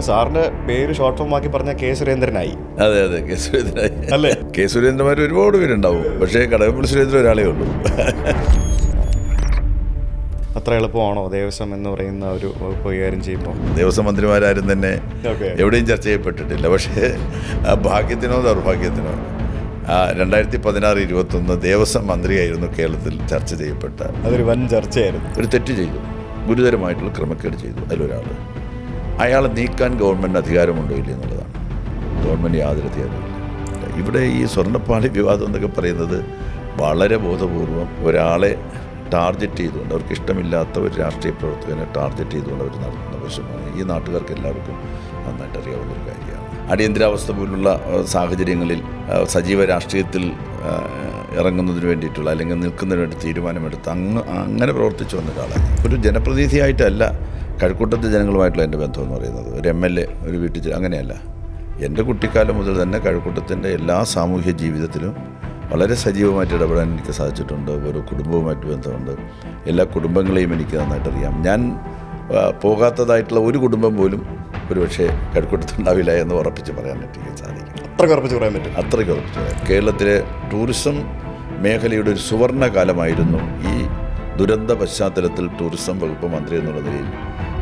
സാറിന്റെ പേര് short form ആക്കി പറഞ്ഞ കെ സുരേന്ദ്രനായി. അതെ അതെ, കെ സുരേന്ദ്രനായി അല്ലേ? കെ സുരേന്ദ്രന്മാർ ഒരുപാട് പേരുണ്ടാവും, പക്ഷേ കടകംപള്ളി സുരേന്ദ്രൻ ഒരാളേ ഉള്ളൂ. അത്ര എളുപ്പമാണോ ദേവസ്വം എന്ന് പറയുന്ന ഒരു വകുപ്പ് കൈകാര്യം ചെയ്യുമ്പോൾ? ദേവസ്വം മന്ത്രിമാരും തന്നെ എവിടെയും ചർച്ച ചെയ്യപ്പെട്ടിട്ടില്ല. പക്ഷേ ഭാഗ്യത്തിനോ ദൗർഭാഗ്യത്തിനോ 2016-21 ദേവസ്വം മന്ത്രിയായിരുന്നു കേരളത്തിൽ ചർച്ച ചെയ്യപ്പെട്ട അതൊരു വൻ ചർച്ചയായിരുന്നു. ഒരു തെറ്റ് ചെയ്തു, ഗുരുതരമായിട്ടുള്ള ക്രമക്കേട് ചെയ്തു. അതിലൊരാൾ, അയാളെ നീക്കാൻ ഗവൺമെൻറ് അധികാരമുണ്ടോ ഇല്ല എന്നുള്ളതാണ്. ഗവൺമെൻറ് യാതൊരു അധികാരമില്ല. ഇവിടെ ഈ സ്വർണ്ണപ്പാളി വിവാദം എന്നൊക്കെ പറയുന്നത് വളരെ ബോധപൂർവം ഒരാളെ ടാർഗറ്റ് ചെയ്തുകൊണ്ട്, അവർക്ക് ഇഷ്ടമില്ലാത്ത ഒരു രാഷ്ട്രീയ പ്രവർത്തകനെ ടാർഗറ്റ് ചെയ്തുകൊണ്ട് അവർ നടത്തുന്ന പ്രശ്നമാണ്. ഈ നാട്ടുകാർക്ക് എല്ലാവർക്കും നന്നായിട്ട് അറിയാവുന്നൊരു കാര്യമാണ്. അടിയന്തരാവസ്ഥ പോലുള്ള സാഹചര്യങ്ങളിൽ സജീവ രാഷ്ട്രീയത്തിൽ ഇറങ്ങുന്നതിന് വേണ്ടിയിട്ടുള്ള അല്ലെങ്കിൽ നിൽക്കുന്നതിന് വേണ്ടി തീരുമാനമെടുത്ത് അങ്ങനെ പ്രവർത്തിച്ചു വന്ന ഒരാളാണ്. ഒരു ജനപ്രതിനിധിയായിട്ടല്ല കഴക്കൂട്ടത്തെ ജനങ്ങളുമായിട്ടുള്ള എൻ്റെ ബന്ധം എന്ന് പറയുന്നത്. ഒരു MLA, ഒരു വീട്ടിൽ അങ്ങനെയല്ല. എൻ്റെ കുട്ടിക്കാലം മുതൽ തന്നെ കഴക്കൂട്ടത്തിൻ്റെ എല്ലാ സാമൂഹ്യ ജീവിതത്തിലും വളരെ സജീവമായിട്ട് ഇടപെടാൻ എനിക്ക് സാധിച്ചിട്ടുണ്ട്. ഓരോ കുടുംബവുമായിട്ട് ബന്ധമുണ്ട്. എല്ലാ കുടുംബങ്ങളെയും എനിക്ക് നന്നായിട്ട് അറിയാം. ഞാൻ പോകാത്തതായിട്ടുള്ള ഒരു കുടുംബം പോലും ഒരുപക്ഷെ കഴക്കൂട്ടത്തുണ്ടാവില്ല എന്ന് ഉറപ്പിച്ച് പറയാൻ എനിക്ക് സാധിക്കും. അത്രയ്ക്ക് ഉറപ്പിച്ച് പറയാൻ പറ്റും? അത്രയ്ക്ക് ഉറപ്പിച്ച് പറയാം. കേരളത്തിലെ ടൂറിസം മേഖലയുടെ ഒരു സുവർണ്ണ കാലമായിരുന്നു ഈ ദുരന്ത പശ്ചാത്തലത്തിൽ ടൂറിസം വകുപ്പ് മന്ത്രി എന്നുള്ള നിലയിൽ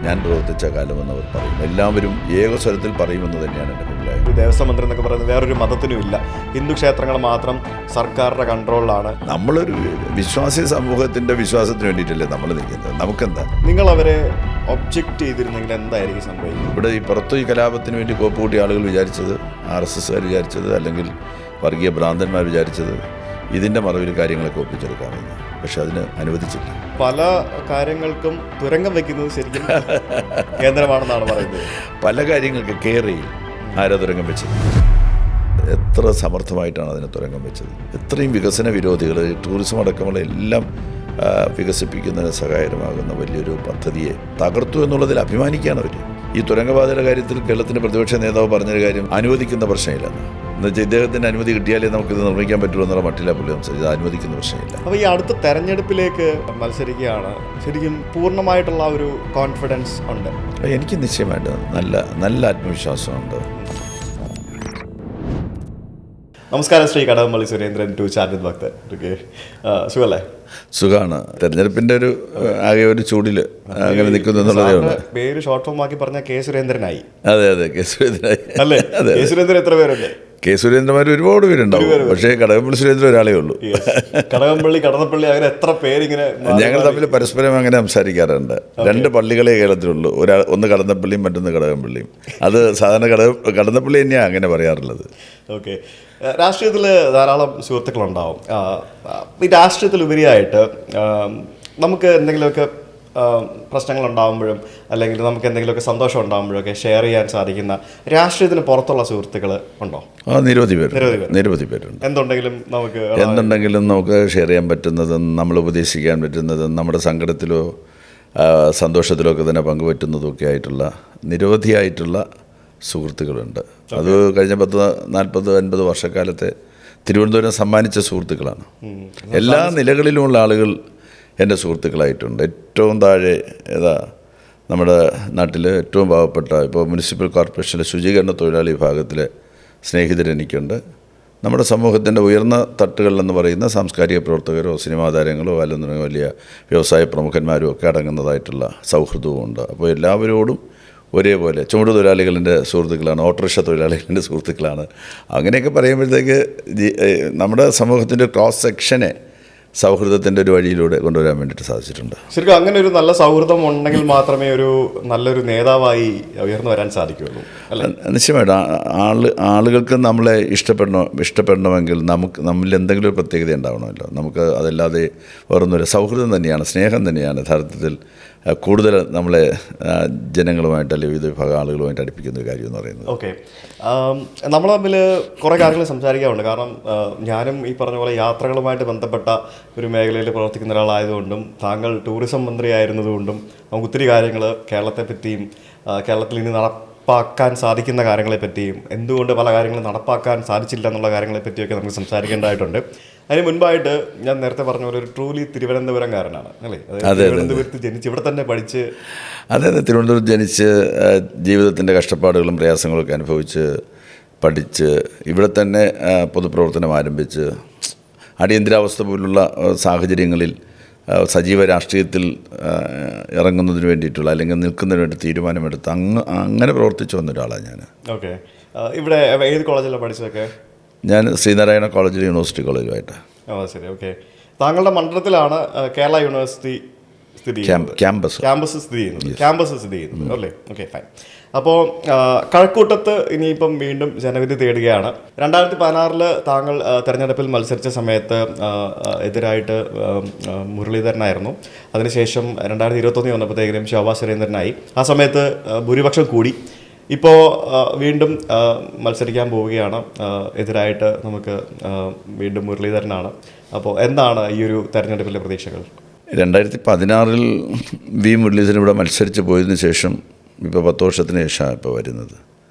ഞാൻ പ്രവർത്തിച്ച കാലമെന്ന് അവർ പറയും. എല്ലാവരും ഏകസ്വരത്തിൽ പറയുമെന്ന് തന്നെയാണ് എൻ്റെ അഭിപ്രായം. ദേവസ്വം മന്ത്രി എന്നൊക്കെ പറയുന്നത് വേറൊരു മതത്തിനും ഇല്ല, ഹിന്ദു ക്ഷേത്രങ്ങൾ മാത്രം സർക്കാരിൻ്റെ കൺട്രോളിലാണ്. നമ്മളൊരു വിശ്വാസി സമൂഹത്തിൻ്റെ വിശ്വാസത്തിന് വേണ്ടിയിട്ടല്ലേ നമ്മൾ നിൽക്കുന്നത്. നമുക്കെന്താ? നിങ്ങൾ അവരെ ഒബ്ജക്റ്റ് ചെയ്തിരുന്നെങ്കിൽ എന്തായിരിക്കും സംഭവിക്കുന്നത്? ഇവിടെ ഈ പുറത്തു ഈ കലാപത്തിന് വേണ്ടി കോപ്പ് കൂട്ടിയ ആളുകൾ വിചാരിച്ചത്, RSSകാർ വിചാരിച്ചത്, അല്ലെങ്കിൽ വർഗീയ ഭ്രാന്തന്മാർ വിചാരിച്ചത് ഇതിൻ്റെ മറവിൽ കാര്യങ്ങളൊക്കെ ഒപ്പിച്ചെടുക്കാമെന്ന്. പക്ഷെ അതിന് അനുവദിച്ചില്ല. പല കാര്യങ്ങൾക്കും തുരങ്കം വെക്കുന്നത് ശരിക്കും കേന്ദ്രമാണെന്നാണ് പറയുന്നത്. പല കാര്യങ്ങൾക്ക് കേരയിൽ ആരാ തുരങ്കം വെച്ചത്? എത്ര സമർത്ഥമായിട്ടാണ് അതിന് തുരങ്കം വെച്ചത്. എത്രയും വികസന വിരോധികൾ ടൂറിസം അടക്കമുള്ള എല്ലാം വികസിപ്പിക്കുന്നതിന് സഹായകരമാകുന്ന വലിയൊരു പദ്ധതിയെ തകർത്തു എന്നുള്ളതിൽ അഭിമാനിക്കുകയാണ് അവർ. ഈ തുരങ്കപാതയുടെ കാര്യത്തിൽ കേരളത്തിൻ്റെ പ്രതിപക്ഷ നേതാവ് പറഞ്ഞൊരു കാര്യം അനുവദിക്കുന്ന പ്രശ്നമില്ലെന്ന്. എന്നുവെച്ചാൽ ഇദ്ദേഹത്തിൻ്റെ അനുമതി കിട്ടിയാലേ നമുക്കിത് നിർമ്മിക്കാൻ പറ്റുള്ളൂ എന്നുള്ള മട്ടില്ല പുള്ളി സംസാരിച്ചത്. ഇത് അനുവദിക്കുന്ന പ്രശ്നമില്ല. അപ്പോൾ ഈ അടുത്ത തെരഞ്ഞെടുപ്പിലേക്ക് മത്സരിക്കുകയാണ്, ശരിക്കും പൂർണ്ണമായിട്ടുള്ള ഒരു കോൺഫിഡൻസ് ഉണ്ട്? എനിക്ക് നിശ്ചയമായിട്ട് നല്ല ആത്മവിശ്വാസമുണ്ട്. നമസ്കാരം ശ്രീ കടകംപള്ളി സുരേന്ദ്രൻ ടു ചാനൽ ഭക്തൻ. സുഖല്ലേ? സുഖമാണ്. തെരഞ്ഞെടുപ്പിൻ്റെ ആകെ ഒരു ചൂടിൽ അങ്ങനെ നിൽക്കുന്നു എന്നുള്ളതേ ഉള്ളൂ. പേര് ഷോർട്ട് ഫോം ആക്കി പറഞ്ഞ കെ സുരേന്ദ്രനായി. അതെ അതെ, കെ സുരേന്ദ്രനായി. അല്ലേ? കെ സുരേന്ദ്രൻ എത്ര പേരുണ്ട്? കെ സുരേന്ദ്രന്മാർ ഒരുപാട് പേരുണ്ടാവും, പക്ഷേ കടകംപള്ളി സുരേന്ദ്രൻ ഒരാളേ ഉള്ളൂ. കടകംപള്ളി, കടന്നപ്പള്ളി, അങ്ങനെ എത്ര പേരിങ്ങനെ ഞങ്ങൾ തമ്മിൽ പരസ്പരം അങ്ങനെ സംസാരിക്കാറുണ്ട്. 2 പള്ളികളെ കേരളത്തിലുള്ളൂ, ഒന്ന് കടന്നപ്പള്ളിയും മറ്റൊന്ന് കടകംപള്ളിയും. അത് സാധാരണ കടന്നപ്പള്ളി തന്നെയാണ് അങ്ങനെ പറയാറുള്ളത്. ഓക്കെ. രാഷ്ട്രീയത്തിൽ ധാരാളം സുഹൃത്തുക്കളുണ്ടാവും. ഈ രാഷ്ട്രീയത്തിലുപരിയായിട്ട് നമുക്ക് എന്തെങ്കിലുമൊക്കെ പ്രശ്നങ്ങളുണ്ടാകുമ്പോഴും അല്ലെങ്കിൽ നമുക്ക് എന്തെങ്കിലുമൊക്കെ സന്തോഷം ഉണ്ടാകുമ്പോഴൊക്കെ ഷെയർ ചെയ്യാൻ സാധിക്കുന്ന രാഷ്ട്രീയത്തിന് പുറത്തുള്ള സുഹൃത്തുക്കൾ ഉണ്ടോ? നിരവധി പേരുണ്ട്. എന്തുണ്ടെങ്കിലും നമുക്ക് ഷെയർ ചെയ്യാൻ പറ്റുന്നതും നമ്മൾ ഉപദേശിക്കാൻ പറ്റുന്നതും നമ്മുടെ സങ്കടത്തിലോ സന്തോഷത്തിലോ ഒക്കെ തന്നെ പങ്കുപറ്റുന്നതും ഒക്കെ ആയിട്ടുള്ള നിരവധിയായിട്ടുള്ള സുഹൃത്തുക്കളുണ്ട്. അത് കഴിഞ്ഞ 40-50 വർഷക്കാലത്തെ തിരുവനന്തപുരം സമ്മാനിച്ച സുഹൃത്തുക്കളാണ്. എല്ലാ നിലകളിലുമുള്ള ആളുകൾ എൻ്റെ സുഹൃത്തുക്കളായിട്ടുണ്ട്. ഏറ്റവും താഴെ നമ്മുടെ നാട്ടിൽ ഏറ്റവും പാവപ്പെട്ട, ഇപ്പോൾ മുനിസിപ്പൽ കോർപ്പറേഷനിലെ ശുചീകരണ തൊഴിലാളി വിഭാഗത്തിലെ സ്നേഹിതരെനിക്കുണ്ട്. നമ്മുടെ സമൂഹത്തിൻ്റെ ഉയർന്ന തട്ടുകളിലെന്ന് പറയുന്ന സാംസ്കാരിക പ്രവർത്തകരോ സിനിമാ താരങ്ങളോ അല്ലെന്നുണ്ടെങ്കിൽ വലിയ വ്യവസായ പ്രമുഖന്മാരും ഒക്കെ അടങ്ങുന്നതായിട്ടുള്ള സൗഹൃദവുമുണ്ട്. അപ്പോൾ എല്ലാവരോടും ഒരേപോലെ ചുമട് തൊഴിലാളികളുടെ സുഹൃത്തുക്കളാണ്, ഓട്ടോറിക്ഷ തൊഴിലാളികളുടെ സുഹൃത്തുക്കളാണ്. അങ്ങനെയൊക്കെ പറയുമ്പോഴത്തേക്ക് നമ്മുടെ സമൂഹത്തിൻ്റെ ക്രോസ് സെക്ഷനെ സൗഹൃദത്തിൻ്റെ ഒരു വഴിയിലൂടെ കൊണ്ടുവരാൻ വേണ്ടിയിട്ട് സാധിച്ചിട്ടുണ്ട്. ശരിക്കും അങ്ങനെ ഒരു നല്ല സൗഹൃദം ഉണ്ടെങ്കിൽ മാത്രമേ ഒരു നല്ലൊരു നേതാവായി ഉയർന്നു വരാൻ സാധിക്കുകയുള്ളൂ, അല്ലേ? നിശ്ചയമായിട്ടും ആളുകൾക്ക് നമ്മളെ ഇഷ്ടപ്പെടണമെങ്കിൽ നമ്മിൽ എന്തെങ്കിലും ഒരു പ്രത്യേകത ഉണ്ടാവണമല്ലോ. നമുക്ക് അതല്ലാതെ വേറൊന്നുമില്ല. സൗഹൃദം തന്നെയാണ്, സ്നേഹം തന്നെയാണ് യഥാർത്ഥത്തിൽ കൂടുതൽ നമ്മളെ ജനങ്ങളുമായിട്ട് അല്ലെങ്കിൽ വിവിധ വിഭാഗം ആളുകളുമായിട്ട് അടുപ്പിക്കുന്ന ഒരു കാര്യം എന്ന് പറയുന്നത്. ഓക്കെ. നമ്മൾ തമ്മിൽ കുറേ കാര്യങ്ങൾ സംസാരിക്കാറുണ്ട്. കാരണം ഞാനും ഈ പറഞ്ഞ പോലെ യാത്രകളുമായിട്ട് ബന്ധപ്പെട്ട ഒരു മേഖലയിൽ പ്രവർത്തിക്കുന്ന ഒരാളായതുകൊണ്ടും താങ്കൾ ടൂറിസം മന്ത്രി ആയിരുന്നതുകൊണ്ടും നമുക്ക് ഒത്തിരി കാര്യങ്ങൾ കേരളത്തെപ്പറ്റിയും കേരളത്തിൽ ഇനി നടപ്പാക്കാൻ സാധിക്കുന്ന കാര്യങ്ങളെപ്പറ്റിയും എന്തുകൊണ്ട് പല കാര്യങ്ങളും നടപ്പാക്കാൻ സാധിച്ചില്ല എന്നുള്ള കാര്യങ്ങളെപ്പറ്റിയൊക്കെ നമുക്ക് സംസാരിക്കേണ്ടതായിട്ടുണ്ട്. അതിന് മുൻപായിട്ട് ഞാൻ നേരത്തെ പറഞ്ഞ പോലെ ഒരു ട്രൂലി തിരുവനന്തപുരംകാരനാണ് അല്ലേ? തിരുവനന്തപുരത്ത് ജനിച്ച് ഇവിടെ തന്നെ പഠിച്ച്. അതെ, തിരുവനന്തപുരത്ത് ജനിച്ച് ജീവിതത്തിൻ്റെ കഷ്ടപ്പാടുകളും പ്രയാസങ്ങളൊക്കെ അനുഭവിച്ച് പഠിച്ച് ഇവിടെ തന്നെ പൊതുപ്രവർത്തനം ആരംഭിച്ച് അടിയന്തരാവസ്ഥ പോലുള്ള സാഹചര്യങ്ങളിൽ സജീവ രാഷ്ട്രീയത്തിൽ ഇറങ്ങുന്നതിന് വേണ്ടിയിട്ടുള്ള അല്ലെങ്കിൽ നിൽക്കുന്നതിന് വേണ്ടി തീരുമാനമെടുത്ത് അങ്ങനെ പ്രവർത്തിച്ചു വന്ന ഒരാളാണ് ഞാൻ. ഓക്കെ. ഇവിടെ ഏത് കോളേജിലാണ് പഠിച്ചതൊക്കെ? ഞാൻ ശ്രീനാരായണ കോളേജിൽ യൂണിവേഴ്സിറ്റി കോളേജുമായിട്ട്. ശരി. ഓക്കെ. താങ്കളുടെ മണ്ഡലത്തിലാണ് കേരള യൂണിവേഴ്സിറ്റി ക്യാമ്പസ് സ്ഥിതി ചെയ്യുന്നത് അല്ലേ? Okay, fine. അപ്പോൾ കഴക്കൂട്ടത്ത് ഇനിയിപ്പം വീണ്ടും ജനവിധി തേടുകയാണ്. 2016 താങ്കൾ തെരഞ്ഞെടുപ്പിൽ മത്സരിച്ച സമയത്ത് എതിരായിട്ട് മുരളീധരനായിരുന്നു. അതിനുശേഷം 2021 വന്നപ്പോഴത്തേക്കും ശോഭാ സുരേന്ദ്രനായി. ആ സമയത്ത് ഭൂരിപക്ഷം കൂടി. ഇപ്പോൾ വീണ്ടും മത്സരിക്കാൻ പോവുകയാണ്. എതിരായിട്ട് നമുക്ക് വീണ്ടും മുരളീധരനാണ്. അപ്പോൾ എന്താണ് ഈ ഒരു തെരഞ്ഞെടുപ്പിലെ പ്രതീക്ഷകൾ? 2016 വി മുരളീധരൻ ഇവിടെ മത്സരിച്ച് പോയതിനു ശേഷം ഇപ്പോൾ 10 വർഷത്തിന് ശേഷമാണ് ഇപ്പോൾ വരുന്നത്.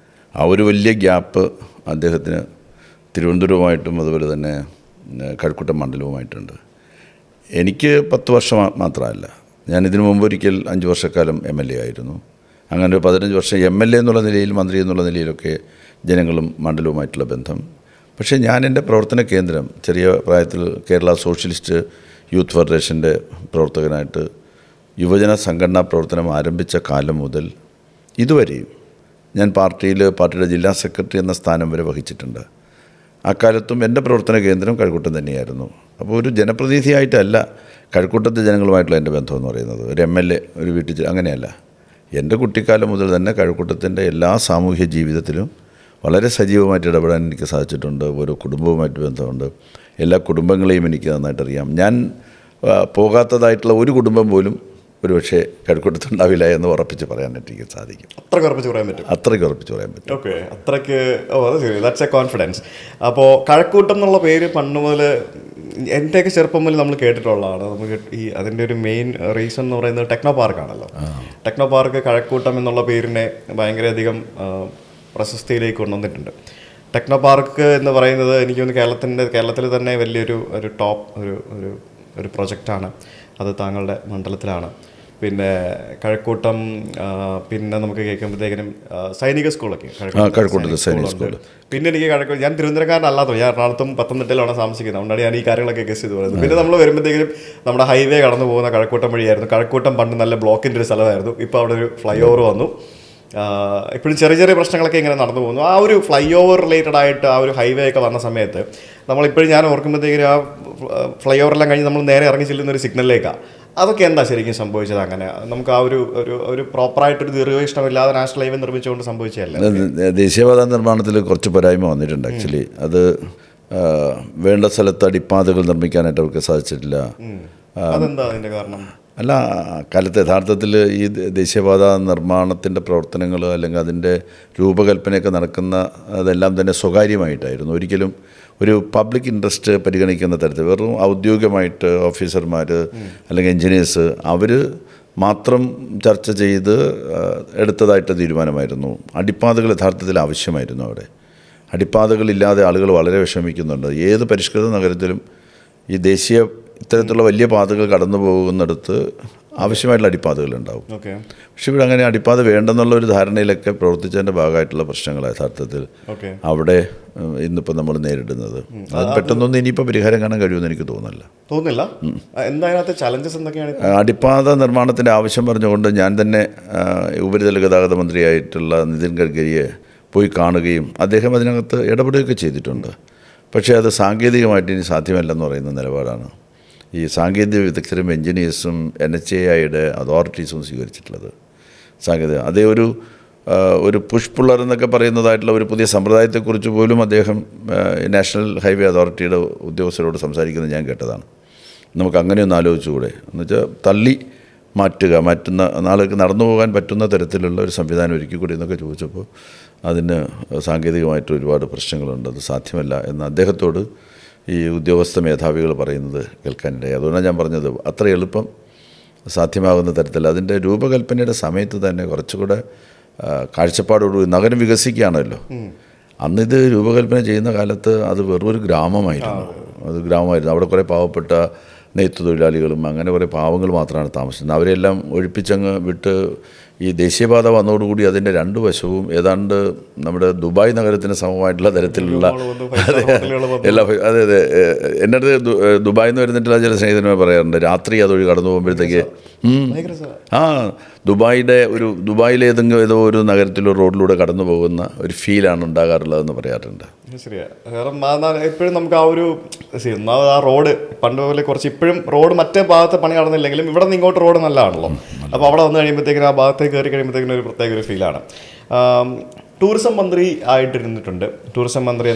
ആ ഒരു വലിയ ഗ്യാപ്പ് അദ്ദേഹത്തിന് തിരുവനന്തപുരവുമായിട്ടും അതുപോലെ തന്നെ കഴക്കൂട്ടം മണ്ഡലവുമായിട്ടുണ്ട്. എനിക്ക് 10 വർഷം മാത്രമല്ല, ഞാൻ ഇതിനു മുമ്പ് ഒരിക്കൽ 5 വർഷക്കാലം MLA ആയിരുന്നു. അങ്ങനെ ഒരു 15 വർഷം MLA എന്നുള്ള നിലയിൽ, മന്ത്രി എന്നുള്ള നിലയിലൊക്കെ ജനങ്ങളും മണ്ഡലവുമായിട്ടുള്ള ബന്ധം. പക്ഷേ ഞാൻ എൻ്റെ പ്രവർത്തന കേന്ദ്രം ചെറിയ പ്രായത്തിൽ കേരള സോഷ്യലിസ്റ്റ് യൂത്ത് ഫെഡറേഷൻ്റെ പ്രവർത്തകനായിട്ട് യുവജന സംഘടനാ പ്രവർത്തനം ആരംഭിച്ച കാലം മുതൽ ഇതുവരെയും ഞാൻ പാർട്ടിയുടെ ജില്ലാ സെക്രട്ടറി എന്ന സ്ഥാനം വരെ വഹിച്ചിട്ടുണ്ട്. അക്കാലത്തും എൻ്റെ പ്രവർത്തന കേന്ദ്രം കഴക്കൂട്ടം തന്നെയായിരുന്നു. അപ്പോൾ ഒരു ജനപ്രതിനിധിയായിട്ടല്ല കഴക്കൂട്ടത്തെ ജനങ്ങളുമായിട്ടുള്ള എൻ്റെ ബന്ധം എന്ന് പറയുന്നത്. ഒരു MLA ഒരു വീട്ടിൽ അങ്ങനെയല്ല. എൻ്റെ കുട്ടിക്കാലം മുതൽ തന്നെ കഴക്കൂട്ടത്തിൻ്റെ എല്ലാ സാമൂഹ്യ ജീവിതത്തിലും വളരെ സജീവമായിട്ട് ഇടപെടാൻ എനിക്ക് സാധിച്ചിട്ടുണ്ട്. ഓരോ കുടുംബവുമായിട്ട് ബന്ധമുണ്ട്. എല്ലാ കുടുംബങ്ങളെയും എനിക്ക് നന്നായിട്ടറിയാം. ഞാൻ പോകാത്തതായിട്ടുള്ള ഒരു കുടുംബം പോലും ഒരുപക്ഷെ കഴക്കൂട്ടത്തുണ്ടാവില്ല എന്ന് ഉറപ്പിച്ച് പറയാനായിട്ട് എനിക്ക് സാധിക്കും. അത്രയ്ക്ക് ഉറപ്പിച്ച് പറയാൻ പറ്റും. ഓക്കെ, അത്രയ്ക്ക്. അത് ശരി, ദാറ്റ്സ് എ കോൺഫിഡൻസ്. അപ്പോൾ കഴക്കൂട്ടം എന്നുള്ള പേര് പണ്ട് മുതൽ എൻ്റെയൊക്കെ ചെറുപ്പം മുതൽ നമ്മൾ കേട്ടിട്ടുള്ളതാണ്. നമുക്ക് അതിൻ്റെ ഒരു മെയിൻ റീസൺ എന്ന് പറയുന്നത് ടെക്നോ പാർക്കാണല്ലോ. ടെക്നോ പാർക്ക് കഴക്കൂട്ടം എന്നുള്ള പേരിനെ ഭയങ്കരധികം പ്രശസ്തിയിലേക്ക് കൊണ്ടുവന്നിട്ടുണ്ട്. ടെക്നോ പാർക്ക് എന്ന് പറയുന്നത് എനിക്ക് തോന്നുന്നു കേരളത്തിൽ തന്നെ വലിയൊരു ടോപ്പ് ഒരു പ്രൊജക്റ്റാണ്. അത് താങ്കളുടെ മണ്ഡലത്തിലാണ്. പിന്നെ കഴക്കൂട്ടം, പിന്നെ നമുക്ക് കേൾക്കുമ്പോഴത്തേക്കിനും സൈനിക സ്കൂളൊക്കെ കഴക്കൂട്ടത്ത് സൈനിക സ്കൂൾ. പിന്നെ എനിക്ക് ഞാൻ തിരുവനന്തപുരക്കാരനല്ലാത്തോ, ഞാൻ എറണാകുളത്തും പത്തനംതിട്ടയിലാണ് താമസിക്കുന്നത്. അതുകൊണ്ടാണ് ഞാൻ ഈ കാര്യങ്ങളൊക്കെ ഗസ് ചെയ്ത് പറയുന്നത്. പിന്നെ നമ്മൾ വരുമ്പോഴത്തേക്കും നമ്മുടെ ഹൈവേ കടന്നു പോകുന്ന കഴക്കൂട്ടം വഴിയായിരുന്നു. കഴക്കൂട്ടം പണ്ട് നല്ല ബ്ലോക്കിൻ്റെ ഒരു സ്ഥലമായിരുന്നു. ഇപ്പോൾ അവിടെ ഒരു ഫ്ലൈ ഓവർ വന്നു. ഇപ്പോഴും ചെറിയ ചെറിയ പ്രശ്നങ്ങളൊക്കെ ഇങ്ങനെ നടന്നു പോകുന്നു. ആ ഒരു ഫ്ലൈ ഓവർ റിലേറ്റഡ് ആയിട്ട് ആ ഒരു ഹൈവേ ഒക്കെ വന്ന സമയത്ത് നമ്മളിപ്പോഴും ഞാൻ ഓർക്കുമ്പോഴത്തേക്കും ആ ഫ്ലൈ ഓവറെല്ലാം കഴിഞ്ഞ് നമ്മൾ നേരെ ഇറങ്ങി ചെല്ലുന്ന ഒരു സിഗ്നലിലേക്കാണ്. അതൊക്കെ എന്താ ശരിക്കും സംഭവിച്ചത്? അങ്ങനെ നമുക്ക് ആ ഒരു പ്രോപ്പറായിട്ടൊരു ദീർഘയിഷ്ടമില്ലാതെ നാഷണൽ ഹൈവേ നിർമ്മിച്ചുകൊണ്ട് സംഭവിച്ചതല്ല. ദേശീയപാത നിർമ്മാണത്തിൽ കുറച്ച് പോരായ്മ വന്നിട്ടുണ്ട്. ആക്ച്വലി അത് വേണ്ട സ്ഥലത്ത് അടിപ്പാതകൾ നിർമ്മിക്കാനായിട്ട് അവർക്ക് സാധിച്ചിട്ടില്ല. അതെന്താ അതിൻ്റെ കാരണം? അല്ല, കാലത്ത് യഥാർത്ഥത്തിൽ ഈ ദേശീയപാത നിർമ്മാണത്തിൻ്റെ പ്രവർത്തനങ്ങൾ അല്ലെങ്കിൽ അതിൻ്റെ രൂപകൽപ്പനയൊക്കെ നടക്കുന്ന അതെല്ലാം തന്നെ സ്വകാര്യമായിട്ടായിരുന്നു. ഒരിക്കലും ഒരു പബ്ലിക് ഇൻട്രസ്റ്റ് പരിഗണിക്കുന്ന തരത്തിൽ വെറും ഔദ്യോഗികമായിട്ട് ഓഫീസർമാർ അല്ലെങ്കിൽ എൻജിനീയേഴ്സ് അവർ മാത്രം ചർച്ച ചെയ്ത് എടുത്തതായിട്ട് തീരുമാനമായിരുന്നു. അടിപ്പാതകൾ യഥാർത്ഥത്തിൽ ആവശ്യമായിരുന്നു. അവിടെ അടിപ്പാതകളില്ലാതെ ആളുകൾ വളരെ വിഷമിക്കുന്നുണ്ട്. ഏത് പരിഷ്കൃത നഗരത്തിലും ഈ ദേശീയ ഇത്തരത്തിലുള്ള വലിയ പാതകൾ കടന്നു പോകുന്നിടത്ത് ആവശ്യമായിട്ടുള്ള അടിപ്പാതകളുണ്ടാവും. പക്ഷെ ഇവിടെ അങ്ങനെ അടിപ്പാത വേണ്ടെന്നുള്ള ഒരു ധാരണയിലൊക്കെ പ്രവർത്തിച്ചതിൻ്റെ ഭാഗമായിട്ടുള്ള പ്രശ്നങ്ങളാണ് യഥാർത്ഥത്തിൽ അവിടെ ഇന്നിപ്പോൾ നമ്മൾ നേരിടുന്നത്. അത് പെട്ടെന്നൊന്നും ഇനിയിപ്പോൾ പരിഹാരം കാണാൻ കഴിയുമെന്ന് എനിക്ക് തോന്നുന്നില്ല. അടിപ്പാത നിർമ്മാണത്തിൻ്റെ ആവശ്യം പറഞ്ഞുകൊണ്ട് ഞാൻ തന്നെ ഉപരിതല ഗതാഗത മന്ത്രിയായിട്ടുള്ള നിതിൻ ഗഡ്കരിയെ പോയി കാണുകയും അദ്ദേഹം അതിനകത്ത് ഇടപെടുകയൊക്കെ ചെയ്തിട്ടുണ്ട്. പക്ഷേ അത് സാങ്കേതികമായിട്ട് ഇനി സാധ്യമല്ലെന്ന് പറയുന്ന നിലപാടാണ് ഈ സാങ്കേതിക വിദഗ്ധരും എൻജിനീയേഴ്സും NHAIയുടെ അതോറിറ്റീസും സ്വീകരിച്ചിട്ടുള്ളത്. അതേ ഒരു പുഷ് പുള്ളർ എന്നൊക്കെ പറയുന്നതായിട്ടുള്ള ഒരു പുതിയ സമ്പ്രദായത്തെക്കുറിച്ച് പോലും അദ്ദേഹം നാഷണൽ ഹൈവേ അതോറിറ്റിയുടെ ഉദ്യോഗസ്ഥരോട് സംസാരിക്കുന്നത് ഞാൻ കേട്ടതാണ്. നമുക്ക് അങ്ങനെയൊന്ന് ആലോചിച്ചുകൂടെ എന്നുവെച്ചാൽ മാറ്റുന്ന നാളേക്ക് നടന്നു പോകാൻ പറ്റുന്ന തരത്തിലുള്ള ഒരു സംവിധാനം ഒരുക്കിക്കൂടി എന്നൊക്കെ ചോദിച്ചപ്പോൾ അതിന് സാങ്കേതികമായിട്ട് ഒരുപാട് പ്രശ്നങ്ങളുണ്ട്, അത് സാധ്യമല്ല എന്ന് അദ്ദേഹത്തോട് ഈ ഉദ്യോഗസ്ഥ മേധാവികൾ പറയുന്നത് കേൾക്കാനിടയായി. അതുകൊണ്ടാണ് ഞാൻ പറഞ്ഞത് അത്ര എളുപ്പം സാധ്യമാകുന്ന തരത്തിൽ അതിൻ്റെ രൂപകൽപ്പനയുടെ സമയത്ത് തന്നെ കുറച്ചുകൂടെ കാഴ്ചപ്പാടോടുകൂടി നഗരം വികസിക്കുകയാണല്ലോ. അന്നിത് രൂപകൽപ്പന ചെയ്യുന്ന കാലത്ത് അത് വെറൊരു ഗ്രാമമായിരുന്നു. അത് ഗ്രാമമായിരുന്നു. അവിടെ കുറേ പാവപ്പെട്ട നെയ്ത്ത് തൊഴിലാളികളും അങ്ങനെ കുറേ പാവങ്ങൾ മാത്രമാണ് താമസിക്കുന്നത്. അവരെല്ലാം ഒഴിപ്പിച്ചങ്ങ് വിട്ട് ഈ ദേശീയപാത വന്നതോടുകൂടി അതിൻ്റെ രണ്ട് വശവും ഏതാണ്ട് നമ്മുടെ ദുബായ് നഗരത്തിന് സമമായിട്ടുള്ള തരത്തിലുള്ള എല്ലാ അതെ അതെ എൻ്റെ അടുത്ത് ദുബായിൽ നിന്ന് വരുന്നിട്ടുള്ള ചില സ്നേഹിതന്മാർ പറയാറുണ്ട്, രാത്രി അതൊഴി കടന്നു പോകുമ്പോഴത്തേക്ക് ആ ദുബായിലെ ഏതോ ഒരു നഗരത്തിലോ റോഡിലൂടെ കടന്നു പോകുന്ന ഒരു ഫീലാണ് ഉണ്ടാകാറുള്ളതെന്ന് പറയാറുണ്ട്. ശരിയാണ്. കാരണം ഇപ്പോഴും നമുക്ക് ആ ഒരു ഒന്നാമത് ആ റോഡ് പണ്ട് പോലെ കുറച്ച് ഇപ്പോഴും റോഡ് മറ്റേ ഭാഗത്ത് പണി നടന്നില്ലെങ്കിലും ഇവിടെ നിന്ന് ഇങ്ങോട്ട് റോഡ് നല്ലതാണല്ലോ. അപ്പോൾ അവിടെ വന്നു കഴിയുമ്പോഴത്തേക്കിനും ആ ഭാഗത്തേക്ക് കയറി കഴിയുമ്പോഴത്തേക്കിനും ഒരു പ്രത്യേക ഒരു ഫീലാണ്. ടൂറിസം മന്ത്രി ആയിട്ടിരുന്നിട്ടുണ്ട്. ടൂറിസം മന്ത്രി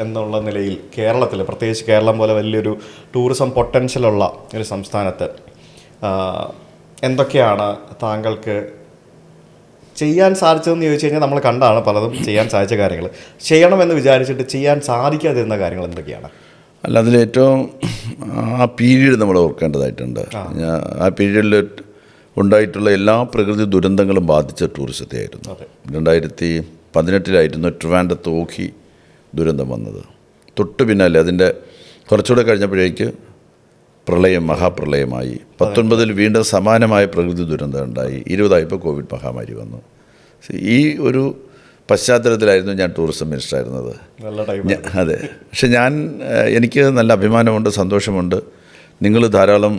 എന്നുള്ള നിലയിൽ കേരളത്തിൽ, പ്രത്യേകിച്ച് കേരളം പോലെ വലിയൊരു ടൂറിസം പൊട്ടൻഷ്യലുള്ള ഒരു സംസ്ഥാനത്ത് എന്തൊക്കെയാണ് താങ്കൾക്ക് ചെയ്യാൻ സാധിച്ചതെന്ന് ചോദിച്ചു കഴിഞ്ഞാൽ നമ്മൾ കണ്ടാണ് പലതും ചെയ്യാൻ സാധിച്ച കാര്യങ്ങൾ. ചെയ്യണമെന്ന് വിചാരിച്ചിട്ട് ചെയ്യാൻ സാധിക്കാതിരുന്ന കാര്യങ്ങൾ എന്തൊക്കെയാണ്? അല്ല, അതിലേറ്റവും ആ പീരീഡ് നമ്മൾ ഓർക്കേണ്ടതായിട്ടുണ്ട്. ആ പീരീഡിൽ ഉണ്ടായിട്ടുള്ള എല്ലാ പ്രകൃതി ദുരന്തങ്ങളും ബാധിച്ച ടൂറിസത്തെ ആയിരുന്നു. 2018 ട്രിവാൻഡ്രത്ത് ഓഖി ദുരന്തം വന്നത്. തൊട്ട് പിന്നാലെ അതിൻ്റെ കുറച്ചുകൂടെ കഴിഞ്ഞപ്പോഴേക്ക് മഹാപ്രളയമായി. 19 വീണ്ടും സമാനമായ പ്രകൃതി ദുരന്തം ഉണ്ടായി. 20 കോവിഡ് മഹാമാരി വന്നു. ഈ ഒരു പശ്ചാത്തലത്തിലായിരുന്നു ഞാൻ ടൂറിസം മിനിസ്റ്ററായിരുന്നത്. അതെ. പക്ഷെ എനിക്ക് നല്ല അഭിമാനമുണ്ട്, സന്തോഷമുണ്ട്. നിങ്ങൾ ധാരാളം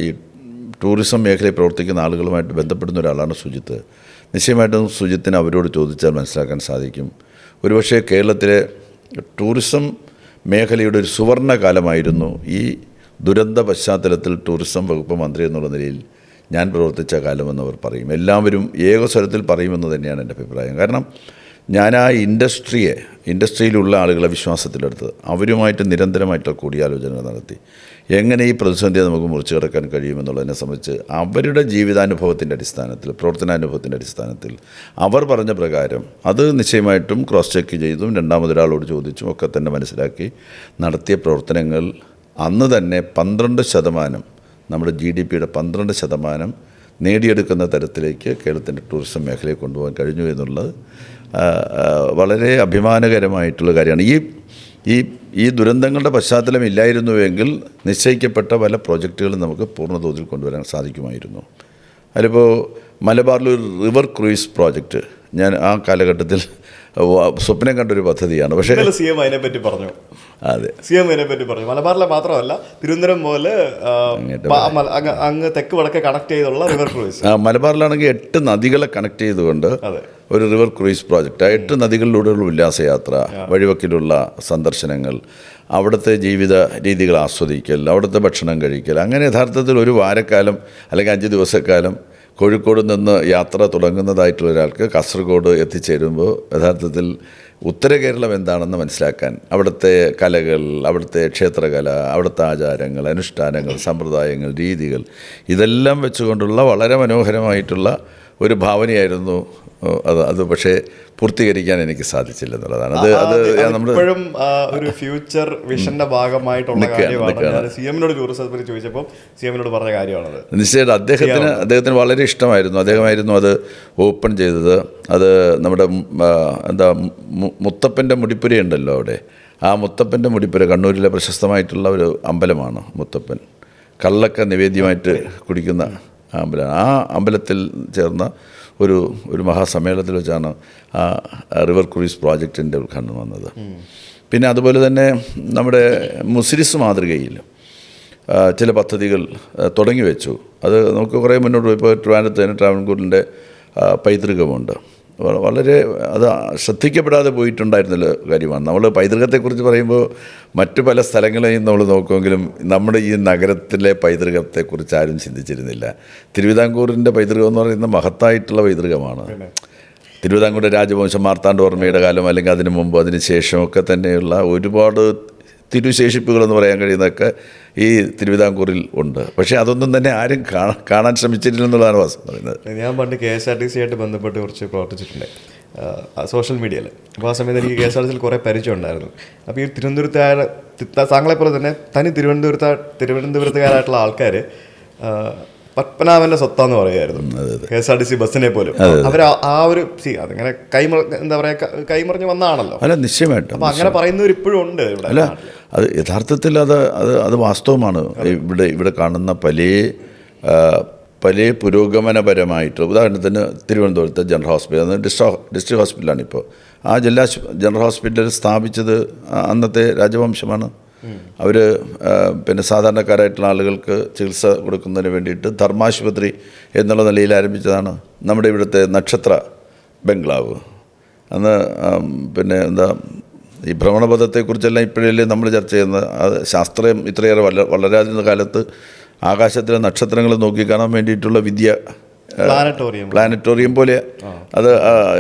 ഈ ടൂറിസം മേഖലയിൽ പ്രവർത്തിക്കുന്ന ആളുകളുമായിട്ട് ബന്ധപ്പെടുന്ന ഒരാളാണ് സുജിത്ത്. നിശ്ചയമായിട്ടും സുജിത്തിന് അവരോട് ചോദിച്ചാൽ മനസ്സിലാക്കാൻ സാധിക്കും. ഒരുപക്ഷെ കേരളത്തിലെ ടൂറിസം മേഖലയുടെ ഒരു സുവർണ്ണ കാലമായിരുന്നു ഈ ദുരന്ത പശ്ചാത്തലത്തിൽ ടൂറിസം വകുപ്പ് മന്ത്രി എന്നുള്ള നിലയിൽ ഞാൻ പ്രവർത്തിച്ച കാലമെന്നവർ പറയും. എല്ലാവരും ഏകസ്വരത്തിൽ പറയുമെന്ന് തന്നെയാണ് എൻ്റെ അഭിപ്രായം. കാരണം ഞാൻ ആ ഇൻഡസ്ട്രിയിലുള്ള ആളുകളെ വിശ്വാസത്തിലെടുത്ത് അവരുമായിട്ട് നിരന്തരമായിട്ടുള്ള കൂടിയാലോചന നടത്തി എങ്ങനെ ഈ പ്രതിസന്ധിയെ നമുക്ക് മുറിച്ചു കിടക്കാൻ കഴിയുമെന്നുള്ളതിനെ സംബന്ധിച്ച് അവരുടെ ജീവിതാനുഭവത്തിൻ്റെ അടിസ്ഥാനത്തിൽ, പ്രവർത്തനാനുഭവത്തിൻ്റെ അടിസ്ഥാനത്തിൽ അവർ പറഞ്ഞ പ്രകാരം അത് നിശ്ചയമായിട്ടും ക്രോസ് ചെക്ക് ചെയ്തും രണ്ടാമതൊരാളോട് ചോദിച്ചും ഒക്കെ തന്നെ മനസ്സിലാക്കി നടത്തിയ പ്രവർത്തനങ്ങൾ അന്ന് തന്നെ 12% നമ്മുടെ GDPയുടെ 12% നേടിയെടുക്കുന്ന തരത്തിലേക്ക് കേരളത്തിൻ്റെ ടൂറിസം മേഖലയെ കൊണ്ടുപോകാൻ കഴിഞ്ഞു എന്നുള്ളത് വളരെ അഭിമാനകരമായിട്ടുള്ള കാര്യമാണ്. ഈ ദുരന്തങ്ങളുടെ പശ്ചാത്തലം ഇല്ലായിരുന്നുവെങ്കിൽ നിശ്ചയിക്കപ്പെട്ട പല പ്രോജക്റ്റുകളും നമുക്ക് പൂർണ്ണതോതിൽ കൊണ്ടുവരാൻ സാധിക്കുമായിരുന്നു. അതിലിപ്പോൾ മലബാറിലൊരു റിവർ ക്രൂയിസ് പ്രോജക്റ്റ് ഞാൻ ആ കാലഘട്ടത്തിൽ സ്വപ്നം കണ്ടൊരു പദ്ധതിയാണ്. പക്ഷേ CM അതിനെപ്പറ്റി പറഞ്ഞു. അതെ, CM അതിനെപ്പറ്റി പറഞ്ഞു. മലബാറിലെ മാത്രമല്ല, തിരുവനന്തപുരം പോലെ അങ്ങ് തെക്ക് വടക്കെ കണക്ട് ചെയ്തുള്ള റിവർ ക്രൂയിസ്. മലബാറിലാണെങ്കിൽ 8 നദികളെ കണക്ട് ചെയ്തുകൊണ്ട് ഒരു റിവർ ക്രൂയിസ് പ്രോജക്റ്റ്. 8 നദികളിലൂടെയുള്ള ഉല്ലാസയാത്ര, വഴിവക്കിലുള്ള സന്ദർശനങ്ങൾ, അവിടുത്തെ ജീവിത രീതികൾ ആസ്വദിക്കൽ, അവിടുത്തെ ഭക്ഷണം കഴിക്കൽ, അങ്ങനെ യഥാർത്ഥത്തിൽ ഒരു വാരക്കാലം അല്ലെങ്കിൽ 5 ദിവസക്കാലം കോഴിക്കോട് നിന്ന് യാത്ര തുടങ്ങുന്നതായിട്ടുള്ള ഒരാൾക്ക് കാസർഗോഡ് എത്തിച്ചേരുമ്പോൾ യഥാർത്ഥത്തിൽ ഉത്തര കേരളം എന്താണെന്ന് മനസ്സിലാക്കാൻ അവിടുത്തെ കലകൾ, അവിടുത്തെ ക്ഷേത്രകല, അവിടുത്തെ ആചാരങ്ങൾ, അനുഷ്ഠാനങ്ങൾ, സമ്പ്രദായങ്ങൾ, രീതികൾ ഇതെല്ലാം വെച്ചുകൊണ്ടുള്ള വളരെ മനോഹരമായിട്ടുള്ള ഒരു ഭാവനയായിരുന്നു അത്. പക്ഷേ പൂർത്തീകരിക്കാൻ എനിക്ക് സാധിച്ചില്ല എന്നുള്ളതാണ്. ഇപ്പോഴും ഒരു ഫ്യൂച്ചർ വിഷന്റെ ഭാഗമായിട്ടുള്ള കാര്യമാണ്. CM-നോട് ടൂറിസത്തെ ചോദിച്ചപ്പോൾ CM-നോട് പറഞ്ഞ കാര്യമാണത്. നിശ്ചയമായിട്ടും അദ്ദേഹത്തിന് വളരെ ഇഷ്ടമായിരുന്നു. അദ്ദേഹമായിരുന്നു അത് ഓപ്പൺ ചെയ്തത്. അത് നമ്മുടെ മുത്തപ്പൻ്റെ മുടിപ്പുര ഉണ്ടല്ലോ അവിടെ. ആ മുത്തപ്പൻ്റെ മുടിപ്പുര കണ്ണൂരിലെ പ്രശസ്തമായിട്ടുള്ള ഒരു അമ്പലമാണ് മുത്തപ്പൻ. കള്ളൊക്കെ നിവേദ്യമായിട്ട് കുടിക്കുന്ന അമ്പലമാണ്. ആ അമ്പലത്തിൽ ചേർന്ന ഒരു മഹാസമ്മേളനത്തിൽ വെച്ചാണ് ആ റിവർ ക്രൂയിസ് പ്രോജക്റ്റിൻ്റെ ഉദ്ഘാടനം വന്നത്. പിന്നെ അതുപോലെ തന്നെ നമ്മുടെ മുസിരിസ് മാതൃകയിൽ ചില പദ്ധതികൾ തുടങ്ങി വെച്ചു. അത് നമുക്ക് കുറേ മുന്നോട്ട് പോയി. ഇപ്പോൾ ട്രിവാൻഡ്രത്ത് തന്നെ ട്രാവൻകൂറിൻ്റെ പൈതൃകമുണ്ട്. വളരെ അത് ശ്രദ്ധിക്കപ്പെടാതെ പോയിട്ടുണ്ടായിരുന്ന കാര്യമാണ്. നമ്മൾ പൈതൃകത്തെക്കുറിച്ച് പറയുമ്പോൾ മറ്റു പല സ്ഥലങ്ങളെയും നമ്മൾ നോക്കുമെങ്കിലും നമ്മുടെ ഈ നഗരത്തിലെ പൈതൃകത്തെക്കുറിച്ച് ആരും ചിന്തിച്ചിരുന്നില്ല. തിരുവിതാംകൂറിൻ്റെ പൈതൃകം എന്ന് പറയുന്നത് മഹത്തായിട്ടുള്ള പൈതൃകമാണ്. തിരുവിതാംകൂർ രാജവംശം, മാർത്താണ്ഡവർമ്മയുടെ കാലം അല്ലെങ്കിൽ അതിനു മുമ്പ് അതിന് ശേഷമൊക്കെ തന്നെയുള്ള ഒരുപാട് തിരുശേഷിപ്പുകളെന്ന് പറയാൻ കഴിയുന്നതൊക്കെ ഈ തിരുവിതാംകൂറിൽ ഉണ്ട്. പക്ഷേ അതൊന്നും തന്നെ ആരും കാണാൻ ശ്രമിച്ചിട്ടില്ലെന്നുള്ളതാണ് വാസ്തവം പറയുന്നത്. ഞാൻ പണ്ട് KSRTC ആയിട്ട് ബന്ധപ്പെട്ട് കുറച്ച് പ്രവർത്തിച്ചിട്ടുണ്ട് സോഷ്യൽ മീഡിയയിൽ. അപ്പോൾ ആ സമയത്ത് എനിക്ക് KSRTCയിൽ കുറേ പരിചയം ഉണ്ടായിരുന്നു. അപ്പോൾ ഈ താങ്കളെപ്പോലെ തന്നെ തിരുവനന്തപുരത്തുകാരായിട്ടുള്ള ആൾക്കാർ പത്മനാഭന്റെ സ്വത്താന്ന് പറയുമായിരുന്നു KSRTC ബസ്സിനെ പോലും. അവർ ആ ഒരു അതിങ്ങനെ എന്താ പറയാ കൈമറിഞ്ഞ് വന്നതാണല്ലോ. അല്ല, നിശ്ചയമായിട്ടും. അപ്പൊ അങ്ങനെ പറയുന്നവർ ഇപ്പോഴും ഉണ്ട് ഇവിടെ. അല്ല, അത് യഥാർത്ഥത്തിൽ അത് വാസ്തവമാണ്. ഇവിടെ കാണുന്ന പല പുരോഗമനപരമായിട്ട്, ഉദാഹരണത്തിന് തിരുവനന്തപുരത്തെ ജനറൽ ഹോസ്പിറ്റൽ, ഡിസ്ട്രിക്ട് ഹോസ്പിറ്റലാണിപ്പോൾ. ആ ജനറൽ ഹോസ്പിറ്റൽ സ്ഥാപിച്ചത് അന്നത്തെ രാജവംശമാണ്. അവർ പിന്നെ സാധാരണക്കാരായിട്ടുള്ള ആളുകൾക്ക് ചികിത്സ കൊടുക്കുന്നതിന് വേണ്ടിയിട്ട് ധർമാശുപത്രി എന്നുള്ള നിലയിൽ ആരംഭിച്ചതാണ്. നമ്മുടെ ഇവിടുത്തെ നക്ഷത്ര ബംഗ്ലാവ് അന്ന് പിന്നെ എന്താ ഈ ഭ്രമണപഥത്തെക്കുറിച്ചെല്ലാം ഇപ്പോഴല്ലേ നമ്മൾ ചർച്ച ചെയ്യുന്നത്. അത് ശാസ്ത്രം ഇത്രയേറെ വളരാതിരുന്ന കാലത്ത് ആകാശത്തിലെ നക്ഷത്രങ്ങൾ നോക്കി കാണാൻ വേണ്ടിയിട്ടുള്ള പ്ലാനറ്റോറിയം പോലെ അത്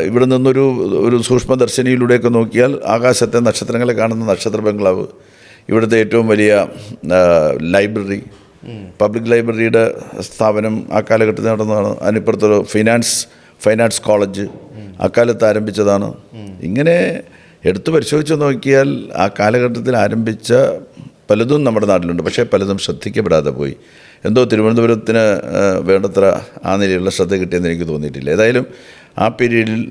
ഇവിടെ നിന്നൊരു സൂക്ഷ്മദർശിനിയിലൂടെയൊക്കെ നോക്കിയാൽ ആകാശത്തെ നക്ഷത്രങ്ങളെ കാണുന്ന നക്ഷത്ര ബംഗ്ലാവ്. ഇവിടുത്തെ ഏറ്റവും വലിയ ലൈബ്രറി, പബ്ലിക് ലൈബ്രറിയുടെ സ്ഥാപനം ആ കാലഘട്ടത്തിൽ നടന്നതാണ്. അതിനിപ്പുറത്തൊരു ഫൈനാൻസ് കോളേജ് അക്കാലത്ത് ആരംഭിച്ചതാണ്. ഇങ്ങനെ എടുത്തു പരിശോധിച്ച് നോക്കിയാൽ ആ കാലഘട്ടത്തിൽ ആരംഭിച്ച പലതും നമ്മുടെ നാട്ടിലുണ്ട്. പക്ഷേ പലതും ശ്രദ്ധിക്കപ്പെടാതെ പോയി. എന്തോ തിരുവനന്തപുരത്തിന് വേണ്ടത്ര ആ നിലയിലുള്ള ശ്രദ്ധ കിട്ടിയെന്ന് എനിക്ക് തോന്നിയിട്ടില്ല. ഏതായാലും ആ പീരീഡിൽ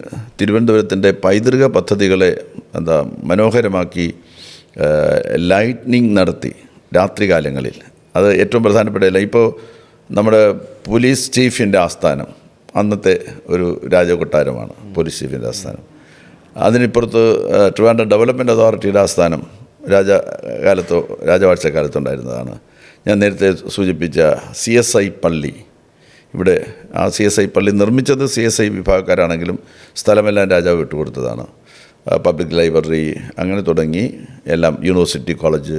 തിരുവനന്തപുരത്തിൻ്റെ പൈതൃക പദ്ധതികളെ മനോഹരമാക്കി ലൈറ്റ്നിങ് നടത്തി രാത്രികാലങ്ങളിൽ. അത് ഏറ്റവും പ്രധാനപ്പെട്ടതല്ല. ഇപ്പോൾ നമ്മുടെ പോലീസ് ചീഫിൻ്റെ ആസ്ഥാനം അന്നത്തെ ഒരു രാജകൊട്ടാരമാണ് പോലീസ് ചീഫിൻ്റെ ആസ്ഥാനം. അതിനിപ്പുറത്ത് ട്രിവാൻഡ്രം ഡെവലപ്മെൻറ്റ് അതോറിറ്റിയുടെ ആസ്ഥാനം രാജവാഴ്ചക്കാലത്തുണ്ടായിരുന്നതാണ്. ഞാൻ നേരത്തെ സൂചിപ്പിച്ച CSI പള്ളി, ഇവിടെ ആ CSI പള്ളി നിർമ്മിച്ചത് CSI വിഭാഗക്കാരാണെങ്കിലും സ്ഥലമെല്ലാം രാജാവ് വിട്ടുകൊടുത്തതാണ്. പബ്ലിക് ലൈബ്രറി അങ്ങനെ തുടങ്ങി എല്ലാം, യൂണിവേഴ്സിറ്റി കോളേജ്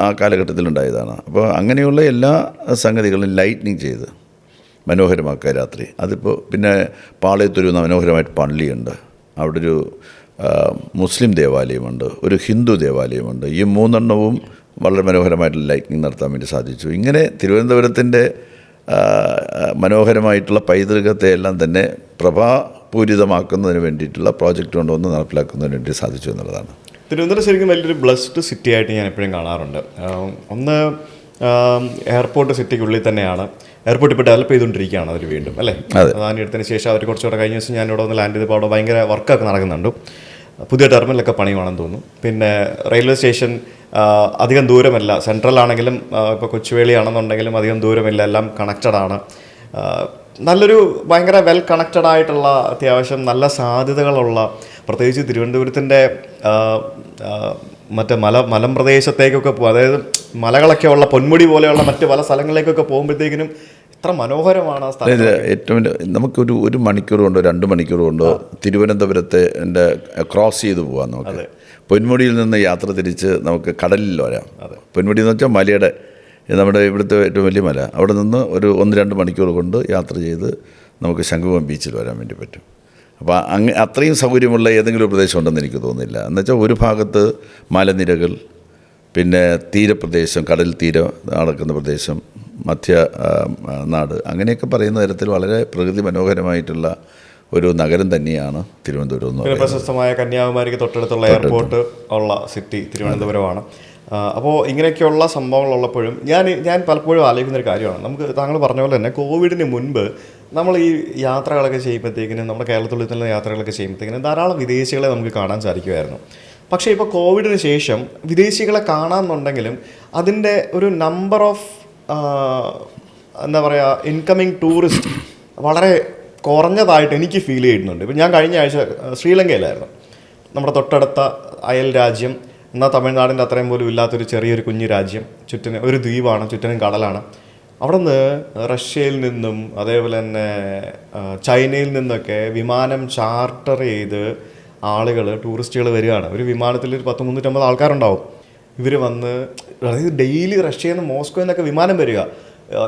ആ കാലഘട്ടത്തിലുണ്ടായതാണ്. അപ്പോൾ അങ്ങനെയുള്ള എല്ലാ സംഗതികളും ലൈറ്റ്നിങ് ചെയ്ത് മനോഹരമാക്കുക രാത്രി. അതിപ്പോൾ പിന്നെ പാളയത്തൊരു മനോഹരമായിട്ട് പള്ളിയുണ്ട്. അവിടെ ഒരു മുസ്ലിം ദേവാലയമുണ്ട്, ഒരു ഹിന്ദു ദേവാലയമുണ്ട്. ഈ മൂന്നെണ്ണവും വളരെ മനോഹരമായിട്ട് ലൈറ്റ്നിങ് നടത്താൻ വേണ്ടി സാധിച്ചു. ഇങ്ങനെ തിരുവനന്തപുരത്തിൻ്റെ മനോഹരമായിട്ടുള്ള പൈതൃകത്തെ എല്ലാം തന്നെ പ്രഭാപൂരിതമാക്കുന്നതിന് വേണ്ടിയിട്ടുള്ള പ്രോജക്റ്റ് കൊണ്ടുവന്ന് നടപ്പിലാക്കുന്നതിന് വേണ്ടി സാധിച്ചു എന്നുള്ളതാണ്. തിരുവനന്തപുരം ശരിക്കും വലിയൊരു ബ്ലസ്ഡ് സിറ്റി ആയിട്ട് ഞാൻ എപ്പോഴും കാണാറുണ്ട്. ഒന്ന്, എയർപോർട്ട് സിറ്റിക്കുള്ളിൽ തന്നെയാണ്. എയർപോർട്ട് ഇപ്പോൾ ഡെവലപ്പ് ചെയ്തുകൊണ്ടിരിക്കുകയാണ് അവർ വീണ്ടും, അല്ലേ? അതാണ് എടുത്തതിന് ശേഷം അവർ കുറച്ചുകൂടെ കഴിഞ്ഞ ദിവസം ഞാനിവിടെ ഒന്ന് ലാൻഡ് ചെയ്തപ്പോൾ അവിടെ ഭയങ്കര വർക്കൊക്കെ നടക്കുന്നുണ്ട്. പുതിയ ടെർമിനലൊക്കെ പണിയുവാണെന്ന് തോന്നുന്നു. പിന്നെ റെയിൽവേ സ്റ്റേഷൻ അധികം ദൂരമല്ല, സെൻട്രൽ ആണെങ്കിലും ഇപ്പോൾ കൊച്ചുവേളിയാണെന്നുണ്ടെങ്കിലും അധികം ദൂരമില്ല, എല്ലാം കണക്റ്റഡാണ്. നല്ലൊരു ഭയങ്കര വെൽ കണക്റ്റഡ് ആയിട്ടുള്ള, അത്യാവശ്യം നല്ല സാധ്യതകളുള്ള, പ്രത്യേകിച്ച് തിരുവനന്തപുരത്തിൻ്റെ മറ്റേ മലമ്പ്രദേശത്തേക്കൊക്കെ പോകും, അതായത് മലകളൊക്കെ ഉള്ള പൊന്മുടി പോലെയുള്ള മറ്റ് പല സ്ഥലങ്ങളിലേക്കൊക്കെ പോകുമ്പോഴത്തേക്കിനും എത്ര മനോഹരമാണ് ആ സ്ഥലം. ഏറ്റവും നമുക്കൊരു 1 മണിക്കൂർ കൊണ്ടോ 2 മണിക്കൂർ കൊണ്ടോ തിരുവനന്തപുരത്തെ ക്രോസ് ചെയ്ത് പോകാൻ നോക്കാം. പൊന്മുടിയിൽ നിന്ന് യാത്ര തിരിച്ച് നമുക്ക് കടലിൽ വരാം. പൊന്മുടി എന്ന് വെച്ചാൽ മലയുടെ, നമ്മുടെ ഇവിടുത്തെ ഏറ്റവും വലിയ മല, അവിടെ നിന്ന് ഒരു 1-2 മണിക്കൂർ കൊണ്ട് യാത്ര ചെയ്ത് നമുക്ക് ശംഖുമുഖം ബീച്ചിൽ വരാൻ വേണ്ടി പറ്റും. അപ്പോൾ അത്രയും സൗകര്യമുള്ള ഏതെങ്കിലും ഒരു പ്രദേശം ഉണ്ടെന്ന് എനിക്ക് തോന്നുന്നില്ല. എന്നുവെച്ചാൽ ഒരു ഭാഗത്ത് മലനിരകൾ, പിന്നെ തീരപ്രദേശം, കടൽ തീരം നടക്കുന്ന പ്രദേശം, മധ്യ നാട്, അങ്ങനെയൊക്കെ പറയുന്ന തരത്തിൽ വളരെ പ്രകൃതി മനോഹരമായിട്ടുള്ള ഒരു നഗരം തന്നെയാണ് തിരുവനന്തപുരം എന്ന് പറയുന്നത്. പ്രശസ്തമായ കന്യാകുമാരിക്ക് തൊട്ടടുത്തുള്ള എയർപോർട്ട് ഉള്ള സിറ്റി തിരുവനന്തപുരമാണ്. അപ്പോൾ ഇങ്ങനെയൊക്കെയുള്ള സംഭവങ്ങളുള്ളപ്പോഴും ഞാൻ പലപ്പോഴും ആലോചിക്കുന്നൊരു കാര്യമാണ്, നമുക്ക് താങ്കൾ പറഞ്ഞ പോലെ തന്നെ കോവിഡിന് മുൻപ് നമ്മൾ ഈ യാത്രകളൊക്കെ ചെയ്യുമ്പോഴത്തേക്കിനും, നമ്മുടെ കേരളത്തിൽ തന്നെ യാത്രകളൊക്കെ ചെയ്യുമ്പോഴത്തേക്കിനും ധാരാളം വിദേശികളെ നമുക്ക് കാണാൻ സാധിക്കുമായിരുന്നു. പക്ഷേ ഇപ്പോൾ കോവിഡിന് ശേഷം വിദേശികളെ കാണാമെന്നുണ്ടെങ്കിലും അതിൻ്റെ ഒരു നമ്പർ ഓഫ് എന്താ പറയുക ഇൻകമിങ് ടൂറിസ്റ്റ് വളരെ കുറഞ്ഞതായിട്ട് എനിക്ക് ഫീൽ ചെയ്യുന്നുണ്ട്. ഇപ്പോൾ ഞാൻ കഴിഞ്ഞ ആഴ്ച ശ്രീലങ്കയിലായിരുന്നു, നമ്മുടെ തൊട്ടടുത്ത അയൽ രാജ്യം, എന്നാൽ തമിഴ്നാടിൻ്റെ അത്രയും പോലും ഇല്ലാത്തൊരു ചെറിയൊരു കുഞ്ഞു രാജ്യം, ചുറ്റിനും ഒരു ദ്വീപാണ്, ചുറ്റിനും കടലാണ്. അവിടെ നിന്ന് റഷ്യയിൽ നിന്നും അതേപോലെ തന്നെ ചൈനയിൽ നിന്നൊക്കെ വിമാനം ചാർട്ടർ ചെയ്ത് ആളുകൾ, ടൂറിസ്റ്റുകൾ വരികയാണ്. ഒരു വിമാനത്തിൽ ഒരു 350 ആൾക്കാരുണ്ടാവും. ഇവർ വന്ന്, അതായത് ഡെയിലി റഷ്യയിൽ നിന്ന് മോസ്കോയിൽ നിന്നൊക്കെ വിമാനം വരിക,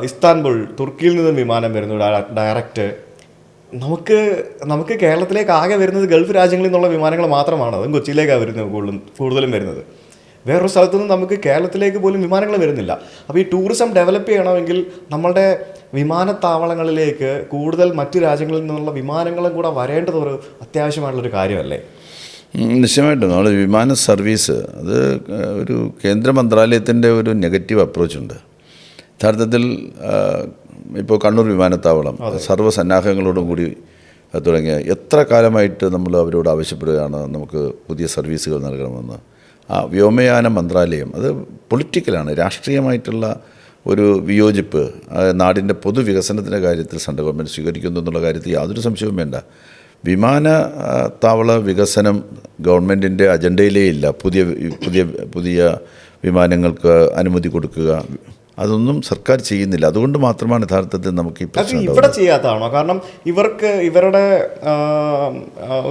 ഇസ്താൻബുൾ, തുർക്കിയിൽ നിന്നും വിമാനം വരുന്നു ഡയറക്റ്റ്. നമുക്ക് കേരളത്തിലേക്ക് ആകെ വരുന്നത് ഗൾഫ് രാജ്യങ്ങളിൽ നിന്നുള്ള വിമാനങ്ങൾ മാത്രമാണ്. അതും കൊച്ചിയിലേക്കാണ് വരുന്നത് കൂടുതലും വരുന്നത്. വേറൊരു സ്ഥലത്തു നിന്ന് നമുക്ക് കേരളത്തിലേക്ക് പോലും വിമാനങ്ങൾ വരുന്നില്ല. അപ്പോൾ ഈ ടൂറിസം ഡെവലപ്പ് ചെയ്യണമെങ്കിൽ നമ്മളുടെ വിമാനത്താവളങ്ങളിലേക്ക് കൂടുതൽ മറ്റു രാജ്യങ്ങളിൽ നിന്നുള്ള വിമാനങ്ങളും കൂടെ വരേണ്ടത് ഒരു അത്യാവശ്യമായിട്ടുള്ളൊരു കാര്യമല്ലേ? നിശ്ചയമായിട്ടും നമ്മൾ വിമാന സർവീസ്, അത് ഒരു കേന്ദ്ര മന്ത്രാലയത്തിൻ്റെ ഒരു നെഗറ്റീവ് അപ്രോച്ചുണ്ട്. യഥാർത്ഥത്തിൽ ഇപ്പോൾ കണ്ണൂർ വിമാനത്താവളം സർവ്വസന്നാഹങ്ങളോടും കൂടി തുടങ്ങിയ എത്ര കാലമായിട്ട് നമ്മൾ അവരോട് ആവശ്യപ്പെടുകയാണ് നമുക്ക് പുതിയ സർവീസുകൾ നൽകണമെന്ന്. ആ വ്യോമയാന മന്ത്രാലയം അത് പൊളിറ്റിക്കലാണ്, രാഷ്ട്രീയമായിട്ടുള്ള ഒരു വിയോജിപ്പ് നാടിൻ്റെ പൊതുവികസനത്തിൻ്റെ കാര്യത്തിൽ സെൻട്രൽ ഗവൺമെൻറ് സ്വീകരിക്കുന്നു എന്നുള്ള കാര്യത്തിൽ യാതൊരു സംശയവും വേണ്ട. വിമാനത്താവള വികസനം ഗവൺമെൻറ്റിൻ്റെ അജണ്ടയിലേ ഇല്ല. പുതിയ വിമാനങ്ങൾക്ക് അനുമതി കൊടുക്കുക, അതൊന്നും സർക്കാർ ചെയ്യുന്നില്ല. അതുകൊണ്ട് മാത്രമാണ് യഥാർത്ഥത്തിൽ നമുക്ക് ഈ പ്രശ്നം ഇവിടെ ചെയ്യാത്തതാണോ? കാരണം ഇവരുടെ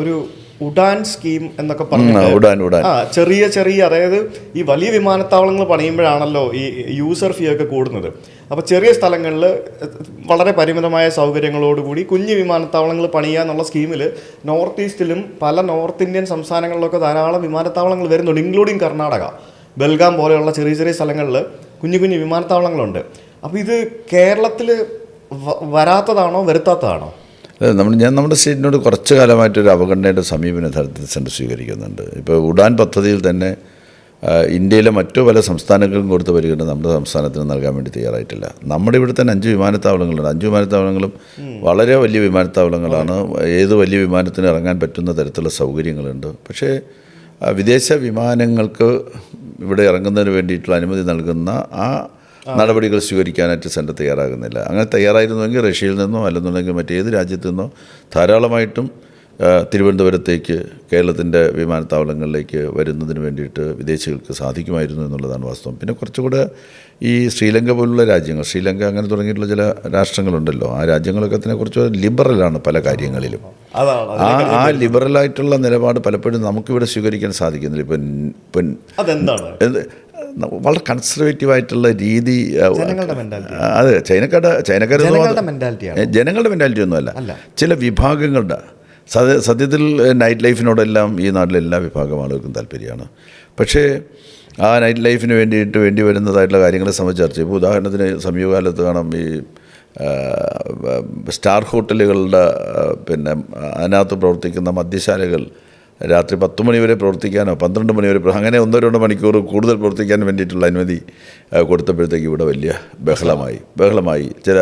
ഒരു ഉഡാൻ സ്കീം എന്നൊക്കെ പറഞ്ഞു ചെറിയ ചെറിയ, അതായത് ഈ വലിയ വിമാനത്താവളങ്ങൾ പണിയുമ്പോഴാണല്ലോ ഈ യൂസർ ഫീ ഒക്കെ കൂടുന്നത്. അപ്പോൾ ചെറിയ സ്ഥലങ്ങളിൽ വളരെ പരിമിതമായ സൗകര്യങ്ങളോടുകൂടി കുഞ്ഞു വിമാനത്താവളങ്ങൾ പണിയുക എന്നുള്ള സ്കീമിൽ നോർത്ത് ഈസ്റ്റിലും പല നോർത്ത് ഇന്ത്യൻ സംസ്ഥാനങ്ങളിലൊക്കെ ധാരാളം വിമാനത്താവളങ്ങൾ വരുന്നുണ്ട്, ഇൻക്ലൂഡിങ് കർണാടക. ബൽഗാം പോലെയുള്ള ചെറിയ ചെറിയ സ്ഥലങ്ങളിൽ കുഞ്ഞു കുഞ്ഞു വിമാനത്താവളങ്ങളുണ്ട്. അപ്പോൾ ഇത് കേരളത്തിൽ വരാത്തതാണോ വരുത്താത്തതാണോ? ഞാൻ നമ്മുടെ സ്റ്റേറ്റിനോട് കുറച്ച് കാലമായിട്ടൊരു അവഗണനയുടെ സമീപനം യഥാർത്ഥത്തിൽ സെൻറ്റർ സ്വീകരിക്കുന്നുണ്ട്. ഇപ്പോൾ ഉഡാൻ പദ്ധതിയിൽ തന്നെ ഇന്ത്യയിലെ മറ്റു പല സംസ്ഥാനങ്ങൾക്കും കൊടുത്ത പരിഗണന നമ്മുടെ സംസ്ഥാനത്തിന് നൽകാൻ വേണ്ടി തയ്യാറായിട്ടില്ല. നമ്മുടെ ഇവിടെ തന്നെ 5 വിമാനത്താവളങ്ങളുണ്ട്. 5 വിമാനത്താവളങ്ങളും വളരെ വലിയ വിമാനത്താവളങ്ങളാണ്. ഏത് വലിയ വിമാനത്തിന് ഇറങ്ങാൻ പറ്റുന്ന തരത്തിലുള്ള സൗകര്യങ്ങളുണ്ട്. പക്ഷേ വിദേശ വിമാനങ്ങൾക്ക് ഇവിടെ ഇറങ്ങുന്നതിന് വേണ്ടിയിട്ടുള്ള അനുമതി നൽകുന്ന ആ നടപടികൾ സ്വീകരിക്കാനായിട്ട് സെൻറ്റർ തയ്യാറാകുന്നില്ല. അങ്ങനെ തയ്യാറായിരുന്നുവെങ്കിൽ റഷ്യയിൽ നിന്നോ അല്ലെന്നുണ്ടെങ്കിൽ മറ്റേത് രാജ്യത്തു നിന്നോ ധാരാളമായിട്ടും തിരുവനന്തപുരത്തേക്ക് കേരളത്തിൻ്റെ വിമാനത്താവളങ്ങളിലേക്ക് വരുന്നതിന് വേണ്ടിയിട്ട് വിദേശികൾക്ക് സാധിക്കുമായിരുന്നു എന്നുള്ളതാണ് വാസ്തവം. പിന്നെ കുറച്ചുകൂടെ ഈ ശ്രീലങ്ക പോലുള്ള രാജ്യങ്ങൾ, ശ്രീലങ്ക അങ്ങനെ തുടങ്ങിയിട്ടുള്ള ചില രാഷ്ട്രങ്ങളുണ്ടല്ലോ, ആ രാജ്യങ്ങളൊക്കെ തന്നെ കുറച്ച് ലിബറലാണ് പല കാര്യങ്ങളിലും. ആ ലിബറലായിട്ടുള്ള നിലപാട് പലപ്പോഴും നമുക്കിവിടെ സ്വീകരിക്കാൻ സാധിക്കുന്നില്ല. ഇപ്പം വളരെ കൺസർവേറ്റീവായിട്ടുള്ള രീതി, അത് ജനങ്ങളുടെ മെൻറ്റാലിറ്റി ഒന്നുമല്ല, ചില വിഭാഗങ്ങളുടെ. സത്യത്തിൽ നൈറ്റ് ലൈഫിനോടെല്ലാം ഈ നാട്ടിലെ എല്ലാ വിഭാഗം ആളുകൾക്കും താല്പര്യമാണ്. പക്ഷേ ആ നൈറ്റ് ലൈഫിന് വേണ്ടി വരുന്നതായിട്ടുള്ള കാര്യങ്ങളെ സംബന്ധിച്ച് ചർച്ച. ഇപ്പോൾ ഉദാഹരണത്തിന് സമീപകാലത്ത് കാണാം ഈ സ്റ്റാർ ഹോട്ടലുകളുടെ പിന്നെ അതിനകത്ത് പ്രവർത്തിക്കുന്ന മദ്യശാലകൾ രാത്രി 10 മണി വരെ പ്രവർത്തിക്കാനോ 12 മണി വരെ അങ്ങനെ 1-2 മണിക്കൂർ കൂടുതൽ പ്രവർത്തിക്കാൻ വേണ്ടിയിട്ടുള്ള അനുമതി കൊടുത്തപ്പോഴത്തേക്ക് ഇവിടെ വലിയ ബഹളമായി ചില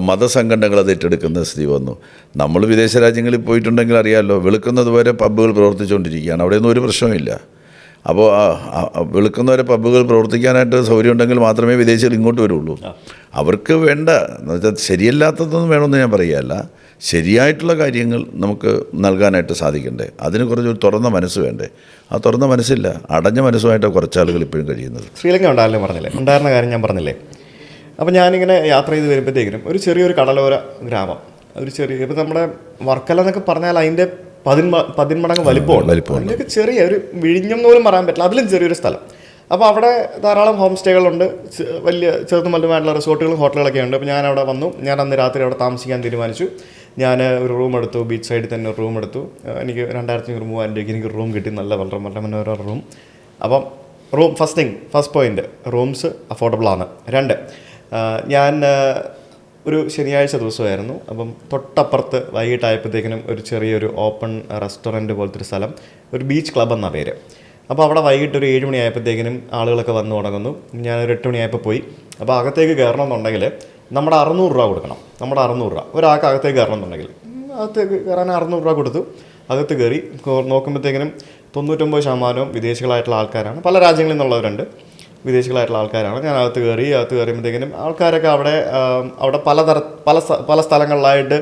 മതസംഘടനകൾ അത് ഏറ്റെടുക്കുന്ന സ്ഥിതി വന്നു. നമ്മൾ വിദേശ രാജ്യങ്ങളിൽ പോയിട്ടുണ്ടെങ്കിൽ അറിയാമല്ലോ, വെളുക്കുന്നത് വരെ പബ്ബുകൾ പ്രവർത്തിച്ചുകൊണ്ടിരിക്കുകയാണ്. അവിടെയൊന്നും ഒരു പ്രശ്നമില്ല. അപ്പോൾ വെളുക്കുന്നവരെ പബ്ബുകൾ പ്രവർത്തിക്കാനായിട്ട് സൗകര്യം ഉണ്ടെങ്കിൽ മാത്രമേ വിദേശികൾ ഇങ്ങോട്ട് വരുള്ളൂ. അവർക്ക് വേണ്ട എന്ന് വെച്ചാൽ ശരിയല്ലാത്തതൊന്നും വേണമെന്ന് ഞാൻ പറയുകയല്ല, ശരിയായിട്ടുള്ള കാര്യങ്ങൾ നമുക്ക് നൽകാനായിട്ട് സാധിക്കണ്ടേ. അതിന് കുറച്ചൊരു തുറന്ന മനസ്സ് വേണ്ടേ. ആ തുറന്ന മനസ്സില്ല, അടഞ്ഞ മനസ്സുമായിട്ടാണ് കുറച്ചാളുകൾ ഇപ്പോഴും കഴിയുന്നത്. ശ്രീലങ്ക ഉണ്ടായിരുന്ന കാര്യം ഞാൻ പറഞ്ഞില്ലേ. അപ്പോൾ ഞാനിങ്ങനെ യാത്ര ചെയ്ത് വരുമ്പോഴത്തേക്കിനും ഒരു ചെറിയൊരു കടലോര ഗ്രാമം, ഒരു ചെറിയ, ഇപ്പോൾ നമ്മുടെ വർക്കല എന്നൊക്കെ പറഞ്ഞാൽ അതിൻ്റെ 10 മടങ്ങ് വലിപ്പമുണ്ട്. അതിൻ്റെയൊക്കെ ചെറിയ ഒരു വിഴിഞ്ഞം പോലും പറയാൻ പറ്റില്ല, അതിലും ചെറിയൊരു സ്ഥലം. അപ്പോൾ അവിടെ ധാരാളം ഹോം സ്റ്റേകളുണ്ട്, വലിയ ചെറുതും വലുതുമായിട്ടുള്ള റിസോർട്ടുകളും ഹോട്ടലുകളൊക്കെ ഉണ്ട്. അപ്പോൾ ഞാൻ അവിടെ വന്നു. ഞാൻ അന്ന് രാത്രി അവിടെ താമസിക്കാൻ തീരുമാനിച്ചു. ഞാൻ ഒരു റൂം എടുത്തു, ബീച്ച് സൈഡിൽ തന്നെ ഒരു റൂം എടുത്തു. എനിക്ക് 2500-3000 രൂപയ്ക്ക് എനിക്ക് റൂം കിട്ടി, വളരെ മനോഹര റൂം. അപ്പം ഫസ്റ്റ് പോയിന്റ് റൂംസ് അഫോർഡബിൾ ആണ്. 2, ഞാൻ ഒരു ശനിയാഴ്ച ദിവസമായിരുന്നു. അപ്പം തൊട്ടപ്പുറത്ത് വൈകിട്ടായപ്പോഴത്തേക്കിനും ഒരു ചെറിയൊരു ഓപ്പൺ റെസ്റ്റോറൻറ്റ് പോലത്തെ ഒരു സ്ഥലം, ഒരു ബീച്ച് ക്ലബ് എന്നാണ് പേര്. അപ്പോൾ അവിടെ വൈകിട്ട് ഒരു 7 മണിയായപ്പോഴത്തേക്കിനും ആളുകളൊക്കെ വന്നു തുടങ്ങുന്നു. ഞാനൊരു 8 മണിയായപ്പോൾ പോയി. അപ്പോൾ അകത്തേക്ക് കയറണമെന്നുണ്ടെങ്കിൽ നമ്മുടെ 600 രൂപ കൊടുക്കണം. നമ്മുടെ 600 രൂപ ഒരാൾക്ക് അകത്തേക്ക് കയറണമെന്നുണ്ടെങ്കിൽ, അകത്തേക്ക് കയറാൻ 600 രൂപ കൊടുത്തു. അകത്ത് കയറി നോക്കുമ്പോഴത്തേക്കിനും 99% വിദേശികളായിട്ടുള്ള ആൾക്കാരാണ്. പല രാജ്യങ്ങളിൽ നിന്നുള്ളവരുണ്ട്, വിദേശികളായിട്ടുള്ള ആൾക്കാരാണ്. ഞാൻ അകത്ത് കയറിയപ്പോഴത്തേക്കിനും ആൾക്കാരൊക്കെ അവിടെ പല സ്ഥലങ്ങളിലായിട്ട്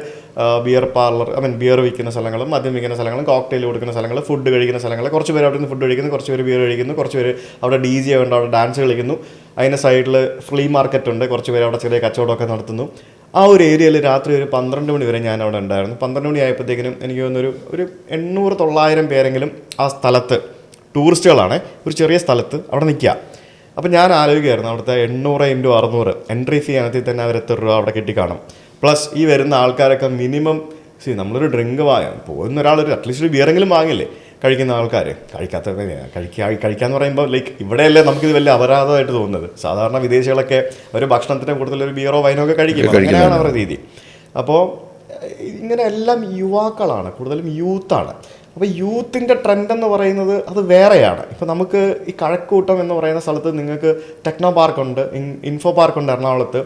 ബിയർ പാർലർ, ബിയർ വിൽക്കുന്ന സ്ഥലങ്ങളും മദ്യം വിൽക്കുന്ന സ്ഥലങ്ങളും കോക്ടെയിൽ കൊടുക്കുന്ന സ്ഥലങ്ങൾ, ഫുഡ് കഴിക്കുന്ന സ്ഥലങ്ങൾ. കുറച്ച് പേര് അവിടെ നിന്ന് ഫുഡ് കഴിക്കുന്നു, കുറച്ച് പേര് ബിയർ കഴിക്കുന്നു, കുറച്ച് പേര് അവിടെ DJ ഉണ്ട്, അവിടെ ഡാൻസ് കളിക്കുന്നു. അതിൻ്റെ സൈഡിൽ ഫ്ലീ മാർക്കറ്റ് ഉണ്ട്, കുറച്ച് പേര് അവിടെ ചെറിയ കച്ചവടമൊക്കെ നടത്തുന്നു. ആ ഒരു ഏരിയയിൽ രാത്രി ഒരു 12 മണി വരെ ഞാൻ അവിടെ ഉണ്ടായിരുന്നു. 12 മണി ആയപ്പോഴത്തേക്കിനും എനിക്ക് തോന്നുന്നൊരു 800-900 പേരെങ്കിലും ആ സ്ഥലത്ത്, ടൂറിസ്റ്റുകളാണ്, ഒരു ചെറിയ സ്ഥലത്ത് അവിടെ നിൽക്കുക. അപ്പോൾ ഞാൻ ആലോചിക്കുമായിരുന്നു, അവിടുത്തെ 800 × 600 എൻട്രി ഫീ ആണെങ്കിൽ തന്നെ അവർ എത്ര രൂപ അവിടെ കിട്ടിക്കാണും. പ്ലസ് ഈ വരുന്ന ആൾക്കാരൊക്കെ മിനിമം നമ്മളൊരു ഡ്രിങ്ക് പോകുന്ന ഒരാളൊരു അറ്റ്ലീസ്റ്റ് ഒരു ബിയറെങ്കിലും വാങ്ങില്ലേ കഴിക്കുന്ന ആൾക്കാർ. കഴിക്കാന്ന് പറയുമ്പോൾ ഇവിടെയല്ലേ നമുക്കിത് വലിയ അപരാധമായിട്ട് തോന്നുന്നത്. സാധാരണ വിദേശികളൊക്കെ ഒരു ഭക്ഷണത്തിന് കൂടുതലൊരു ബിയറോ വൈനോ ഒക്കെ കഴിക്കും, അങ്ങനെയാണ് അവരുടെ രീതി. അപ്പോൾ ഇങ്ങനെ എല്ലാം യുവാക്കളാണ്, കൂടുതലും യൂത്താണ്. അപ്പോൾ യൂത്തിൻ്റെ ട്രെൻഡ് എന്ന് പറയുന്നത് അത് വേറെയാണ്. ഇപ്പോൾ നമുക്ക് ഈ കഴക്കൂട്ടം എന്ന് പറയുന്ന സ്ഥലത്ത് നിങ്ങൾക്ക് ടെക്നോ പാർക്കുണ്ട്, ഇൻഫോ പാർക്കുണ്ട് എറണാകുളത്ത്.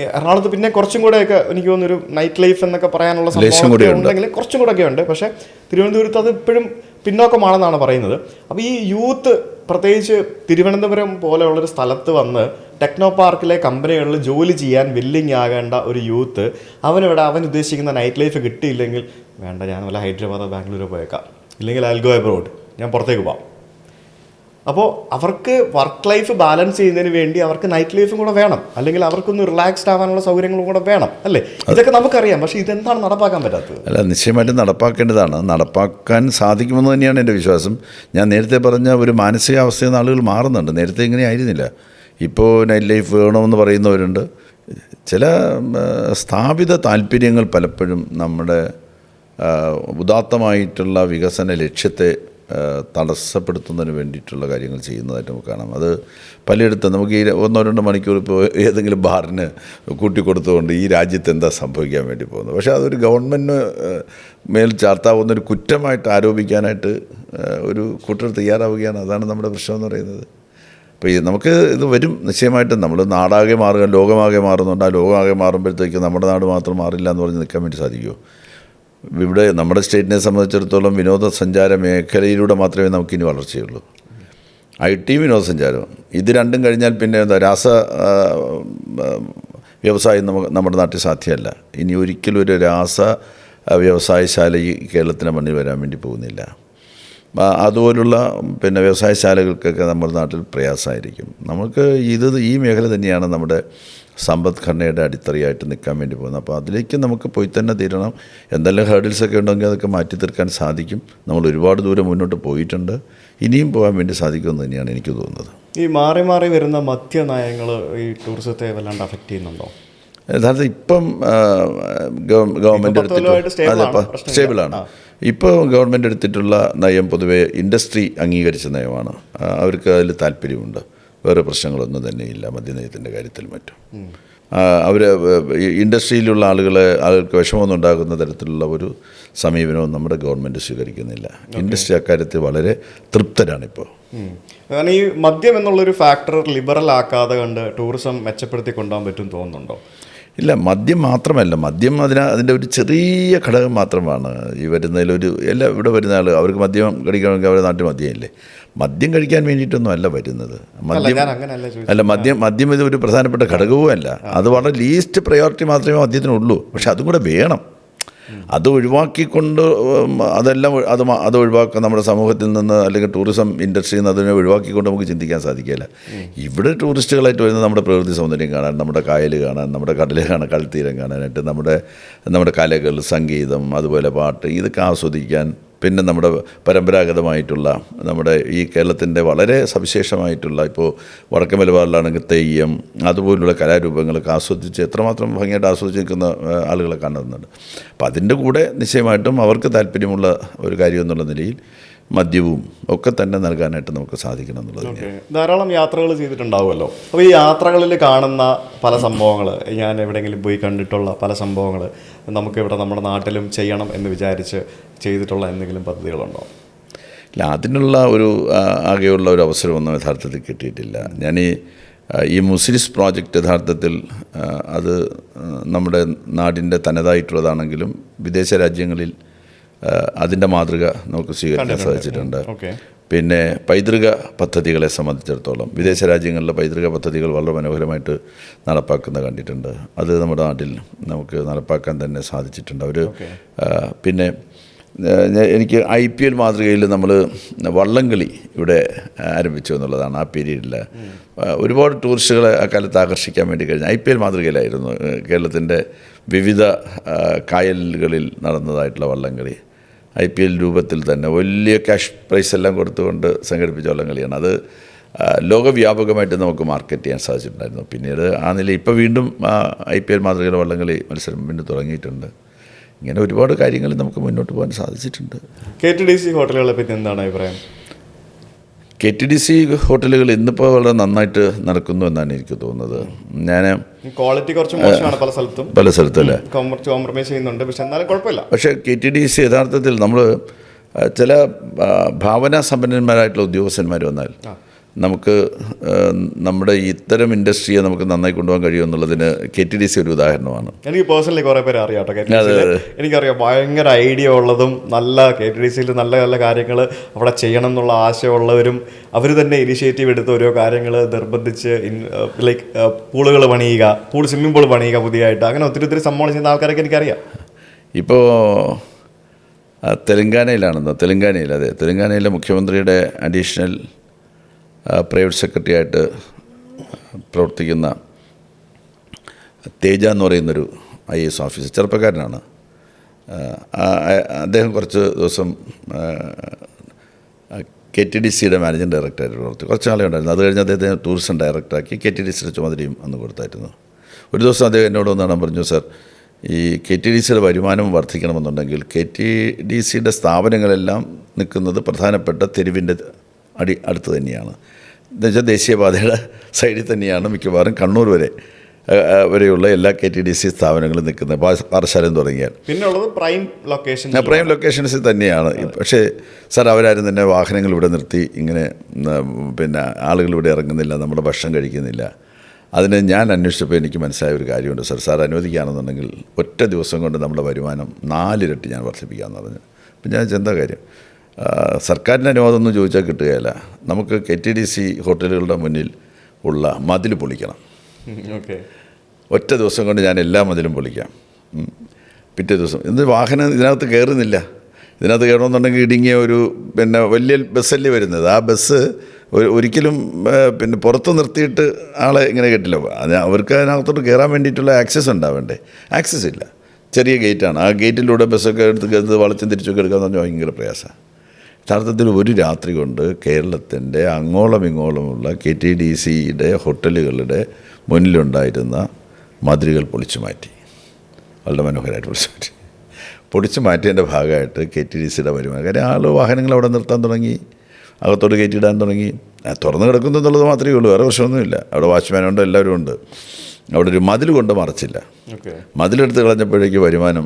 എറണാകുളത്ത് പിന്നെ കുറച്ചും കൂടെയൊക്കെ എനിക്ക് തോന്നുന്നൊരു നൈറ്റ് ലൈഫ് എന്നൊക്കെ പറയാനുള്ള സംഭവം ഉണ്ടെങ്കിൽ കുറച്ചും കൂടെ ഒക്കെ ഉണ്ട്. പക്ഷേ തിരുവനന്തപുരത്ത് അത് ഇപ്പോഴും പിന്നോക്കമാണെന്നാണ് പറയുന്നത്. അപ്പോൾ ഈ യൂത്ത് പ്രത്യേകിച്ച് തിരുവനന്തപുരം പോലെയുള്ളൊരു സ്ഥലത്ത് വന്ന് ടെക്നോ പാർക്കിലെ കമ്പനികളിൽ ജോലി ചെയ്യാൻ വില്ലിങ് ആകേണ്ട ഒരു യൂത്ത് അവൻ ഉദ്ദേശിക്കുന്ന നൈറ്റ് ലൈഫ് കിട്ടിയില്ലെങ്കിൽ വേണ്ട, ഞാൻ വല്ല ഹൈദരാബാദോ ബാംഗ്ലൂരോ പോയേക്കാം, ഇല്ലെങ്കിൽ ഐൽ ഗോ എബ്രോഡ്, ഞാൻ പുറത്തേക്ക് പോകാം. അപ്പോൾ അവർക്ക് വർക്ക് ലൈഫ് ബാലൻസ് ചെയ്യുന്നതിന് വേണ്ടി അവർക്ക് നൈറ്റ് ലൈഫും കൂടെ വേണം, അല്ലെങ്കിൽ അവർക്കൊന്ന് റിലാക്സ്ഡ് ആവാനുള്ള സൗകര്യങ്ങളും കൂടെ വേണം, അല്ലേ? ഇതൊക്കെ നമുക്കറിയാം. പക്ഷേ ഇതെന്താണ് നടപ്പാക്കാൻ പറ്റാത്തത്? അല്ല, നിശ്ചയമായിട്ടും നടപ്പാക്കേണ്ടതാണ്. നടപ്പാക്കാൻ സാധിക്കുമെന്ന് തന്നെയാണ് എൻ്റെ വിശ്വാസം. ഞാൻ നേരത്തെ പറഞ്ഞ ഒരു മാനസികാവസ്ഥയിൽ നിന്ന് ആളുകൾ മാറുന്നുണ്ട്. നേരത്തെ ഇങ്ങനെ ആയിരുന്നില്ല. ഇപ്പോൾ നൈറ്റ് ലൈഫ് വേണമെന്ന് പറയുന്നവരുണ്ട്. ചില സ്ഥാപിത താല്പര്യങ്ങൾ പലപ്പോഴും നമ്മുടെ ഉദാത്തമായിട്ടുള്ള വികസന ലക്ഷ്യത്തെ തടസ്സപ്പെടുത്തുന്നതിന് വേണ്ടിയിട്ടുള്ള കാര്യങ്ങൾ ചെയ്യുന്നതായിട്ട് നമുക്ക് കാണാം. അത് പലയിടത്തും നമുക്ക് ഈ 1-2 മണിക്കൂർ ഇപ്പോൾ ഏതെങ്കിലും ബാറിന് കൂട്ടിക്കൊടുത്തുകൊണ്ട് ഈ രാജ്യത്ത് എന്താ സംഭവിക്കാൻ വേണ്ടി പോകുന്നത്. പക്ഷേ അതൊരു ഗവൺമെൻറ്റിന് മേൽ ചാർത്താവുന്നൊരു കുറ്റമായിട്ട് ആരോപിക്കാനായിട്ട് ഒരു കൂട്ടർ തയ്യാറാവുകയാണ്. അതാണ് നമ്മുടെ പ്രശ്നമെന്ന് പറയുന്നത്. അപ്പോൾ നമുക്ക് ഇത് വരും നിശ്ചയമായിട്ടും. നമ്മൾ നാടാകെ മാറുക, ലോകമാകെ മാറുന്നുണ്ട്. ആ ലോകമാകെ മാറുമ്പോഴത്തേക്ക് നമ്മുടെ നാട് മാത്രം മാറില്ല എന്ന് പറഞ്ഞ് നിൽക്കാൻ വേണ്ടി സാധിക്കുമോ? ഇവിടെ നമ്മുടെ സ്റ്റേറ്റിനെ സംബന്ധിച്ചിടത്തോളം വിനോദസഞ്ചാര മേഖലയിലൂടെ മാത്രമേ നമുക്കിനി വളർച്ചയുള്ളൂ. IT വിനോദസഞ്ചാരം ഇത് രണ്ടും കഴിഞ്ഞാൽ പിന്നെ എന്താ വ്യവസായം നമ്മുടെ നാട്ടിൽ സാധ്യമല്ല. ഇനി ഒരിക്കലും ഒരു വ്യവസായശാല ഈ കേരളത്തിൻ്റെ മണ്ണിൽ വരാൻ വേണ്ടി പോകുന്നില്ല. അതുപോലുള്ള പിന്നെ വ്യവസായശാലകൾക്കൊക്കെ നമ്മുടെ നാട്ടിൽ പ്രയാസമായിരിക്കും. നമുക്ക് ഈ മേഖല തന്നെയാണ് നമ്മുടെ സമ്പദ്ഘടനയുടെ അടിത്തറയായിട്ട് നിൽക്കാൻ വേണ്ടി പോകുന്നത്. അപ്പോൾ അതിലേക്ക് നമുക്ക് പോയി തന്നെ തീരണം. എന്തെല്ലാം ഹേർഡിൽസൊക്കെ ഉണ്ടെങ്കിൽ അതൊക്കെ മാറ്റി തീർക്കാൻ സാധിക്കും. നമ്മൾ ഒരുപാട് ദൂരം മുന്നോട്ട് പോയിട്ടുണ്ട്, ഇനിയും പോകാൻ വേണ്ടി സാധിക്കുമെന്ന് തന്നെയാണ് എനിക്ക് തോന്നുന്നത്. ഈ മാറി മാറി വരുന്ന മദ്യനയങ്ങൾ ഈ ടൂറിസത്തെ വല്ലാണ്ട് അഫക്റ്റ് ചെയ്യുന്നുണ്ടോ? യഥാർത്ഥം ഇപ്പം ഗവൺമെൻറ് എടുത്തിട്ടുള്ള സ്റ്റേബിളാണ്. ഇപ്പോൾ ഗവൺമെൻറ് എടുത്തിട്ടുള്ള നയം പൊതുവേ ഇൻഡസ്ട്രി അംഗീകരിച്ച നയമാണ്. അവർക്ക് അതിൽ താല്പര്യമുണ്ട്. വേറെ പ്രശ്നങ്ങളൊന്നും തന്നെയില്ല മദ്യനയത്തിൻ്റെ കാര്യത്തിൽ മറ്റും. അവർ ഇൻഡസ്ട്രിയിലുള്ള ആളുകൾക്ക് വിഷമമൊന്നും ഉണ്ടാകുന്ന തരത്തിലുള്ള ഒരു സമീപനവും നമ്മുടെ ഗവൺമെൻറ് സ്വീകരിക്കുന്നില്ല. ഇൻഡസ്ട്രി അക്കാര്യത്തിൽ വളരെ തൃപ്തരാണിപ്പോൾ. കാരണം ഈ മദ്യം എന്നുള്ളൊരു ഫാക്ടർ ലിബറൽ ആക്കാതെ കണ്ട് ടൂറിസം മെച്ചപ്പെടുത്തി കൊണ്ടുപോകാൻ പറ്റും തോന്നുന്നുണ്ടോ? ഇല്ല, മദ്യം മാത്രമല്ല. മദ്യം അതിൻ്റെ ഒരു ചെറിയ ഘടകം മാത്രമാണ്. ഈ ഇവിടെ വരുന്ന ആൾ അവർക്ക് മദ്യം കഴിക്കണമെങ്കിൽ അവരുടെ നാട്ടിൽ മദ്യമില്ലേ. മദ്യം കഴിക്കാൻ വേണ്ടിയിട്ടൊന്നും അല്ല വരുന്നത്. മദ്യം ഇത് ഒരു പ്രധാനപ്പെട്ട ഘടകവും അല്ല. അത് വളരെ ലീസ്റ്റ് പ്രയോറിറ്റി മാത്രമേ മദ്യത്തിനുള്ളൂ. പക്ഷെ അതും കൂടെ വേണം. അത് ഒഴിവാക്കിക്കൊണ്ട് അത് ഒഴിവാക്കുക നമ്മുടെ സമൂഹത്തിൽ നിന്ന്, അല്ലെങ്കിൽ ടൂറിസം ഇൻഡസ്ട്രിയിൽ നിന്ന് അതിനെ ഒഴിവാക്കിക്കൊണ്ട് നമുക്ക് ചിന്തിക്കാൻ സാധിക്കില്ല. ഇവിടെ ടൂറിസ്റ്റുകളായിട്ട് വരുന്നത് നമ്മുടെ പ്രകൃതി സൗന്ദര്യം കാണാൻ, നമ്മുടെ കായൽ കാണാൻ, നമ്മുടെ കടൽ കാണാൻ, കടൽത്തീരം കാണാനായിട്ട്, നമ്മുടെ കലകൾ, സംഗീതം, അതുപോലെ പാട്ട്, ഇതൊക്കെ ആസ്വദിക്കാൻ, പിന്നെ നമ്മുടെ പരമ്പരാഗതമായിട്ടുള്ള നമ്മുടെ ഈ കേരളത്തിൻ്റെ വളരെ സവിശേഷമായിട്ടുള്ള ഇപ്പോൾ വടക്കൻ മലബാറിലാണെങ്കിൽ തെയ്യം, അതുപോലുള്ള കലാരൂപങ്ങളൊക്കെ ആസ്വദിച്ച് എത്രമാത്രം ഭംഗിയായിട്ട് ആസ്വദിച്ച് നിൽക്കുന്ന ആളുകളെ കാണുന്നുണ്ട്. അപ്പോൾ അതിൻ്റെ കൂടെ നിശ്ചയമായിട്ടും അവർക്ക് താല്പര്യമുള്ള ഒരു കാര്യം എന്നുള്ള നിലയിൽ മദ്യവും ഒക്കെ തന്നെ നൽകാനായിട്ട് നമുക്ക് സാധിക്കണം എന്നുള്ളത്. ധാരാളം യാത്രകൾ ചെയ്തിട്ടുണ്ടാവുമല്ലോ. അപ്പോൾ ഈ യാത്രകളിൽ കാണുന്ന പല സംഭവങ്ങൾ, ഞാൻ എവിടെയെങ്കിലും പോയി കണ്ടിട്ടുള്ള പല സംഭവങ്ങൾ നമുക്കിവിടെ നമ്മുടെ നാട്ടിലും ചെയ്യണം എന്ന് വിചാരിച്ച് ചെയ്തിട്ടുള്ള എന്തെങ്കിലും പദ്ധതികളുണ്ടോ? ഇല്ല, അതിനുള്ള ആകെയുള്ള ഒരു അവസരമൊന്നും യഥാർത്ഥത്തിൽ കിട്ടിയിട്ടില്ല. ഞാൻ ഈ മുസിരിസ് പ്രോജക്റ്റ് യഥാർത്ഥത്തിൽ അത് നമ്മുടെ നാടിൻ്റെ തനതായിട്ടുള്ളതാണെങ്കിലും വിദേശ രാജ്യങ്ങളിൽ അതിൻ്റെ മാതൃക നമുക്ക് സ്വീകരിക്കാൻ സാധിച്ചിട്ടുണ്ട്. പിന്നെ പൈതൃക പദ്ധതികളെ സംബന്ധിച്ചിടത്തോളം വിദേശ രാജ്യങ്ങളിലെ പൈതൃക പദ്ധതികൾ വളരെ മനോഹരമായിട്ട് നടപ്പാക്കുന്ന കണ്ടിട്ടുണ്ട്. അത് നമ്മുടെ നാട്ടിൽ നമുക്ക് നടപ്പാക്കാൻ തന്നെ സാധിച്ചിട്ടുണ്ട്. പിന്നെ എനിക്ക് IPL മാതൃകയിൽ നമ്മൾ വള്ളംകളി ഇവിടെ ആരംഭിച്ചു എന്നുള്ളതാണ്. ആ പീരീഡിൽ ഒരുപാട് ടൂറിസ്റ്റുകളെ അക്കാലത്ത് ആകർഷിക്കാൻ വേണ്ടി കഴിഞ്ഞ IPL മാതൃകയിലായിരുന്നു കേരളത്തിൻ്റെ വിവിധ കായലുകളിൽ നടന്നതായിട്ടുള്ള വള്ളംകളി. IPL രൂപത്തിൽ തന്നെ വലിയ ക്യാഷ് പ്രൈസ് എല്ലാം കൊടുത്തുകൊണ്ട് സംഘടിപ്പിച്ച വള്ളംകളിയാണ്. അത് ലോകവ്യാപകമായിട്ട് നമുക്ക് മാർക്കറ്റ് ചെയ്യാൻ സാധിച്ചിട്ടുണ്ടായിരുന്നു. പിന്നീട് ആ നിലയിൽ ഇപ്പോൾ വീണ്ടും IPL മാതൃകയിലെ വള്ളംകളി മത്സരം വീണ്ടും തുടങ്ങിയിട്ടുണ്ട്. ഇങ്ങനെ ഒരുപാട് കാര്യങ്ങൾ നമുക്ക് മുന്നോട്ട് പോകാൻ സാധിച്ചിട്ടുണ്ട്. KTDC ഹോട്ടലുകളെ പറ്റി എന്താണ് അഭിപ്രായം? KTDC ഹോട്ടലുകൾ ഇന്നിപ്പോൾ വളരെ നന്നായിട്ട് നടക്കുന്നു എന്നാണ് എനിക്ക് തോന്നുന്നത്. ക്വാളിറ്റി കുറച്ച് മോശമാണ് പല സ്ഥലത്തും അല്ലേ, കോംപ്രമൈസ് ചെയ്യുന്നുണ്ട്. പക്ഷെ എന്നാലും കുഴപ്പമില്ല. പക്ഷേ KTDC യഥാർത്ഥത്തിൽ നമ്മൾ ചില ഭാവനാ സമ്പന്നന്മാരായിട്ടുള്ള ഉദ്യോഗസ്ഥന്മാർ വന്നാൽ നമുക്ക് നമ്മുടെ ഇത്തരം ഇൻഡസ്ട്രിയെ നമുക്ക് നന്നായി കൊണ്ടുപോകാൻ കഴിയുമെന്നുള്ളതിന് KTDC ഒരു ഉദാഹരണമാണ്. എനിക്ക് പേഴ്സണലി കുറേ പേര് അറിയാം കേട്ടോ KTDC. എനിക്കറിയാം ഭയങ്കര ഐഡിയ ഉള്ളതും നല്ല KTDCയിൽ നല്ല നല്ല കാര്യങ്ങൾ അവിടെ ചെയ്യണം എന്നുള്ള ആശയമുള്ളവരും അവർ തന്നെ ഇനിഷ്യേറ്റീവ് എടുത്ത് ഓരോ കാര്യങ്ങൾ നിർബന്ധിച്ച് ലൈക്ക് പൂളുകൾ പണിയുക, സ്വിമ്മിംഗ് പൂൾ പണിയുക പുതിയതായിട്ട്, അങ്ങനെ ഒത്തിരി സംഭവം ചെയ്യുന്ന ആൾക്കാരൊക്കെ എനിക്കറിയാം. ഇപ്പോൾ തെലങ്കാനയിലെ മുഖ്യമന്ത്രിയുടെ അഡീഷണൽ പ്രൈവറ്റ് സെക്രട്ടറി ആയിട്ട് പ്രവർത്തിക്കുന്ന തേജ എന്ന് പറയുന്നൊരു IAS ഓഫീസർ, ചെറുപ്പക്കാരനാണ്. അദ്ദേഹം കുറച്ച് ദിവസം KTDCയുടെ മാനേജിംഗ് ഡയറക്ടറായിട്ട് പ്രവർത്തി കുറച്ച് നാളെ ഉണ്ടായിരുന്നു. അത് കഴിഞ്ഞ് അദ്ദേഹത്തെ ടൂറിസം ഡയറക്ടറാക്കി KTDCയുടെ ചുമതലയും അന്ന് കൊടുത്തായിരുന്നു. ഒരു ദിവസം അദ്ദേഹം എന്നോട് വന്നാണ് പറഞ്ഞു, സാർ ഈ KTDCയുടെ വരുമാനം വർദ്ധിക്കണമെന്നുണ്ടെങ്കിൽ KTDCയുടെ സ്ഥാപനങ്ങളെല്ലാം നിൽക്കുന്നത് പ്രധാനപ്പെട്ട തെരുവിൻ്റെ അടുത്ത് തന്നെയാണ്. എന്നുവെച്ചാൽ ദേശീയപാതയുടെ സൈഡിൽ തന്നെയാണ് മിക്കവാറും കണ്ണൂർ വരെയുള്ള എല്ലാ KTDC സ്ഥാപനങ്ങളും നിൽക്കുന്നത്, പാറശാലയും തുടങ്ങിയാൽ. പിന്നെ ഉള്ളത് പ്രൈം ലൊക്കേഷൻസിൽ തന്നെയാണ്. പക്ഷേ സാർ അവരാരും തന്നെ വാഹനങ്ങൾ ഇവിടെ നിർത്തി ഇങ്ങനെ പിന്നെ ആളുകൾ ഇവിടെ ഇറങ്ങുന്നില്ല, നമ്മുടെ ഭക്ഷണം കഴിക്കുന്നില്ല. അതിന് ഞാൻ അന്വേഷിച്ചപ്പോൾ എനിക്ക് മനസ്സിലായ ഒരു കാര്യമുണ്ട്. സാർ അനുവദിക്കുകയാണെന്നുണ്ടെങ്കിൽ ഒറ്റ ദിവസം കൊണ്ട് നമ്മുടെ വരുമാനം 4 ഇരട്ടി ഞാൻ വർദ്ധിപ്പിക്കാമെന്ന് പറഞ്ഞു. അപ്പം ഞാൻ എന്താ കാര്യം, സർക്കാരിൻ്റെ അനുവാദമൊന്നും ചോദിച്ചാൽ കിട്ടുകയില്ല. നമുക്ക് KTDC ഹോട്ടലുകളുടെ മുന്നിൽ ഉള്ള മതിൽ പൊളിക്കണം. ഒറ്റ ദിവസം കൊണ്ട് ഞാൻ എല്ലാ മതിലും പൊളിക്കാം. പിറ്റേ ദിവസം വാഹനം ഇതിനകത്ത് കയറുന്നില്ല. ഇതിനകത്ത് കയറണമെന്നുണ്ടെങ്കിൽ ഇടുങ്ങിയ ഒരു പിന്നെ വലിയ ബസ്സല്ലേ വരുന്നത്. ആ ബസ് ഒരിക്കലും പിന്നെ പുറത്ത് നിർത്തിയിട്ട് ആളെ ഇങ്ങനെ കെട്ടില്ല. അവർക്ക് അതിനകത്തോട്ട് കയറാൻ വേണ്ടിയിട്ടുള്ള ആക്സസ് ഉണ്ടാവേണ്ടേ? ആക്സസ് ഇല്ല, ചെറിയ ഗേറ്റാണ്. ആ ഗേറ്റിലൂടെ ബസ്സൊക്കെ എടുത്ത് വളച്ചും തിരിച്ചൊക്കെ എടുക്കാമെന്ന് പറഞ്ഞാൽ ഭയങ്കര പ്രയാസമാണ്. യഥാർത്ഥത്തിൽ ഒരു രാത്രി കൊണ്ട് കേരളത്തിൻ്റെ അങ്ങോളം ഇങ്ങോളമുള്ള KTDCയുടെ ഹോട്ടലുകളുടെ മുന്നിലുണ്ടായിരുന്ന മതിലുകൾ പൊളിച്ചു മാറ്റി. വളരെ മനോഹരമായിട്ട് പൊളിച്ചു മാറ്റിയതിൻ്റെ ഭാഗമായിട്ട് KTDCയുടെ വരുമാനം. കാര്യം വാഹനങ്ങൾ അവിടെ നിർത്താൻ തുടങ്ങി, അകത്തോട്ട് കയറ്റിയിടാൻ തുടങ്ങി. തുറന്ന് കിടക്കുന്നു എന്നുള്ളത് മാത്രമേ ഉള്ളൂ, വേറെ പ്രശ്നമൊന്നുമില്ല. അവിടെ വാച്ച്മാനുണ്ട്, എല്ലാവരും ഉണ്ട്. അവിടെ ഒരു മതിൽ കൊണ്ട് മറച്ചില്ല. മതിലെടുത്ത് കളഞ്ഞപ്പോഴേക്ക് വരുമാനം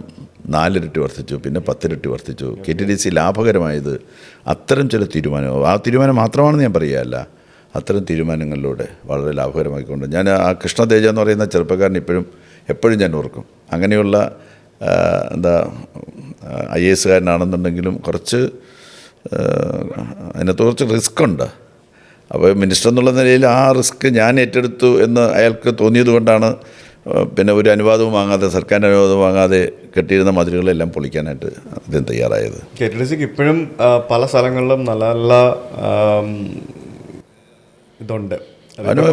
4 ഇരട്ടി വർദ്ധിച്ചു, പിന്നെ 10 ഇരട്ടി വർദ്ധിച്ചു. KTDC ലാഭകരമായത് അത്തരം ചില തീരുമാനം മാത്രമാണെന്ന് ഞാൻ പറയുകയല്ല, അത്തരം തീരുമാനങ്ങളിലൂടെ വളരെ ലാഭകരമായിക്കൊണ്ട് ഞാൻ കൃഷ്ണതേജ എന്ന് പറയുന്ന ചെറുപ്പക്കാരൻ എപ്പോഴും ഞാൻ ഓർക്കും. അങ്ങനെയുള്ള IASകാരനാണെന്നുണ്ടെങ്കിലും അതിനകത്ത് കുറച്ച് റിസ്ക് ഉണ്ട്. അപ്പോൾ മിനിസ്റ്റർ എന്നുള്ള നിലയിൽ ആ റിസ്ക് ഞാൻ ഏറ്റെടുത്തു എന്ന് അയാൾക്ക് തോന്നിയത് കൊണ്ടാണ് പിന്നെ ഒരു അനുവാദവും വാങ്ങാതെ, സർക്കാരിൻ്റെ അനുവാദവും വാങ്ങാതെ കെട്ടിയിരുന്ന മതിലുകളെല്ലാം പൊളിക്കാനായിട്ട് അദ്ദേഹം തയ്യാറായത്. KTDCക്ക് ഇപ്പോഴും പല സ്ഥലങ്ങളിലും നല്ല നല്ല ഇതുണ്ട്,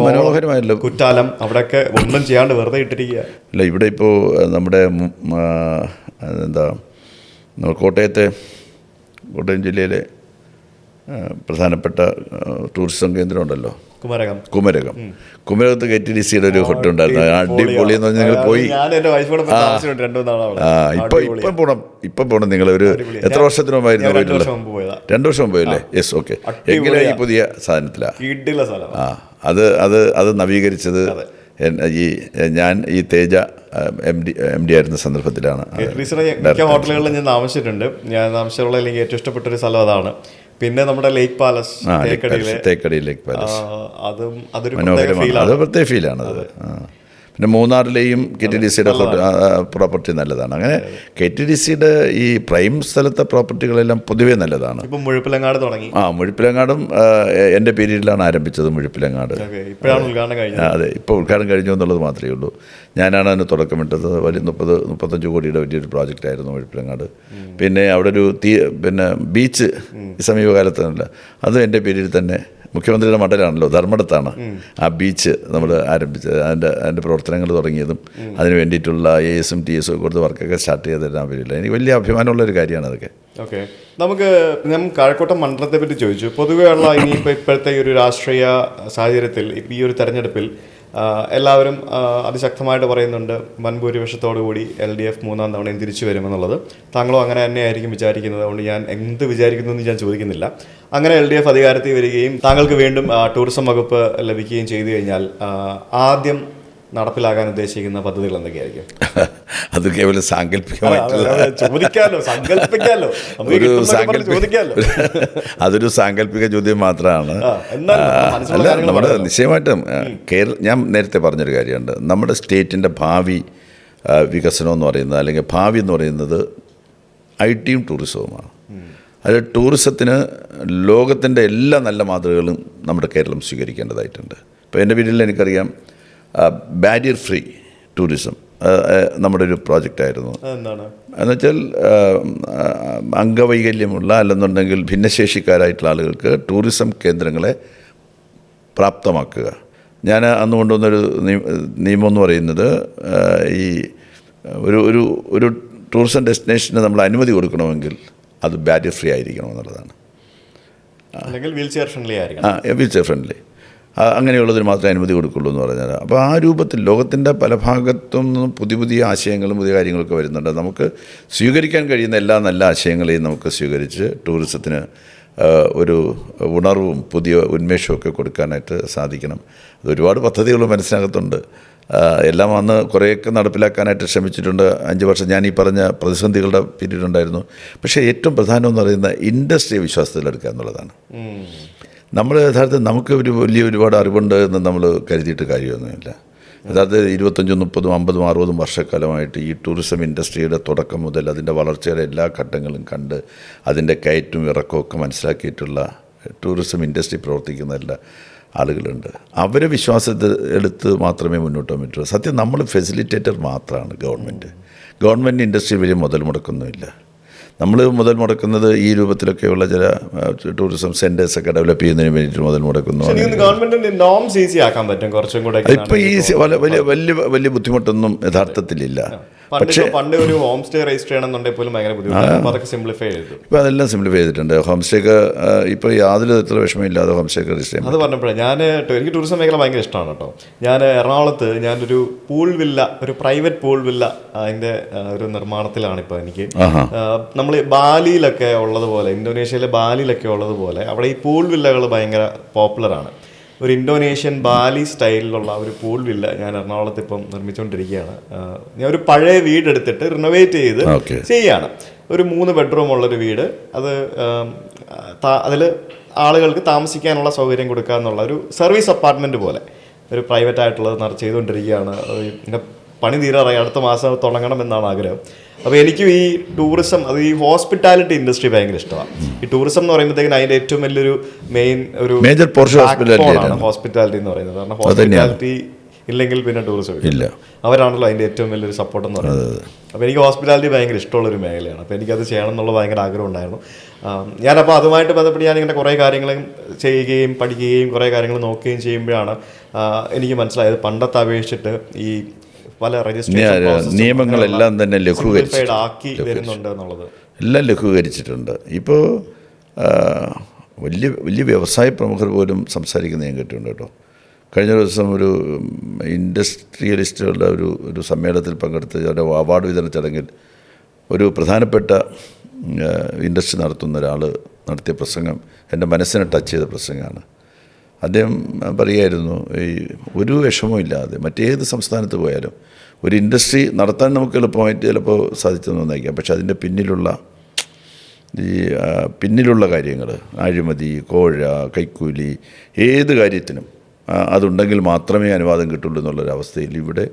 മനോഹരമായല്ലോ. കുറ്റാലം അവിടെയൊക്കെ ഒന്നും ചെയ്യാണ്ട് വെറുതെ ഇട്ടിരിക്കുക. അല്ല, ഇവിടെ ഇപ്പോൾ നമ്മുടെ കോട്ടയം ജില്ലയിലെ പ്രധാനപ്പെട്ട ടൂറിസം കേന്ദ്രം ഉണ്ടല്ലോ, കുമരകത്ത് KTDCയുടെ ഒരു ഹോട്ടൽ ഉണ്ടായിരുന്നു. അടിപൊളി എന്ന് പറഞ്ഞാൽ നിങ്ങൾ പോയി. ഇപ്പം പോകണം. നിങ്ങൾ എത്ര വർഷത്തിന് മുമ്പായിരുന്നു പോയിട്ടുള്ളത്? 2 വർഷം മുമ്പായില്ലേ? Yes, okay. എങ്കിലും ഈ പുതിയ സാധനത്തിലാണ്. അത് നവീകരിച്ചത് ഞാൻ ഈ തേജ MD ആയിരുന്ന സന്ദർഭത്തിലാണ്. ഹോട്ടലുകളിൽ ഞാൻ താമസിച്ചിട്ടുണ്ട്. ഞാൻ താമസിച്ചുള്ള എനിക്ക് ഏറ്റവും ഇഷ്ടപ്പെട്ടൊരു സ്ഥലം അതാണ്. പിന്നെ നമ്മുടെ ലേക്ക് പാലസ്, തേക്കടി ലേക്ക് പാലസ്, അതൊരു പ്രത്യേക ഫീലാണത്. പിന്നെ മൂന്നാറിലെയും KTDCയുടെ പ്രോപ്പർട്ടി നല്ലതാണ്. അങ്ങനെ KTDCയുടെ ഈ പ്രൈം സ്ഥലത്തെ പ്രോപ്പർട്ടികളെല്ലാം പൊതുവേ നല്ലതാണ്. ഇപ്പം മുഴുപ്പിലങ്ങാട് തുടങ്ങി. മുഴുപ്പിലങ്ങാടും എൻ്റെ പീരീഡിലാണ് ആരംഭിച്ചത്. മുഴുപ്പിലങ്ങാട് അതെ, ഇപ്പോൾ ഉദ്ഘാടനം കഴിഞ്ഞു എന്നുള്ളത് മാത്രമേ ഉള്ളൂ. ഞാനാണ് അതിന് തുടക്കമിട്ടത്. വലിയ 30-35 കോടിയുടെ വലിയൊരു പ്രോജക്റ്റായിരുന്നു മുഴുപ്പിലങ്ങാട്. പിന്നെ അവിടെ ഒരു ബീച്ച് സമീപകാലത്തല്ല, അതും എൻ്റെ പീരീഡിൽ തന്നെ. മുഖ്യമന്ത്രിയുടെ മണ്ഡലമാണല്ലോ, ധർമ്മടത്താണ് ആ ബീച്ച് നമ്മൾ ആരംഭിച്ചത്. അതിൻ്റെ പ്രവർത്തനങ്ങൾ തുടങ്ങിയതും അതിന് വേണ്ടിയിട്ടുള്ള ASം TSം കൊടുത്ത് വർക്കൊക്കെ സ്റ്റാർട്ട് ചെയ്തിട്ടാൻ വരില്ല. എനിക്ക് വലിയ അഭിമാനമുള്ളൊരു കാര്യമാണ് അതൊക്കെ. ഓക്കെ, ഞാൻ കഴക്കൂട്ടം മണ്ഡലത്തെ പറ്റി ചോദിച്ചു. പൊതുവെയുള്ള ഇപ്പോഴത്തെ ഈ ഒരു രാഷ്ട്രീയ സാഹചര്യത്തിൽ ഈ ഒരു തെരഞ്ഞെടുപ്പിൽ എല്ലാവരും അതിശക്തമായിട്ട് പറയുന്നുണ്ട് വൻഭൂരിപക്ഷത്തോടുകൂടി LDF 3ാം തവണയും തിരിച്ചു വരുമെന്നുള്ളത്. താങ്കളും അങ്ങനെ തന്നെയായിരിക്കും വിചാരിക്കുന്നത്. അതുകൊണ്ട് ഞാൻ എന്ത് വിചാരിക്കുന്നു എന്ന് ഞാൻ ചോദിക്കുന്നില്ല. അങ്ങനെ LDF അധികാരത്തിൽ വരികയും താങ്കൾക്ക് വീണ്ടും ടൂറിസം വകുപ്പ് ലഭിക്കുകയും ചെയ്തു കഴിഞ്ഞാൽ ആദ്യം നടപ്പിലാക്കാൻ ഉദ്ദേശിക്കുന്ന പദ്ധതികൾ എന്തൊക്കെയായിരിക്കും? അത് കേവലം സാങ്കല്പികമായിട്ടുള്ള ചോദിക്കാലോ, സങ്കല്പിക്കാലോ, ചോദിക്കാലോ. അതൊരു സാങ്കല്പിക ചോദ്യം മാത്രമാണ്. അല്ല, നമ്മുടെ നിശ്ചയമായിട്ടും ഞാൻ നേരത്തെ പറഞ്ഞൊരു കാര്യമുണ്ട്. നമ്മുടെ സ്റ്റേറ്റിൻ്റെ ഭാവി വികസനം എന്ന് പറയുന്നത്, അല്ലെങ്കിൽ ഭാവി എന്ന് പറയുന്നത് IT യും ടൂറിസവുമാണ്. അത് ടൂറിസത്തിന് ലോകത്തിൻ്റെ എല്ലാ നല്ല മാതൃകകളും നമ്മുടെ കേരളം സ്വീകരിക്കേണ്ടതായിട്ടുണ്ട്. ഇപ്പോൾ എൻ്റെ വീട്ടിൽ എനിക്കറിയാം ബാരിയർ ഫ്രീ ടൂറിസം നമ്മുടെ ഒരു പ്രോജക്റ്റായിരുന്നു. എന്നുവെച്ചാൽ അംഗവൈകല്യമുള്ള അല്ലെന്നുണ്ടെങ്കിൽ ഭിന്നശേഷിക്കാരായിട്ടുള്ള ആളുകൾക്ക് ടൂറിസം കേന്ദ്രങ്ങളെ പ്രാപ്തമാക്കുക. ഞാൻ അന്ന് കൊണ്ടുവന്നൊരു നിയമം എന്ന് പറയുന്നത്, ഈ ഒരു ടൂറിസം ഡെസ്റ്റിനേഷന് നമ്മൾ അനുമതി കൊടുക്കണമെങ്കിൽ അത് ബാരിയർ ഫ്രീ ആയിരിക്കണം എന്നുള്ളതാണ്. അല്ലെങ്കിൽ വീൽ ചെയർ ഫ്രണ്ട്ലി ആയിരിക്കണം. വീൽ ചെയർ ഫ്രണ്ട്ലി, അങ്ങനെയുള്ളതിന് മാത്രമേ അനുമതി കൊടുക്കുള്ളൂ എന്ന് പറഞ്ഞാൽ. അപ്പോൾ ആ രൂപത്തിൽ ലോകത്തിൻ്റെ പല ഭാഗത്തു നിന്നും പുതിയ ആശയങ്ങളും പുതിയ കാര്യങ്ങളൊക്കെ വരുന്നുണ്ട്. നമുക്ക് സ്വീകരിക്കാൻ കഴിയുന്ന എല്ലാ നല്ല ആശയങ്ങളെയും നമുക്ക് സ്വീകരിച്ച് ടൂറിസത്തിന് ഒരു ഉണർവും പുതിയ ഉന്മേഷമൊക്കെ കൊടുക്കാനായിട്ട് സാധിക്കണം. അത് ഒരുപാട് പദ്ധതികൾ മനസ്സിനകത്തുണ്ട്. എല്ലാം അന്ന് കുറേയൊക്കെ നടപ്പിലാക്കാനായിട്ട് ശ്രമിച്ചിട്ടുണ്ട്. 5 വർഷം ഞാൻ ഈ പറഞ്ഞ പ്രതിസന്ധികളുടെ പീരീഡ് ഉണ്ടായിരുന്നു. പക്ഷേ ഏറ്റവും പ്രധാനം എന്ന് പറയുന്ന ഇൻഡസ്ട്രിയെ വിശ്വാസത്തിലെടുക്കുക എന്നുള്ളതാണ്. നമ്മൾ യഥാർത്ഥത്തിൽ നമുക്ക് ഒരുപാട് അറിവുണ്ട് എന്ന് നമ്മൾ കരുതിയിട്ട് കാര്യമൊന്നുമില്ല. യഥാർത്ഥത്തിൽ 25, 30, 50, 60 വർഷക്കാലമായിട്ട് ഈ ടൂറിസം ഇൻഡസ്ട്രിയുടെ തുടക്കം മുതൽ അതിൻ്റെ വളർച്ചയുടെ എല്ലാ ഘട്ടങ്ങളും കണ്ട് അതിൻ്റെ കയറ്റും ഇറക്കമൊക്കെ മനസ്സിലാക്കിയിട്ടുള്ള ടൂറിസം ഇൻഡസ്ട്രി പ്രവർത്തിക്കുന്ന എല്ലാ ആളുകളുണ്ട്. അവരെ വിശ്വാസത്തിൽ എടുത്ത് മാത്രമേ മുന്നോട്ട് പോകാൻ പറ്റുള്ളൂ. സത്യം നമ്മൾ ഫെസിലിറ്റേറ്റർ മാത്രമാണ് ഗവൺമെൻറ് ഇൻഡസ്ട്രി വലിയ മുതൽ മുടക്കൊന്നുമില്ല. നമ്മൾ മുതൽ മുടക്കുന്നത് ഈ രൂപത്തിലൊക്കെയുള്ള ചില ടൂറിസം സെൻറ്റേഴ്സൊക്കെ ഡെവലപ്പ് ചെയ്യുന്നതിന് വേണ്ടിയിട്ട് മുതൽ മുടക്കുന്നു. ഗവൺമെൻറ്റിൻ്റെ നോംസ് ഈസി ആക്കാൻ പറ്റും കുറച്ചും കൂടെ. ഇപ്പോൾ ഈ വലിയ ബുദ്ധിമുട്ടൊന്നും യഥാർത്ഥത്തിലില്ല. പക്ഷേ പണ്ട് ഒരു ഹോം സ്റ്റേ രജിസ്റ്റർ ചെയ്യണമെന്നുണ്ടെങ്കിൽ പോലും ഭയങ്കര ബുദ്ധിമുട്ടാണ്. അതൊക്കെ സിംപ്ലിഫൈ ചെയ്തു. ഇപ്പോൾ അതെല്ലാം സിംപ്ലിഫൈ ചെയ്തിട്ടുണ്ട്. ഹോം സ്റ്റേക്ക് ഇപ്പോൾ യാതൊരു തരത്തിലുള്ള വിഷമമില്ലാതെ ഹോം സ്റ്റേക്ക് രജിസ്റ്റർ ചെയ്യാം. അത് പറഞ്ഞപ്പോഴാണ് എനിക്ക് ടൂറിസം മേഖല ഭയങ്കര ഇഷ്ടമാണ് കേട്ടോ. ഞാൻ എറണാകുളത്ത് ഞാനൊരു പൂൾ വില്ല, ഒരു പ്രൈവറ്റ് പൂൾ വില്ല അതിൻ്റെ ഒരു നിർമ്മാണത്തിലാണ് ഇപ്പോൾ. എനിക്ക് നമ്മൾ ബാലിയിലൊക്കെ ഉള്ളതുപോലെ, ഇന്തോനേഷ്യയിലെ ബാലിയിലൊക്കെ ഉള്ളതുപോലെ അവിടെ ഈ പൂൾ വില്ലകൾ ഭയങ്കര പോപ്പുലറാണ്. ഒരു ഇന്തോനേഷ്യൻ ബാലി സ്റ്റൈലിലുള്ള ഒരു പൂൾ വില്ല ഞാൻ എറണാകുളത്ത് ഇപ്പം നിർമ്മിച്ചുകൊണ്ടിരിക്കുകയാണ്. ഞാൻ ഒരു പഴയ വീടെടുത്തിട്ട് റിനോവേറ്റ് ചെയ്ത് ചെയ്യാണ്. ഒരു 3 ബെഡ്റൂം ഉള്ളൊരു വീട്. അത് അതിൽ ആളുകൾക്ക് താമസിക്കാനുള്ള സൗകര്യം കൊടുക്കുക എന്നുള്ള ഒരു സർവീസ് അപ്പാർട്ട്മെൻറ്റ് പോലെ ഒരു പ്രൈവറ്റ് ആയിട്ടുള്ളത് ചെയ്തുകൊണ്ടിരിക്കുകയാണ്. എൻ്റെ പണി തീരാറായി, അടുത്ത മാസം തുടങ്ങണമെന്നാണ് ആഗ്രഹം. അപ്പോൾ എനിക്കും ഈ ടൂറിസം, അത് ഈ ഹോസ്പിറ്റാലിറ്റി ഇൻഡസ്ട്രി ഭയങ്കര ഇഷ്ടമാണ്. ഈ ടൂറിസം എന്ന് പറയുമ്പോഴത്തേക്കും അതിൻ്റെ ഏറ്റവും വലിയൊരു മേജർ പോർഷൻ ഹോസ്പിറ്റാലിറ്റി എന്ന് പറയുന്നത്. കാരണം ഹോസ്പിറ്റാലിറ്റി ഇല്ലെങ്കിൽ പിന്നെ ടൂറിസം ഇല്ല. അവരാണല്ലോ അതിൻ്റെ ഏറ്റവും വലിയൊരു സപ്പോർട്ട് എന്ന് പറയുന്നത്. അപ്പോൾ എനിക്ക് ഹോസ്പിറ്റാലിറ്റി ഭയങ്കര ഇഷ്ടമുള്ളൊരു മേഖലയാണ്. അപ്പോൾ എനിക്കത് ചെയ്യണം എന്നുള്ള ഭയങ്കര ആഗ്രഹം ഉണ്ടായിരുന്നു. ഞാനപ്പോൾ അതുമായിട്ട് ബന്ധപ്പെട്ട് ഞാനിങ്ങനെ കുറേ കാര്യങ്ങളും ചെയ്യുകയും പഠിക്കുകയും കുറേ കാര്യങ്ങൾ നോക്കുകയും ചെയ്യുമ്പോഴാണ് എനിക്ക് മനസ്സിലായത് പണ്ടത്തെ അപേക്ഷിച്ചിട്ട് ഈ പല നിയമങ്ങളെല്ലാം തന്നെ എല്ലാം ലഘൂകരിച്ചിട്ടുണ്ട്. ഇപ്പോൾ വലിയ വ്യവസായ പ്രമുഖർ പോലും സംസാരിക്കുന്നത് ഞാൻ കേട്ടിട്ടുണ്ട് കേട്ടോ. കഴിഞ്ഞ ദിവസം ഒരു ഇൻഡസ്ട്രിയലിസ്റ്റുകളുടെ ഒരു സമ്മേളനത്തിൽ പങ്കെടുത്ത് അവരുടെ അവാർഡ് വിതരണ ചടങ്ങിൽ ഒരു പ്രധാനപ്പെട്ട ഇൻഡസ്ട്രി നടത്തുന്ന ഒരാൾ നടത്തിയ പ്രസംഗം എൻ്റെ മനസ്സിനെ ടച്ച് ചെയ്ത പ്രസംഗമാണ്. അദ്ദേഹം പറയുമായിരുന്നു, ഈ ഒരു വിഷമവും ഇല്ലാതെ മറ്റേത് സംസ്ഥാനത്ത് പോയാലും ഒരു ഇൻഡസ്ട്രി നടത്താൻ നമുക്ക് എളുപ്പമായിട്ട് ചിലപ്പോൾ സാധിച്ചെന്ന് നയിക്കാം. പക്ഷെ അതിൻ്റെ പിന്നിലുള്ള കാര്യങ്ങൾ, അഴിമതി, കോഴ, കൈക്കൂലി, ഏത് കാര്യത്തിനും അതുണ്ടെങ്കിൽ മാത്രമേ അനുവാദം കിട്ടുള്ളൂ എന്നുള്ളൊരവസ്ഥയിൽ ഇവിടെ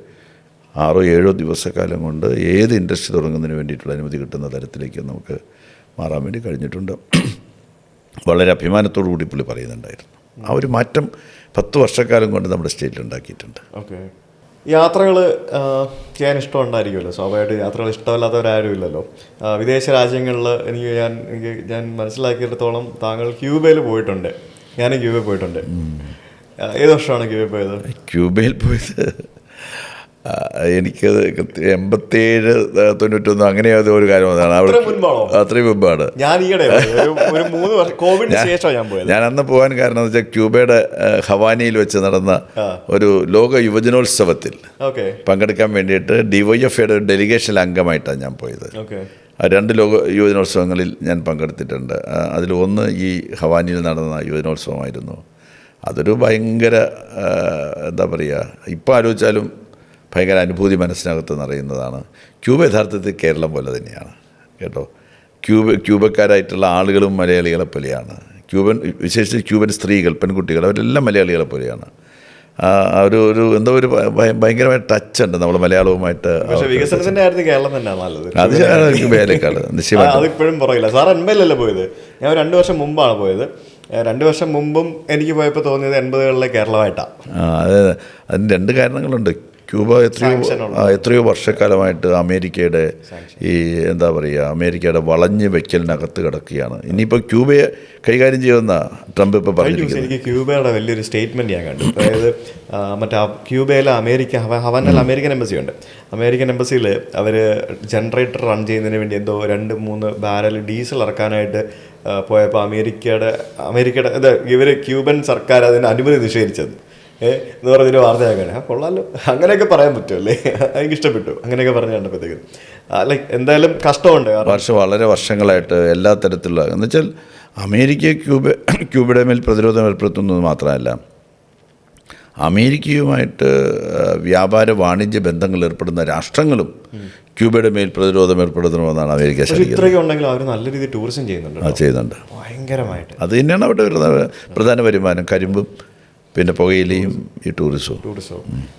6-7 ദിവസക്കാലം കൊണ്ട് ഏത് ഇൻഡസ്ട്രി തുടങ്ങുന്നതിന് വേണ്ടിയിട്ടുള്ള അനുമതി കിട്ടുന്ന തരത്തിലേക്ക് നമുക്ക് മാറാൻ വേണ്ടി കഴിഞ്ഞിട്ടുണ്ട്. വളരെ അഭിമാനത്തോടു കൂടി പുള്ളി പറയുന്നുണ്ടായിരുന്നു. ആ ഒരു മാറ്റം 10 വർഷക്കാലം കൊണ്ട് നമ്മുടെ സ്റ്റേറ്റിൽ ഉണ്ടാക്കിയിട്ടുണ്ട്. ഓക്കെ, യാത്രകൾ ചെയ്യാൻ ഇഷ്ടമുണ്ടായിരിക്കുമല്ലോ. സ്വാഭാവികമായിട്ട് യാത്രകൾ ഇഷ്ടമല്ലാത്തവരാരും ഇല്ലല്ലോ. വിദേശ രാജ്യങ്ങളിൽ ഞാൻ മനസ്സിലാക്കിയിടത്തോളം താങ്കൾ ക്യൂബയിൽ പോയിട്ടുണ്ട്. ഞാനും ക്യൂബയിൽ പോയിട്ടുണ്ട്. ഏത് വർഷമാണ് ക്യൂബയിൽ പോയത്? ക്യൂബയിൽ പോയത് എനിക്ക് 87, 91 അങ്ങനെ ഒരു കാര്യം വന്നതാണ്. അത്രയും മുമ്പാണ്. ഞാൻ അന്ന് പോകാൻ കാരണം എന്ന് വെച്ചാൽ ക്യൂബയുടെ ഹവാനിയിൽ വെച്ച് നടന്ന ഒരു ലോക യുവജനോത്സവത്തിൽ പങ്കെടുക്കാൻ വേണ്ടിയിട്ട് DYFയുടെ ഒരു ഡെലിഗേഷൻ അംഗമായിട്ടാണ് ഞാൻ പോയത്. 2 ലോക യുവജനോത്സവങ്ങളിൽ ഞാൻ പങ്കെടുത്തിട്ടുണ്ട്. അതിലൊന്ന് ഈ ഹവാനിയിൽ നടന്ന യുവജനോത്സവമായിരുന്നു. അതൊരു ഭയങ്കര എന്താ പറയുക, ഇപ്പോൾ ആലോചിച്ചാലും ഭയങ്കര അനുഭൂതി മനസ്സിനകത്ത് നിറയുന്നതാണ്. ക്യൂബ യഥാർത്ഥത്തിൽ കേരളം പോലെ തന്നെയാണ് കേട്ടോ. ക്യൂബക്കാരായിട്ടുള്ള ആളുകളും മലയാളികളെ പോലെയാണ്. വിശേഷിച്ച് ക്യൂബൻ സ്ത്രീകൾ, പെൺകുട്ടികൾ, അവരെല്ലാം മലയാളികളെ പോലെയാണ്. ഒരു എന്തോ ഒരു ഭയങ്കരമായ ടച്ച് ഉണ്ട് നമ്മൾ മലയാളവുമായിട്ട്. വികസനത്തിന്റെ കാര്യത്തിൽ കേരളം തന്നെയാണ് നല്ലത്. അത് ക്യൂബയിലേക്കാണ് നിശ്ചയമായിട്ട്. അതിപ്പോഴും പറയില്ല. സാർ 80-ലല്ലേ പോയത്? ഞാൻ 2 വർഷം മുമ്പാണ് പോയത്. 2 വർഷം മുമ്പും എനിക്ക് പോയപ്പോൾ തോന്നിയത് 80-കളിലെ കേരളമായിട്ടാണ്. അതെ, അതിന് 2 കാരണങ്ങളുണ്ട്. ക്യൂബ എത്രയോ വർഷക്കാലമായിട്ട് അമേരിക്കയുടെ ഈ എന്താ പറയുക, അമേരിക്കയുടെ വളഞ്ഞ് വെക്കലിനകത്ത് കിടക്കുകയാണ്. ഇനിയിപ്പോൾ ക്യൂബയെ കൈകാര്യം ചെയ്യുമെന്ന ട്രംപ് ഇപ്പോൾ പറഞ്ഞിരിക്കുന്നത്. എനിക്ക് ക്യൂബയുടെ വലിയൊരു സ്റ്റേറ്റ്മെൻറ്റ് ഞാൻ കണ്ടു. അതായത് മറ്റേ ക്യൂബയിലെ ഹവാനയിൽ അമേരിക്കൻ എംബസി ഉണ്ട്. അമേരിക്കൻ എംബസിയിൽ അവർ ജനറേറ്റർ റൺ ചെയ്യുന്നതിന് വേണ്ടി എന്തോ 2-3 ബാരൽ ഡീസൽ ഇറക്കാനായിട്ട് പോയപ്പോൾ അമേരിക്കയുടെ ഇവർ ക്യൂബൻ സർക്കാർ അതിന് അനുമതി നിഷേധിച്ചത് എന്ന് പറഞ്ഞൊരു വാർത്ത ഞാൻ കാണാം. കൊള്ളാമല്ലോ, അങ്ങനെയൊക്കെ പറയാൻ പറ്റുമല്ലേ? എനിക്ക് ഇഷ്ടപ്പെട്ടു അങ്ങനെയൊക്കെ പറഞ്ഞു കണ്ടപ്പോഴത്തേക്കും. ലൈക്ക് എന്തായാലും കഷ്ടമുണ്ട്. വളരെ വർഷങ്ങളായിട്ട് എല്ലാ തരത്തിലുള്ള എന്ന് വെച്ചാൽ അമേരിക്ക ക്യൂബയുടെ മേൽ പ്രതിരോധം ഏർപ്പെടുത്തുന്നത് മാത്രമല്ല, അമേരിക്കയുമായിട്ട് വ്യാപാര വാണിജ്യ ബന്ധങ്ങൾ ഏർപ്പെടുന്ന രാഷ്ട്രങ്ങളും ക്യൂബയുടെ മേൽ പ്രതിരോധം ഏർപ്പെടുത്തണമെന്നാണ് അമേരിക്ക ശ്രമിക്കുന്നത്. ഇത്രയൊക്കെ ഉണ്ടെങ്കിലും അവർ നല്ല രീതിയിൽ ടൂറിസം ചെയ്യുന്നുണ്ട് ഭയങ്കരമായിട്ട്. അത് തന്നെയാണ് അവിടെ പ്രധാന വരുമാനം. കരിമ്പും പിന്നെ പുകയിലയും ഈ ടൂറിസവും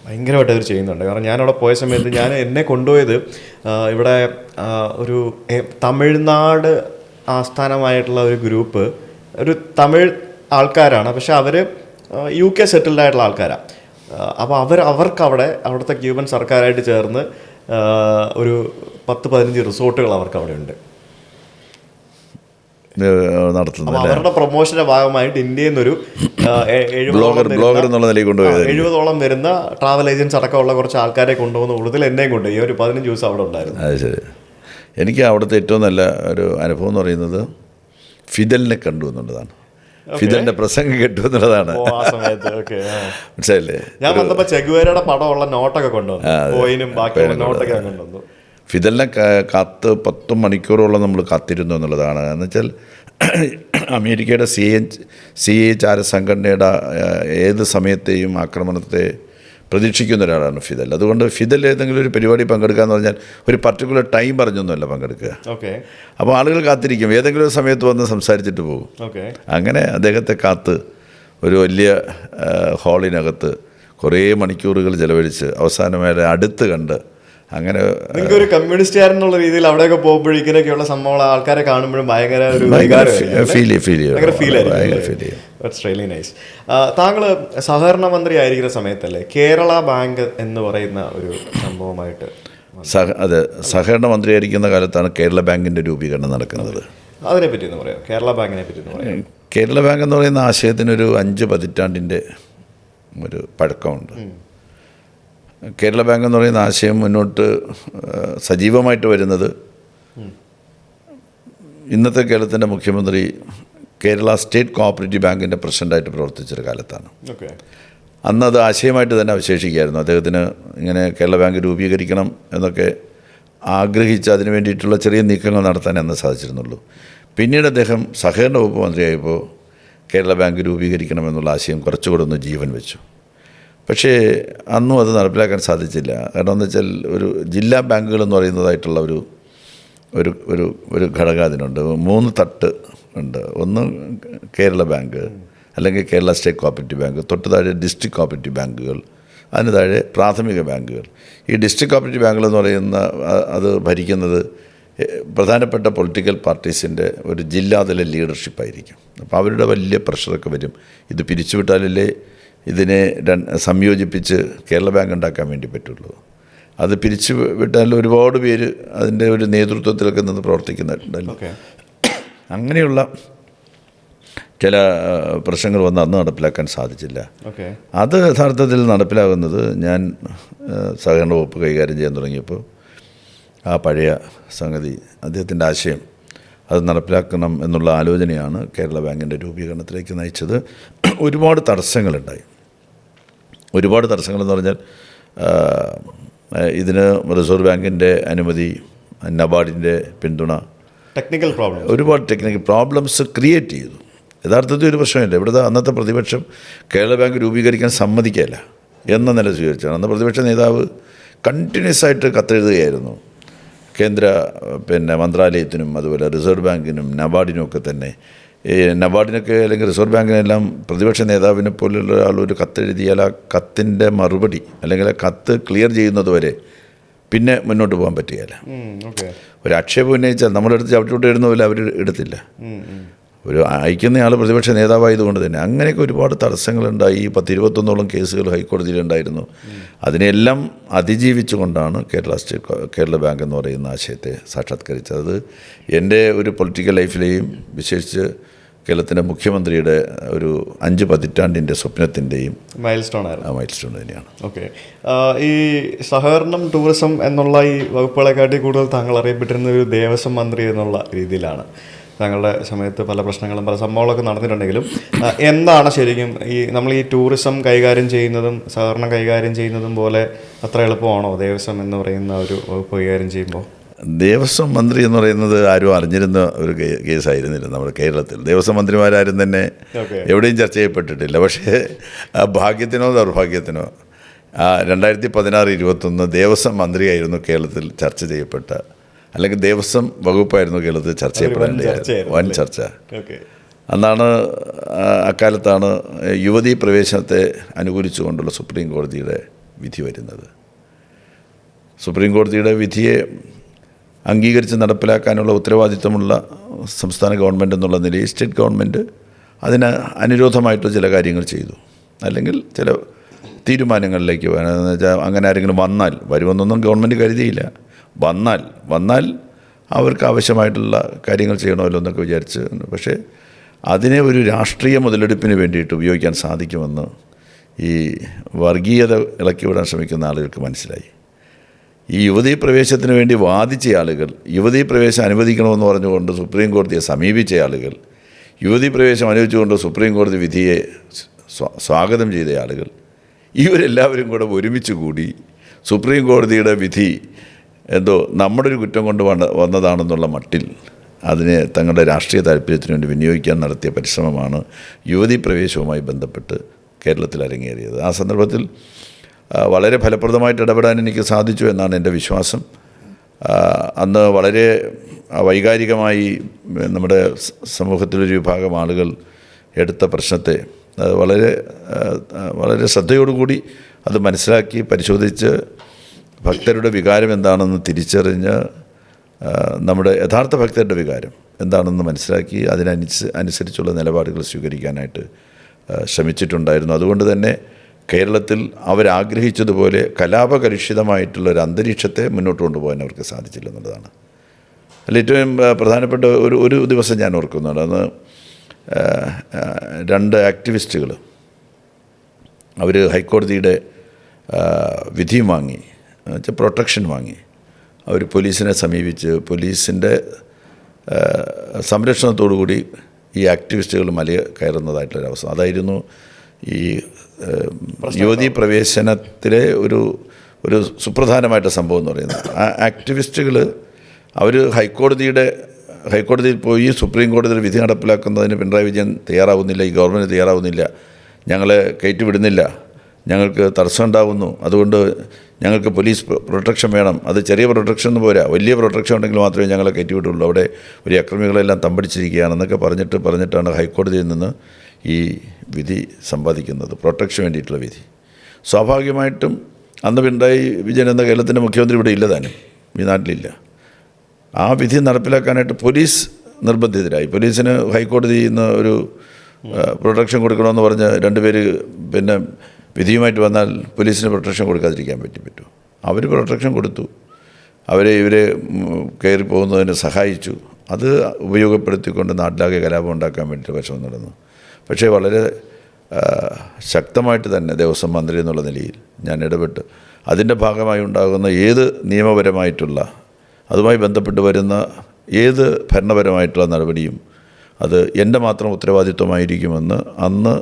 ഭയങ്കരമായിട്ട് അവർ ചെയ്യുന്നുണ്ട്. കാരണം ഞാനവിടെ പോയ സമയത്ത് എന്നെ കൊണ്ടുപോയത് ഇവിടെ ഒരു തമിഴ്നാട് ആസ്ഥാനമായിട്ടുള്ള ഒരു ഗ്രൂപ്പ്, ഒരു തമിഴ് ആൾക്കാരാണ്, പക്ഷെ അവർ UK സെറ്റിൽഡ് ആയിട്ടുള്ള ആൾക്കാരാണ്. അപ്പോൾ അവർക്കവിടെ അവിടുത്തെ ക്യൂബൻ സർക്കാരായിട്ട് ചേർന്ന് ഒരു 10-15 റിസോർട്ടുകൾ അവർക്ക് അവിടെ ഉണ്ട് നടത്തുന്നത്. അവരുടെ പ്രൊമോഷന്റെ ഭാഗമായിട്ട് ഇന്ത്യയിൽ നിന്നൊരു 70ഓളം വരുന്ന ട്രാവൽ ഏജൻസ് അടക്കമുള്ള കുറച്ച് ആൾക്കാരെ കൊണ്ടുപോകുന്ന കൂടുതൽ എന്നെയും കൊണ്ട് ഈ ഒരു 15 ദിവസം അവിടെ ഉണ്ടായിരുന്നു. അത് ശരി. എനിക്ക് അവിടുത്തെ ഏറ്റവും നല്ല ഒരു അനുഭവം എന്ന് പറയുന്നത് ഫിദലിനെ കണ്ടു എന്നുള്ളതാണ്. ഫിദലിന്റെ പ്രസംഗം കേട്ടു എന്നുള്ളതാണ്. മനസ്സിലായില്ലേ? ഞാൻ വന്നപ്പോൾ ചെഗുവേരയുടെ പടമുള്ള നോട്ടൊക്കെ കൊണ്ടുവന്നു. ഫിദലിനെ കാത്ത് 10 മണിക്കൂറോളം നമ്മൾ കാത്തിരുന്നു എന്നുള്ളതാണ്. എന്നുവെച്ചാൽ അമേരിക്കയുടെ CA ചാര സംഘടനയുടെ ഏത് സമയത്തെയും ആക്രമണത്തെ പ്രതീക്ഷിക്കുന്ന ഒരാളാണ് ഫിദൽ. അതുകൊണ്ട് ഫിദൽ ഏതെങ്കിലും ഒരു പരിപാടി പങ്കെടുക്കുക എന്ന് പറഞ്ഞാൽ ഒരു പർട്ടിക്കുലർ ടൈം പറഞ്ഞൊന്നുമല്ല പങ്കെടുക്കുക. അപ്പോൾ ആളുകൾ കാത്തിരിക്കും, ഏതെങ്കിലും ഒരു സമയത്ത് വന്ന് സംസാരിച്ചിട്ട് പോകും. അങ്ങനെ അദ്ദേഹത്തെ കാത്ത് ഒരു വലിയ ഹാളിനകത്ത് കുറേ മണിക്കൂറുകൾ ചെലവഴിച്ച് അവസാനമായി അടുത്ത് കണ്ട് അങ്ങനെ നിങ്ങൾക്ക് ഒരു കമ്മ്യൂണിസ്റ്റുകാരെന്നുള്ള രീതിയിൽ അവിടെയൊക്കെ പോകുമ്പോൾ ഇങ്ങനെയൊക്കെയുള്ള സംഭവങ്ങൾ ആൾക്കാരെ കാണുമ്പോഴും ഭയങ്കര ഒരു ഫീൽ ചെയ്യും. താങ്കൾ സഹകരണ മന്ത്രി ആയിരിക്കുന്ന സമയത്തല്ലേ കേരള ബാങ്ക് എന്ന് പറയുന്ന ഒരു സംഭവമായിട്ട്? അതെ, സഹകരണ മന്ത്രിയായിരിക്കുന്ന കാലത്താണ് കേരള ബാങ്കിൻ്റെ രൂപീകരണം നടക്കുന്നത്. അതിനെപ്പറ്റി ഒന്ന് പറയാം. കേരള ബാങ്കിനെ പറ്റി ഒന്ന് പറയാം. കേരള ബാങ്ക് എന്ന് പറയുന്ന ആശയത്തിനൊരു 5 പതിറ്റാണ്ടിൻ്റെ ഒരു പഴക്കമുണ്ട്. കേരള ബാങ്ക് എന്ന് പറയുന്ന ആശയം മുന്നോട്ട് സജീവമായിട്ട് വരുന്നത് ഇന്നത്തെ കേരളത്തിൻ്റെ മുഖ്യമന്ത്രി കേരള സ്റ്റേറ്റ് കോഓപ്പറേറ്റീവ് ബാങ്കിൻ്റെ പ്രസിഡൻ്റായിട്ട് പ്രവർത്തിച്ചൊരു കാലത്താണ്. അന്ന് അത് ആശയമായിട്ട് തന്നെ അവശേഷിക്കുകയായിരുന്നു. അദ്ദേഹത്തിന് ഇങ്ങനെ കേരള ബാങ്ക് രൂപീകരിക്കണം എന്നൊക്കെ ആഗ്രഹിച്ച് അതിന് വേണ്ടിയിട്ടുള്ള ചെറിയ നീക്കങ്ങൾ നടത്താൻ അന്ന് സാധിച്ചിരുന്നുള്ളൂ. പിന്നീട് അദ്ദേഹം സഹകരണ വകുപ്പ് മന്ത്രിയായപ്പോൾ കേരള ബാങ്ക് രൂപീകരിക്കണമെന്നുള്ള ആശയം കുറച്ചുകൂടെ ഒന്ന് ജീവൻ വെച്ചു. പക്ഷേ അന്നും അത് നടപ്പിലാക്കാൻ സാധിച്ചില്ല. കാരണം എന്ന് വെച്ചാൽ ഒരു ജില്ലാ ബാങ്കുകൾ എന്ന് പറയുന്നതായിട്ടുള്ള ഒരു ഒരു ഒരു ഒരു ഘടകം അതിനുണ്ട്. 3 തട്ട് ഉണ്ട്. ഒന്ന് കേരള ബാങ്ക്, അല്ലെങ്കിൽ കേരള സ്റ്റേറ്റ് കോഓപ്പറേറ്റീവ് ബാങ്ക്, തൊട്ട് താഴെ ഡിസ്ട്രിക്ട് കോഓപ്പറേറ്റീവ് ബാങ്കുകൾ, അതിന് താഴെ പ്രാഥമിക ബാങ്കുകൾ. ഈ ഡിസ്ട്രിക്ട് കോഓപ്പറേറ്റീവ് ബാങ്കുകൾ എന്ന് പറയുന്ന അത് ഭരിക്കുന്നത് പ്രധാനപ്പെട്ട പൊളിറ്റിക്കൽ പാർട്ടീസിൻ്റെ ഒരു ജില്ലാതല ലീഡർഷിപ്പായിരിക്കും. അപ്പോൾ അവരുടെ വലിയ പ്രഷറൊക്കെ വരും. ഇത് പിരിച്ചുവിട്ടാലല്ലേ ഇതിനെ സംയോജിപ്പിച്ച് കേരള ബാങ്ക് ഉണ്ടാക്കാൻ വേണ്ടി പറ്റുള്ളൂ. അത് പിരിച്ചു വിട്ടാൽ ഒരുപാട് പേര് അതിൻ്റെ ഒരു നേതൃത്വത്തിലൊക്കെ നിന്ന് പ്രവർത്തിക്കുന്നുണ്ടല്ലോ. അങ്ങനെയുള്ള ചില പ്രശ്നങ്ങൾ വന്ന് അന്ന് നടപ്പിലാക്കാൻ സാധിച്ചില്ല. അത് യഥാർത്ഥത്തിൽ നടപ്പിലാകുന്നത് ഞാൻ സഹകരണ വകുപ്പ് കൈകാര്യം ചെയ്യാൻ തുടങ്ങിയപ്പോൾ ആ പഴയ സംഗതി, അദ്ദേഹത്തിൻ്റെ ആശയം അത് നടപ്പിലാക്കണം എന്നുള്ള ആലോചനയാണ് കേരള ബാങ്കിൻ്റെ രൂപീകരണത്തിലേക്ക് നയിച്ചത്. ഒരുപാട് തടസ്സങ്ങളുണ്ടായി. ഒരുപാട് തടസ്സങ്ങളെന്ന് പറഞ്ഞാൽ ഇതിന് റിസർവ് ബാങ്കിൻ്റെ അനുമതി, നബാർഡിൻ്റെ പിന്തുണ, ഒരുപാട് ടെക്നിക്കൽ പ്രോബ്ലംസ് ക്രിയേറ്റ് ചെയ്തു. യഥാർത്ഥത്തിൽ ഒരു പ്രശ്നമില്ല. ഇവിടുത്തെ അന്നത്തെ പ്രതിപക്ഷം കേരള ബാങ്ക് രൂപീകരിക്കാൻ സമ്മതിക്കില്ല എന്ന നില സ്വീകരിച്ചാണ്. അന്ന് പ്രതിപക്ഷ നേതാവ് കണ്ടിന്യൂസ് ആയിട്ട് കത്തെഴുതുകയായിരുന്നു കേന്ദ്ര മന്ത്രാലയത്തിനും അതുപോലെ റിസർവ് ബാങ്കിനും നബാർഡിനും ഒക്കെ തന്നെ. ഈ നബാർഡിനൊക്കെ അല്ലെങ്കിൽ റിസർവ് ബാങ്കിനെല്ലാം പ്രതിപക്ഷ നേതാവിനെ പോലുള്ള ഒരാൾ ഒരു കത്തെഴുതിയാൽ ആ കത്തിൻ്റെ മറുപടി അല്ലെങ്കിൽ ആ കത്ത് ക്ലിയർ ചെയ്യുന്നത് വരെ പിന്നെ മുന്നോട്ട് പോകാൻ പറ്റുകയില്ല. ഒരു ആക്ഷേപം ഉന്നയിച്ചാൽ നമ്മുടെ അടുത്ത് ചവിട്ടിവിട്ട് ഇടുന്ന പോലെ അവർ എടുത്തില്ല. ഒരു അയക്കുന്നയാൾ പ്രതിപക്ഷ നേതാവായതുകൊണ്ട് തന്നെ അങ്ങനെയൊക്കെ ഒരുപാട് തടസ്സങ്ങളുണ്ടായി. 10-21 കേസുകൾ ഹൈക്കോടതിയിലുണ്ടായിരുന്നു. അതിനെല്ലാം അതിജീവിച്ചുകൊണ്ടാണ് കേരള ബാങ്ക് എന്ന് പറയുന്ന ആശയത്തെ സാക്ഷാത്കരിച്ചത്. അത് എൻ്റെ ഒരു പൊളിറ്റിക്കൽ ലൈഫിലെയും വിശേഷിച്ച് കേരളത്തിൻ്റെ മുഖ്യമന്ത്രിയുടെ ഒരു 5 പതിറ്റാണ്ടിൻ്റെ സ്വപ്നത്തിൻ്റെയും മൈൽ സ്റ്റോൺ തന്നെയാണ്. ഓക്കെ, ഈ സഹകരണം ടൂറിസം എന്നുള്ള ഈ വകുപ്പുകളെക്കാട്ടി കൂടുതൽ താങ്കൾ അറിയപ്പെട്ടിരുന്ന ഒരു ദേവസ്വം മന്ത്രി എന്നുള്ള രീതിയിലാണ്. താങ്കളുടെ സമയത്ത് പല പ്രശ്നങ്ങളും പല സംഭവങ്ങളൊക്കെ നടന്നിട്ടുണ്ടെങ്കിലും എന്താണ് ശരിക്കും നമ്മൾ ഈ ടൂറിസം കൈകാര്യം ചെയ്യുന്നതും സഹകരണം കൈകാര്യം ചെയ്യുന്നതും പോലെ അത്ര എളുപ്പമാണോ ദേവസ്വം എന്ന് പറയുന്ന ഒരു വകുപ്പ് കൈകാര്യം ചെയ്യുമ്പോൾ? ദേവസ്വം മന്ത്രി എന്ന് പറയുന്നത് ആരും അറിഞ്ഞിരുന്ന ഒരു കേസായിരുന്നില്ല നമ്മുടെ കേരളത്തിൽ. ദേവസ്വം മന്ത്രിമാരാരും തന്നെ എവിടെയും ചർച്ച ചെയ്യപ്പെട്ടിട്ടില്ല. പക്ഷേ ഭാഗ്യത്തിനോ ദൗർഭാഗ്യത്തിനോ 2016-21 ദേവസ്വം മന്ത്രിയായിരുന്നു കേരളത്തിൽ ചർച്ച ചെയ്യപ്പെട്ട, അല്ലെങ്കിൽ ദേവസ്വം വകുപ്പായിരുന്നു കേരളത്തിൽ ചർച്ച ചെയ്യപ്പെടേണ്ട വൻ ചർച്ച. അക്കാലത്താണ് യുവതീ പ്രവേശനത്തെ അനുകൂലിച്ചുകൊണ്ടുള്ള സുപ്രീം കോടതിയുടെ വിധി വരുന്നത്. സുപ്രീം കോടതിയുടെ വിധിയെ അംഗീകരിച്ച് നടപ്പിലാക്കാനുള്ള ഉത്തരവാദിത്വമുള്ള സംസ്ഥാന ഗവൺമെൻറ് എന്നുള്ള നിലയിൽ സ്റ്റേറ്റ് ഗവൺമെൻറ് അതിന് അനുരോധമായിട്ട് ചില കാര്യങ്ങൾ ചെയ്തു, അല്ലെങ്കിൽ ചില തീരുമാനങ്ങളിലേക്ക് എന്ന് വെച്ചാൽ അങ്ങനെ ആരെങ്കിലും വരുമെന്നൊന്നും ഗവൺമെൻറ് കരുതിയില്ല. വന്നാൽ അവർക്ക് ആവശ്യമായിട്ടുള്ള കാര്യങ്ങൾ ചെയ്യണമല്ലോ എന്നൊക്കെ വിചാരിച്ച്. പക്ഷേ അതിനെ ഒരു രാഷ്ട്രീയ മുതലെടുപ്പിന് വേണ്ടിയിട്ട് ഉപയോഗിക്കാൻ സാധിക്കുമെന്ന് ഈ വർഗീയത ഇളക്കിവിടാൻ ശ്രമിക്കുന്ന ആളുകൾക്ക് മനസ്സിലായി. ഈ യുവതീ പ്രവേശത്തിന് വേണ്ടി വാദിച്ച ആളുകൾ, യുവതീ പ്രവേശം അനുവദിക്കണമെന്ന് പറഞ്ഞുകൊണ്ട് സുപ്രീം കോടതിയെ സമീപിച്ച ആളുകൾ, യുവതീ പ്രവേശം അനുവദിച്ചുകൊണ്ട് സുപ്രീം കോടതി വിധിയെ സ്വാഗതം ചെയ്ത ആളുകൾ, ഇവരെല്ലാവരും കൂടെ ഒരുമിച്ച് കൂടി സുപ്രീം കോടതിയുടെ വിധി നമ്മുടെ ഒരു കുറ്റം കൊണ്ട് വന്നതാണെന്നുള്ള മട്ടിൽ അതിനെ തങ്ങളുടെ രാഷ്ട്രീയ താല്പര്യത്തിന് വേണ്ടി വിനിയോഗിക്കാൻ നടത്തിയ പരിശ്രമമാണ് യുവതീ പ്രവേശവുമായി ബന്ധപ്പെട്ട് കേരളത്തിൽ അരങ്ങേറിയത്. ആ സന്ദർഭത്തിൽ വളരെ ഫലപ്രദമായിട്ട് ഇടപെടാൻ എനിക്ക് സാധിച്ചു എന്നാണ് എൻ്റെ വിശ്വാസം. അന്ന് വളരെ വൈകാരികമായി നമ്മുടെ സമൂഹത്തിലൊരു വിഭാഗം ആളുകൾ എടുത്ത പ്രശ്നത്തെ വളരെ ശ്രദ്ധയോടുകൂടി അത് മനസ്സിലാക്കി പരിശോധിച്ച് ഭക്തരുടെ വികാരം എന്താണെന്ന് തിരിച്ചറിഞ്ഞ് നമ്മുടെ യഥാർത്ഥ ഭക്തരുടെ വികാരം എന്താണെന്ന് മനസ്സിലാക്കി അതിനനുസരിച്ചുള്ള നിലപാടുകൾ സ്വീകരിക്കാനായിട്ട് ശ്രമിച്ചിട്ടുണ്ടായിരുന്നു. അതുകൊണ്ട് തന്നെ കേരളത്തിൽ അവരാഗ്രഹിച്ചതുപോലെ കലാപകലുഷിതമായിട്ടുള്ളൊരു അന്തരീക്ഷത്തെ മുന്നോട്ട് കൊണ്ടുപോകാൻ അവർക്ക് സാധിച്ചില്ല എന്നുള്ളതാണ്. അതിൽ ഏറ്റവും പ്രധാനപ്പെട്ട ഒരു ദിവസം ഞാൻ ഓർക്കുന്നുണ്ട്. അന്ന് 2 ആക്ടിവിസ്റ്റുകൾ അവർ ഹൈക്കോടതിയുടെ വിധിയും വാങ്ങി, പ്രൊട്ടക്ഷൻ വാങ്ങി, അവർ പോലീസിനെ സമീപിച്ച് പോലീസിൻ്റെ സംരക്ഷണത്തോടുകൂടി ഈ ആക്ടിവിസ്റ്റുകൾ മല കയറുന്നതായിട്ടുള്ളൊരവസ്ഥ. അതായിരുന്നു ഈ യുവതീ പ്രവേശനത്തിലെ ഒരു സുപ്രധാനമായിട്ട് സംഭവം എന്ന് പറയുന്നത്. ആ ആക്ടിവിസ്റ്റുകൾ അവർ ഹൈക്കോടതിയിൽ പോയി സുപ്രീം കോടതിയിൽ വിധി നടപ്പിലാക്കുന്നതിന് പിണറായി വിജയൻ തയ്യാറാവുന്നില്ല, ഈ ഗവൺമെൻറ് തയ്യാറാവുന്നില്ല, ഞങ്ങളെ കയറ്റിവിടുന്നില്ല, ഞങ്ങൾക്ക് തടസ്സം ഉണ്ടാകുന്നു, അതുകൊണ്ട് ഞങ്ങൾക്ക് പോലീസ് പ്രൊട്ടക്ഷൻ വേണം, അത് ചെറിയ പ്രൊട്ടക്ഷൻ ഒന്നും പോരാ, വലിയ പ്രൊട്ടക്ഷൻ ഉണ്ടെങ്കിൽ മാത്രമേ ഞങ്ങളെ കയറ്റിവിട്ടുള്ളൂ, അവിടെ ഒരു അക്രമികളെല്ലാം തമ്പടിച്ചിരിക്കുകയാണെന്നൊക്കെ പറഞ്ഞിട്ടാണ് ഹൈക്കോടതിയിൽ നിന്ന് ഈ വിധി സമ്പാദിക്കുന്നത്, പ്രൊട്ടക്ഷൻ വേണ്ടിയിട്ടുള്ള വിധി. സ്വാഭാവികമായിട്ടും അന്ന് പിണറായി വിജയൻ എന്ന കേരളത്തിൻ്റെ മുഖ്യമന്ത്രി ഇവിടെ ഇല്ല, താനും ഈ നാട്ടിലില്ല. ആ വിധി നടപ്പിലാക്കാനായിട്ട് പോലീസ് നിർബന്ധിതരായി. പോലീസിന് ഹൈക്കോടതിയിൽ നിന്ന് ഒരു പ്രൊട്ടക്ഷൻ കൊടുക്കണമെന്ന് പറഞ്ഞ് 2 പേര് വിധിയുമായിട്ട് വന്നാൽ പോലീസിന് പ്രൊട്ടക്ഷൻ കൊടുക്കാതിരിക്കാൻ പറ്റുമോ? അവർ പ്രൊട്ടക്ഷൻ കൊടുത്തു, ഇവരെ കയറി പോകുന്നതിന് സഹായിച്ചു. അത് ഉപയോഗപ്പെടുത്തിക്കൊണ്ട് നാട്ടിലാകെ കലാപം ഉണ്ടാക്കാൻ വേണ്ടിയിട്ട് പരിശ്രമം നടന്നു. പക്ഷേ വളരെ ശക്തമായിട്ട് തന്നെ ദേവസ്വം മന്ത്രി എന്നുള്ള നിലയിൽ ഞാൻ ഇടപെട്ട് അതിൻ്റെ ഭാഗമായി ഉണ്ടാകുന്ന ഏത് നിയമപരമായിട്ടുള്ള അതുമായി ബന്ധപ്പെട്ട് വരുന്ന ഏത് ഭരണപരമായിട്ടുള്ള നടപടിയും അത് എൻ്റെ മാത്രം ഉത്തരവാദിത്വമായിരിക്കുമെന്ന് അന്ന്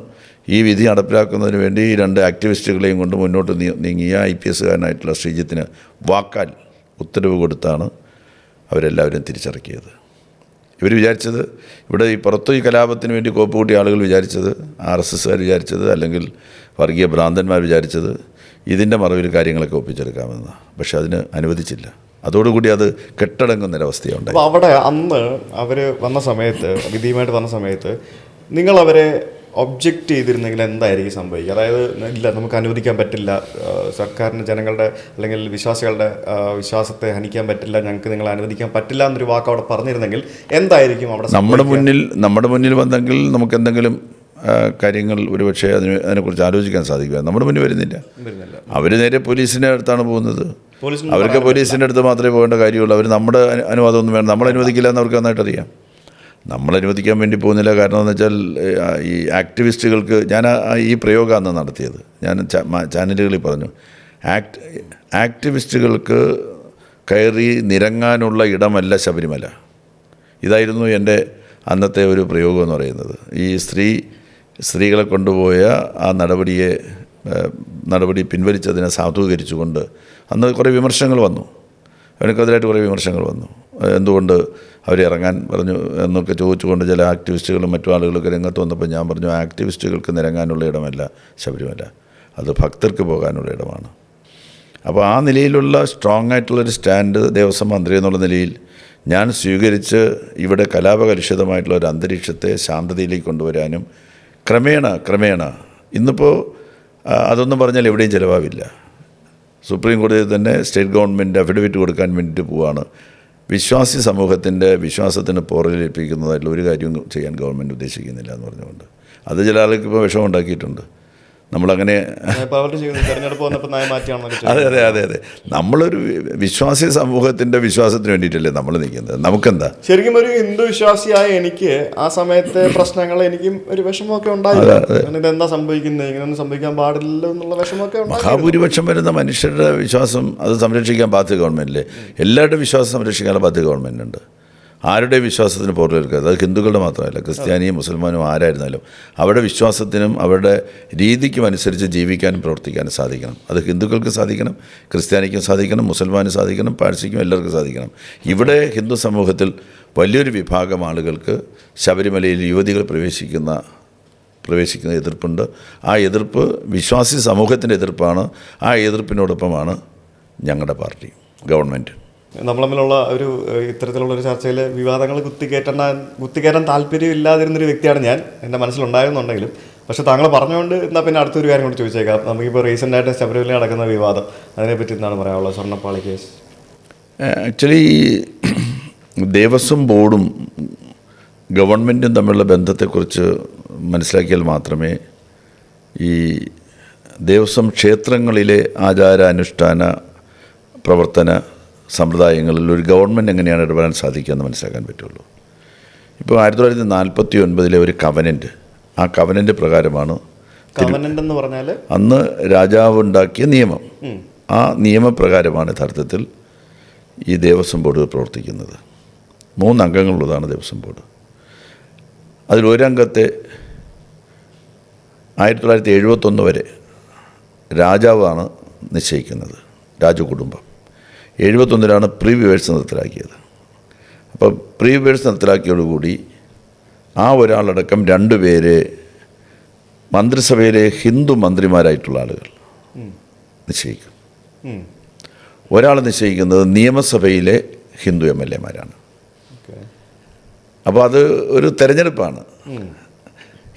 ഈ വിധി നടപ്പിലാക്കുന്നതിന് വേണ്ടി ഈ 2 ആക്ടിവിസ്റ്റുകളെയും കൊണ്ട് മുന്നോട്ട് നീങ്ങിയ IPSകാരനായിട്ടുള്ള ശ്രീജിത്തിന് വാക്കാൽ ഉത്തരവ് കൊടുത്താണ് അവരെല്ലാവരും തിരിച്ചിറക്കിയത്. ഇവർ വിചാരിച്ചത്, ഇവിടെ ഈ പുറത്ത് ഈ കലാപത്തിന് വേണ്ടി കോപ്പ് കൂട്ടിയ ആളുകൾ വിചാരിച്ചത്, RSSകാർ വിചാരിച്ചത്, അല്ലെങ്കിൽ വർഗീയ ഭ്രാന്തന്മാർ വിചാരിച്ചത്, ഇതിൻ്റെ മറവിൽ കാര്യങ്ങളൊക്കെ ഒപ്പിച്ചെടുക്കാമെന്ന്. പക്ഷെ അതിന് അനുവദിച്ചില്ല. അതോടുകൂടി അത് കെട്ടടങ്ങുന്നൊരവസ്ഥയുണ്ട്. അപ്പോൾ അവിടെ അന്ന് അവർ വന്ന സമയത്ത്, വിധിയുമായിട്ട് വന്ന സമയത്ത് നിങ്ങളവരെ ഒബ്ജക്റ്റ് ചെയ്തിരുന്നെങ്കിൽ എന്തായിരിക്കും സംഭവിക്കുക? അതായത് ഇല്ല, നമുക്ക് അനുവദിക്കാൻ പറ്റില്ല, സർക്കാരിന് ജനങ്ങളുടെ അല്ലെങ്കിൽ വിശ്വാസികളുടെ വിശ്വാസത്തെ ഹനിക്കാൻ പറ്റില്ല, ഞങ്ങൾക്ക് നിങ്ങളെ അനുവദിക്കാൻ പറ്റില്ല എന്നൊരു വാക്ക് അവിടെ പറഞ്ഞിരുന്നെങ്കിൽ എന്തായിരിക്കും അവിടെ? നമ്മുടെ മുന്നിൽ വന്നെങ്കിൽ നമുക്ക് എന്തെങ്കിലും കാര്യങ്ങൾ ഒരുപക്ഷെ അതിനെക്കുറിച്ച് ആലോചിക്കാൻ സാധിക്കുക. നമ്മുടെ മുന്നിൽ വരുന്നില്ല. അവർ നേരെ പോലീസിൻ്റെ അടുത്താണ് പോകുന്നത്. അവർക്ക് പോലീസിൻ്റെ അടുത്ത് മാത്രമേ പോകേണ്ട കാര്യമുള്ളൂ. അവർ നമ്മുടെ അനുവാദമൊന്നും വേണം. നമ്മൾ അനുവദിക്കില്ല എന്ന് അവർക്ക് നന്നായിട്ടറിയാം. നമ്മൾ അനുവദിക്കാൻ വേണ്ടി പോകുന്നില്ല. കാരണം എന്ന് വെച്ചാൽ ഈ ആക്ടിവിസ്റ്റുകൾക്ക് ഞാൻ ഈ പ്രയോഗമാണ് നടത്തിയത്. ഞാൻ ചാനലുകളിൽ പറഞ്ഞു, ആക്ടിവിസ്റ്റുകൾക്ക് കയറി നിരങ്ങാനുള്ള ഇടമല്ല ശബരിമല. ഇതായിരുന്നു എൻ്റെ അന്നത്തെ ഒരു പ്രയോഗം എന്ന് പറയുന്നത്. ഈ സ്ത്രീകളെ കൊണ്ടുപോയ ആ നടപടി പിൻവലിച്ചതിനെ സാധൂകരിച്ചുകൊണ്ട് അന്ന് കുറേ വിമർശനങ്ങൾ വന്നു. എനിക്കെതിരായിട്ട് കുറേ വിമർശനങ്ങൾ വന്നു. എന്തുകൊണ്ട് അവരെ ഇറങ്ങാൻ പറഞ്ഞു എന്നൊക്കെ ചോദിച്ചുകൊണ്ട് ചില ആക്ടിവിസ്റ്റുകളും മറ്റു ആളുകളൊക്കെ രംഗത്ത് വന്നപ്പോൾ ഞാൻ പറഞ്ഞു, ആക്ടിവിസ്റ്റുകൾക്ക് നിരങ്ങാനുള്ള ഇടമല്ല ശബരിമല, അത് ഭക്തർക്ക് പോകാനുള്ള ഇടമാണ്. അപ്പോൾ ആ നിലയിലുള്ള സ്ട്രോങ് ആയിട്ടുള്ളൊരു സ്റ്റാൻഡ് ദേവസ്വം മന്ത്രി എന്നുള്ള നിലയിൽ ഞാൻ സ്വീകരിച്ച് ഇവിടെ കലാപകലുഷിതമായിട്ടുള്ള ഒരു അന്തരീക്ഷത്തെ ശാന്തതയിലേക്ക് കൊണ്ടുവരാനും ക്രമേണ ഇന്നിപ്പോൾ അതൊന്നും പറഞ്ഞാൽ എവിടെയും ചിലവാവില്ല. സുപ്രീം കോടതിയിൽ തന്നെ സ്റ്റേറ്റ് ഗവൺമെൻറ് അഫിഡവിറ്റ് കൊടുക്കാൻ വേണ്ടിയിട്ട് പോവുകയാണ്. വിശ്വാസി സമൂഹത്തിൻ്റെ വിശ്വാസത്തിന് പോറലേൽപ്പിക്കുന്നതായിട്ടുള്ള ഒരു കാര്യവും ചെയ്യാൻ ഗവൺമെൻറ് ഉദ്ദേശിക്കുന്നില്ല എന്ന് പറഞ്ഞുകൊണ്ട് അത് ചില ആൾക്ക് ഇപ്പോൾ വിഷമം ഉണ്ടാക്കിയിട്ടുണ്ട്. നമ്മളങ്ങനെ അതെ നമ്മളൊരു വിശ്വാസി സമൂഹത്തിൻ്റെ വിശ്വാസത്തിന് വേണ്ടിയിട്ടല്ലേ നമ്മൾ നിൽക്കുന്നത്. നമുക്കെന്താ, ശരിക്കും ഒരു ഹിന്ദു വിശ്വാസിയായ എനിക്ക് ആ സമയത്തെ പ്രശ്നങ്ങൾ എനിക്കും ഒരു വിഷമമൊക്കെ ഉണ്ടായിരുന്നു. ഇതെന്താ സംഭവിക്കുന്നത്, ഇങ്ങനെയൊന്നും സംഭവിക്കാൻ പാടില്ലല്ലോ എന്നുള്ള വിഷമമൊക്കെ ഉണ്ടായിരുന്നു. മഹാഭൂരിപക്ഷം വരുന്ന മനുഷ്യരുടെ വിശ്വാസം അത് സംരക്ഷിക്കാൻ ബാധ്യത ഗവൺമെൻറ്റില്ലേ. എല്ലാവരുടെ വിശ്വാസം സംരക്ഷിക്കാനുള്ള ബാധ്യത ഗവൺമെൻറ്റുണ്ട്. ആരുടെ വിശ്വാസത്തിന് പോറലേൽക്കരുത്. അത് ഹിന്ദുക്കളുടെ മാത്രമല്ല, ക്രിസ്ത്യാനിയും മുസൽമാനും ആരായിരുന്നാലും അവരുടെ വിശ്വാസത്തിനും അവരുടെ രീതിക്കും അനുസരിച്ച് ജീവിക്കാനും പ്രവർത്തിക്കാനും സാധിക്കണം. അത് ഹിന്ദുക്കൾക്ക് സാധിക്കണം, ക്രിസ്ത്യാനിക്കും സാധിക്കണം, മുസൽമാനും സാധിക്കണം, പാഴ്സിക്കും എല്ലാവർക്കും സാധിക്കണം. ഇവിടെ ഹിന്ദു സമൂഹത്തിൽ വലിയൊരു വിഭാഗം ആളുകൾക്ക് ശബരിമലയിൽ യുവതികൾ പ്രവേശിക്കുന്ന എതിർപ്പുണ്ട്. ആ എതിർപ്പ് വിശ്വാസി സമൂഹത്തിൻ്റെ എതിർപ്പാണ്. ആ എതിർപ്പിനോടൊപ്പമാണ് ഞങ്ങളുടെ ഗവൺമെൻറ്. നമ്മൾ തമ്മിലുള്ള ഒരു ഇത്തരത്തിലുള്ളൊരു ചർച്ചയിൽ വിവാദങ്ങൾ കുത്തിക്കയറ്റാൻ താല്പര്യമില്ലാതിരുന്നൊരു വ്യക്തിയാണ് ഞാൻ, എൻ്റെ മനസ്സിലുണ്ടായിരുന്നുണ്ടെങ്കിലും. പക്ഷേ താങ്കൾ പറഞ്ഞുകൊണ്ട് എന്നാൽ പിന്നെ അടുത്തൊരു കാര്യം കൂടി ചോദിച്ചേക്കാം. നമുക്കിപ്പോൾ റീസെൻ്റായിട്ട് ശബരിമല നടക്കുന്ന വിവാദം, അതിനെപ്പറ്റി എന്താണ് പറയാനുള്ളത്? സ്വർണ്ണപ്പാളി കേസ് ആക്ച്വലി ദേവസ്വം ബോർഡും ഗവൺമെൻറ്റും തമ്മിലുള്ള ബന്ധത്തെക്കുറിച്ച് മനസ്സിലാക്കിയാൽ മാത്രമേ ഈ ദേവസ്വം ക്ഷേത്രങ്ങളിലെ ആചാരാനുഷ്ഠാന പ്രവർത്തന സമ്പ്രദായങ്ങളിൽ ഒരു ഗവൺമെൻറ് എങ്ങനെയാണ് ഇടപെടാൻ സാധിക്കുകയെന്ന് മനസ്സിലാക്കാൻ പറ്റുള്ളൂ. ഇപ്പോൾ 1949 ഒരു കവനൻ്റ്, ആ കവനൻ്റ് പ്രകാരമാണ് എന്ന് പറഞ്ഞാൽ അന്ന് രാജാവ് ഉണ്ടാക്കിയ നിയമം. ആ നിയമപ്രകാരമാണ് യഥാർത്ഥത്തിൽ ഈ ദേവസ്വം ബോർഡ് പ്രവർത്തിക്കുന്നത്. 3 അംഗങ്ങളുള്ളതാണ് ദേവസ്വം ബോർഡ്. അതിലൊരംഗത്തെ 1971 വരെ രാജാവാണ് നിശ്ചയിക്കുന്നത്, രാജകുടുംബം. 71 പ്രീ വ്യൂവേഴ്സ് നിർത്തലാക്കിയത്. അപ്പോൾ പ്രീ വ്യൂവേഴ്സ് നിർത്തലാക്കിയോടുകൂടി ആ ഒരാളടക്കം 2 പേരെ മന്ത്രിസഭയിലെ ഹിന്ദു മന്ത്രിമാരായിട്ടുള്ള ആളുകൾ നിശ്ചയിക്കും. ഒരാൾ നിശ്ചയിക്കുന്നത് നിയമസഭയിലെ ഹിന്ദു MLA-മാരാണ്. അപ്പോൾ അത് ഒരു തെരഞ്ഞെടുപ്പാണ്.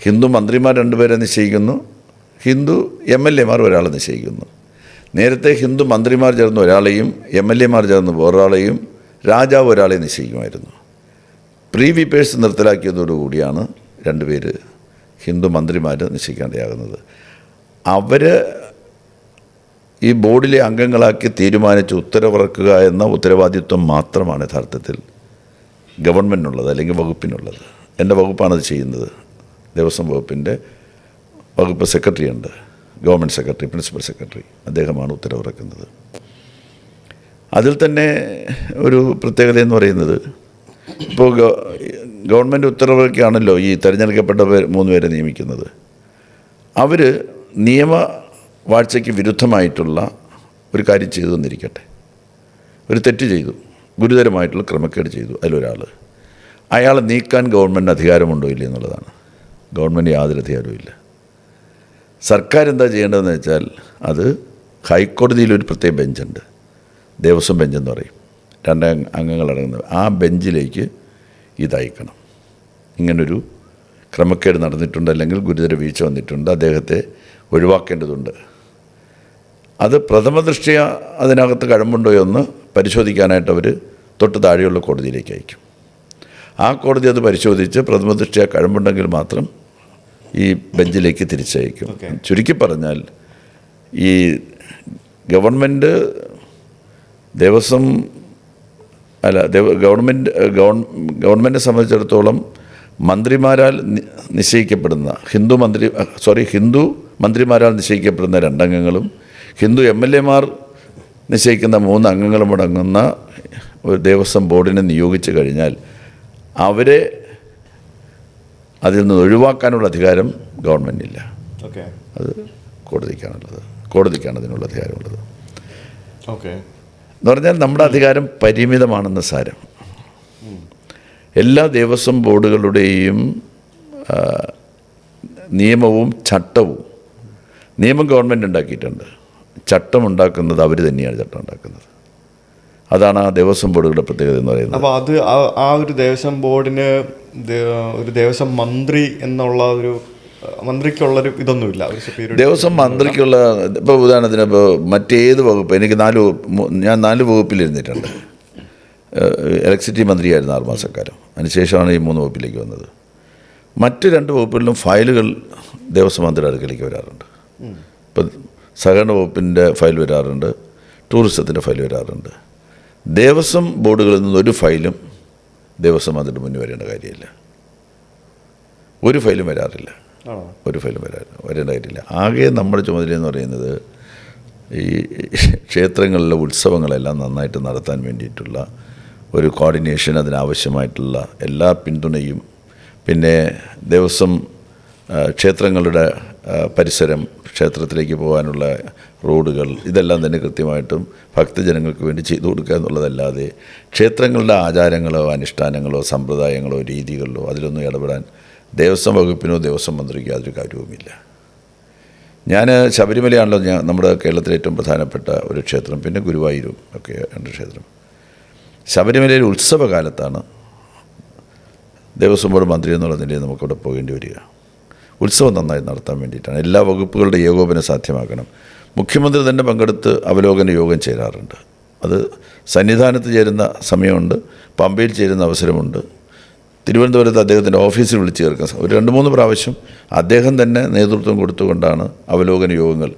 ഹിന്ദു മന്ത്രിമാർ 2 പേരെ നിശ്ചയിക്കുന്നു, ഹിന്ദു MLA-മാർ ഒരാളെ നിശ്ചയിക്കുന്നു. നേരത്തെ ഹിന്ദു മന്ത്രിമാർ ചേർന്ന് ഒരാളെയും MLA-മാർ ചേർന്ന് വേറൊരാളെയും രാജാവ് ഒരാളെ നിശ്ചയിക്കുമായിരുന്നു. പ്രീ വിപ്പേഴ്സ് നിർത്തലാക്കിയതോടുകൂടിയാണ് 2 പേര് ഹിന്ദു മന്ത്രിമാർ നിശ്ചയിക്കേണ്ടതാകുന്നത്. അവർ ഈ ബോർഡിലെ അംഗങ്ങളാക്കി തീരുമാനിച്ച് ഉത്തരവിറക്കുക എന്ന ഉത്തരവാദിത്വം മാത്രമാണ് യഥാർത്ഥത്തിൽ ഗവൺമെൻറ്റിനുള്ളത്, അല്ലെങ്കിൽ വകുപ്പിനുള്ളത്. എൻ്റെ വകുപ്പാണത് ചെയ്യുന്നത്. ദേവസ്വം വകുപ്പിൻ്റെ വകുപ്പ് സെക്രട്ടറി ഉണ്ട്, ഗവൺമെൻറ് സെക്രട്ടറി, പ്രിൻസിപ്പൽ സെക്രട്ടറി, അദ്ദേഹമാണ് ഉത്തരവിറക്കുന്നത്. അതിൽ തന്നെ ഒരു പ്രത്യേകത എന്ന് പറയുന്നത്, ഇപ്പോൾ ഗവൺമെൻറ് ഉത്തരവിറക്കുകയാണല്ലോ ഈ തിരഞ്ഞെടുക്കപ്പെട്ട 3 പേരെ നിയമിക്കുന്നത്. അവർ നിയമവാഴ്ചയ്ക്ക് വിരുദ്ധമായിട്ടുള്ള ഒരു കാര്യം ചെയ്തു എന്നിരിക്കട്ടെ, ഒരു തെറ്റ് ചെയ്തു, ഗുരുതരമായിട്ടുള്ള ക്രമക്കേട് ചെയ്തു. അതിലൊരാൾ, അയാളെ നീക്കാൻ ഗവൺമെൻറ് അധികാരമുണ്ടോ ഇല്ല എന്നുള്ളതാണ്. ഗവൺമെൻറ് യാതൊരു അധികാരവും ഇല്ല. സർക്കാർ എന്താ ചെയ്യേണ്ടതെന്ന് വെച്ചാൽ അത് ഹൈക്കോടതിയിൽ ഒരു പ്രത്യേക ബെഞ്ചുണ്ട്, ദേവസ്വം ബെഞ്ചെന്ന് പറയും, 2 അംഗങ്ങളടങ്ങുന്നത്. ആ ബെഞ്ചിലേക്ക് ഇതയക്കണം. ഇങ്ങനൊരു ക്രമക്കേട് നടന്നിട്ടുണ്ട്, അല്ലെങ്കിൽ ഗുരുതര വീഴ്ച വന്നിട്ടുണ്ട്, അദ്ദേഹത്തെ ഒഴിവാക്കേണ്ടതുണ്ട്. അത് പ്രഥമ ദൃഷ്ട്യാ അതിനകത്ത് കഴമ്പുണ്ടോ എന്ന് പരിശോധിക്കാനായിട്ട് അവർ തൊട്ട് താഴെയുള്ള കോടതിയിലേക്ക് അയക്കും. ആ കോടതി അത് പരിശോധിച്ച് പ്രഥമ ദൃഷ്ട്യാ കഴമ്പുണ്ടെങ്കിൽ മാത്രം ഈ ബെഞ്ചിലേക്ക് തിരിച്ചയക്കും. ചുരുക്കി പറഞ്ഞാൽ ഈ ഗവൺമെൻറ് ദേവസ്വം അല്ല ഗവൺമെൻറ്റിനെ സംബന്ധിച്ചിടത്തോളം മന്ത്രിമാരാൽ നിശ്ചയിക്കപ്പെടുന്ന ഹിന്ദു മന്ത്രിമാരാൽ നിശ്ചയിക്കപ്പെടുന്ന 2 അംഗങ്ങളും ഹിന്ദു MLA-മാർ നിശ്ചയിക്കുന്ന 3 അംഗങ്ങളും അടങ്ങുന്ന ഒരു ദേവസ്വം ബോർഡിനെ നിയോഗിച്ചു കഴിഞ്ഞാൽ അവരെ അതിൽ നിന്ന് ഒഴിവാക്കാനുള്ള അധികാരം ഗവൺമെൻറ്റിനില്ല. അത് കോടതിക്കാണ് അതിനുള്ള അധികാരമുള്ളത്. എന്ന് പറഞ്ഞാൽ നമ്മുടെ അധികാരം പരിമിതമാണെന്ന് സാരം. എല്ലാ ദേവസ്വം ബോർഡുകളുടെയും നിയമവും ചട്ടവും, നിയമം ഗവൺമെൻറ് ഉണ്ടാക്കിയിട്ടുണ്ട്, ചട്ടം ഉണ്ടാക്കുന്നത് അവർ തന്നെയാണ് ചട്ടം ഉണ്ടാക്കുന്നത്. അതാണ് ആ ദേവസ്വം ബോർഡുകളുടെ പ്രത്യേകത എന്ന് പറയുന്നത്. അപ്പോൾ അത് ആ ഒരു ദേവസ്വം ബോർഡിന് ഒരു ദേവസ്വം മന്ത്രി എന്നുള്ള ഒരു മന്ത്രിക്കുള്ളൊരു ഇതൊന്നുമില്ല. ദേവസ്വം മന്ത്രിക്കുള്ള ഇപ്പോൾ ഉദാഹരണത്തിന് ഇപ്പോൾ മറ്റേത് വകുപ്പ്, എനിക്ക് ഞാൻ 4 വകുപ്പിലിരുന്നിട്ടുണ്ട്. ഇലക്ട്രിസിറ്റി മന്ത്രിയായിരുന്നു 6 മാസക്കാലം. അതിനുശേഷമാണ് ഈ 3 വകുപ്പിലേക്ക് വന്നത്. മറ്റ് 2 വകുപ്പുകളിലും ഫയലുകൾ ദേവസ്വം മന്ത്രിയുടെ അടുക്കലേക്ക് വരാറുണ്ട്. ഇപ്പം സഹകരണ വകുപ്പിൻ്റെ ഫയൽ വരാറുണ്ട്, ടൂറിസത്തിൻ്റെ ഫയൽ വരാറുണ്ട്. ദേവസ്വം ബോർഡുകളിൽ നിന്നൊരു ഫയലും ദേവസ്വം മന്ത്രിയുടെ മുന്നിൽ വരേണ്ട കാര്യമില്ല. ഒരു ഫയലും വരാറില്ല. വരേണ്ട കാര്യമില്ല. ആകെ നമ്മുടെ ചുമതലയെന്ന് പറയുന്നത് ഈ ക്ഷേത്രങ്ങളിലെ ഉത്സവങ്ങളെല്ലാം നന്നായിട്ട് നടത്താൻ വേണ്ടിയിട്ടുള്ള ഒരു കോർഡിനേഷൻ, അതിനാവശ്യമായിട്ടുള്ള എല്ലാ പിന്തുണയും, പിന്നെ ദേവസ്വം ക്ഷേത്രങ്ങളുടെ പരിസരം, ക്ഷേത്രത്തിലേക്ക് പോകാനുള്ള റോഡുകൾ, ഇതെല്ലാം തന്നെ കൃത്യമായിട്ടും ഭക്തജനങ്ങൾക്ക് വേണ്ടി ചെയ്തു കൊടുക്കുക എന്നുള്ളതല്ലാതെ ക്ഷേത്രങ്ങളുടെ ആചാരങ്ങളോ അനുഷ്ഠാനങ്ങളോ സമ്പ്രദായങ്ങളോ രീതികളിലോ അതിലൊന്നും ഇടപെടാൻ ദേവസ്വം വകുപ്പിനോ ദേവസ്വം മന്ത്രിക്കോ യാതൊരു കാര്യവുമില്ല. ഞാൻ ശബരിമലയാണല്ലോ നമ്മുടെ കേരളത്തിലെ ഏറ്റവും പ്രധാനപ്പെട്ട ഒരു ക്ഷേത്രം, പിന്നെ ഗുരുവായൂരും ഒക്കെ 2 ക്ഷേത്രം. ശബരിമലയിൽ ഉത്സവകാലത്താണ് ദേവസ്വം ബോർഡ് മന്ത്രി എന്നുള്ള നിലയിൽ നമുക്കവിടെ പോകേണ്ടി വരിക. ഉത്സവം നന്നായി നടത്താൻ വേണ്ടിയിട്ടാണ്. എല്ലാ വകുപ്പുകളുടെ ഏകോപനം സാധ്യമാക്കണം. മുഖ്യമന്ത്രി തന്നെ പങ്കെടുത്ത് അവലോകന യോഗം ചേരാറുണ്ട്. അത് സന്നിധാനത്ത് ചേരുന്ന സമയമുണ്ട്, പമ്പയിൽ ചേരുന്ന അവസരമുണ്ട്, തിരുവനന്തപുരത്ത് അദ്ദേഹത്തിൻ്റെ ഓഫീസിൽ വിളിച്ച് ചേർക്കാൻ ഒരു 2-3 പ്രാവശ്യം അദ്ദേഹം തന്നെ നേതൃത്വം കൊടുത്തുകൊണ്ടാണ് അവലോകന യോഗങ്ങൾ,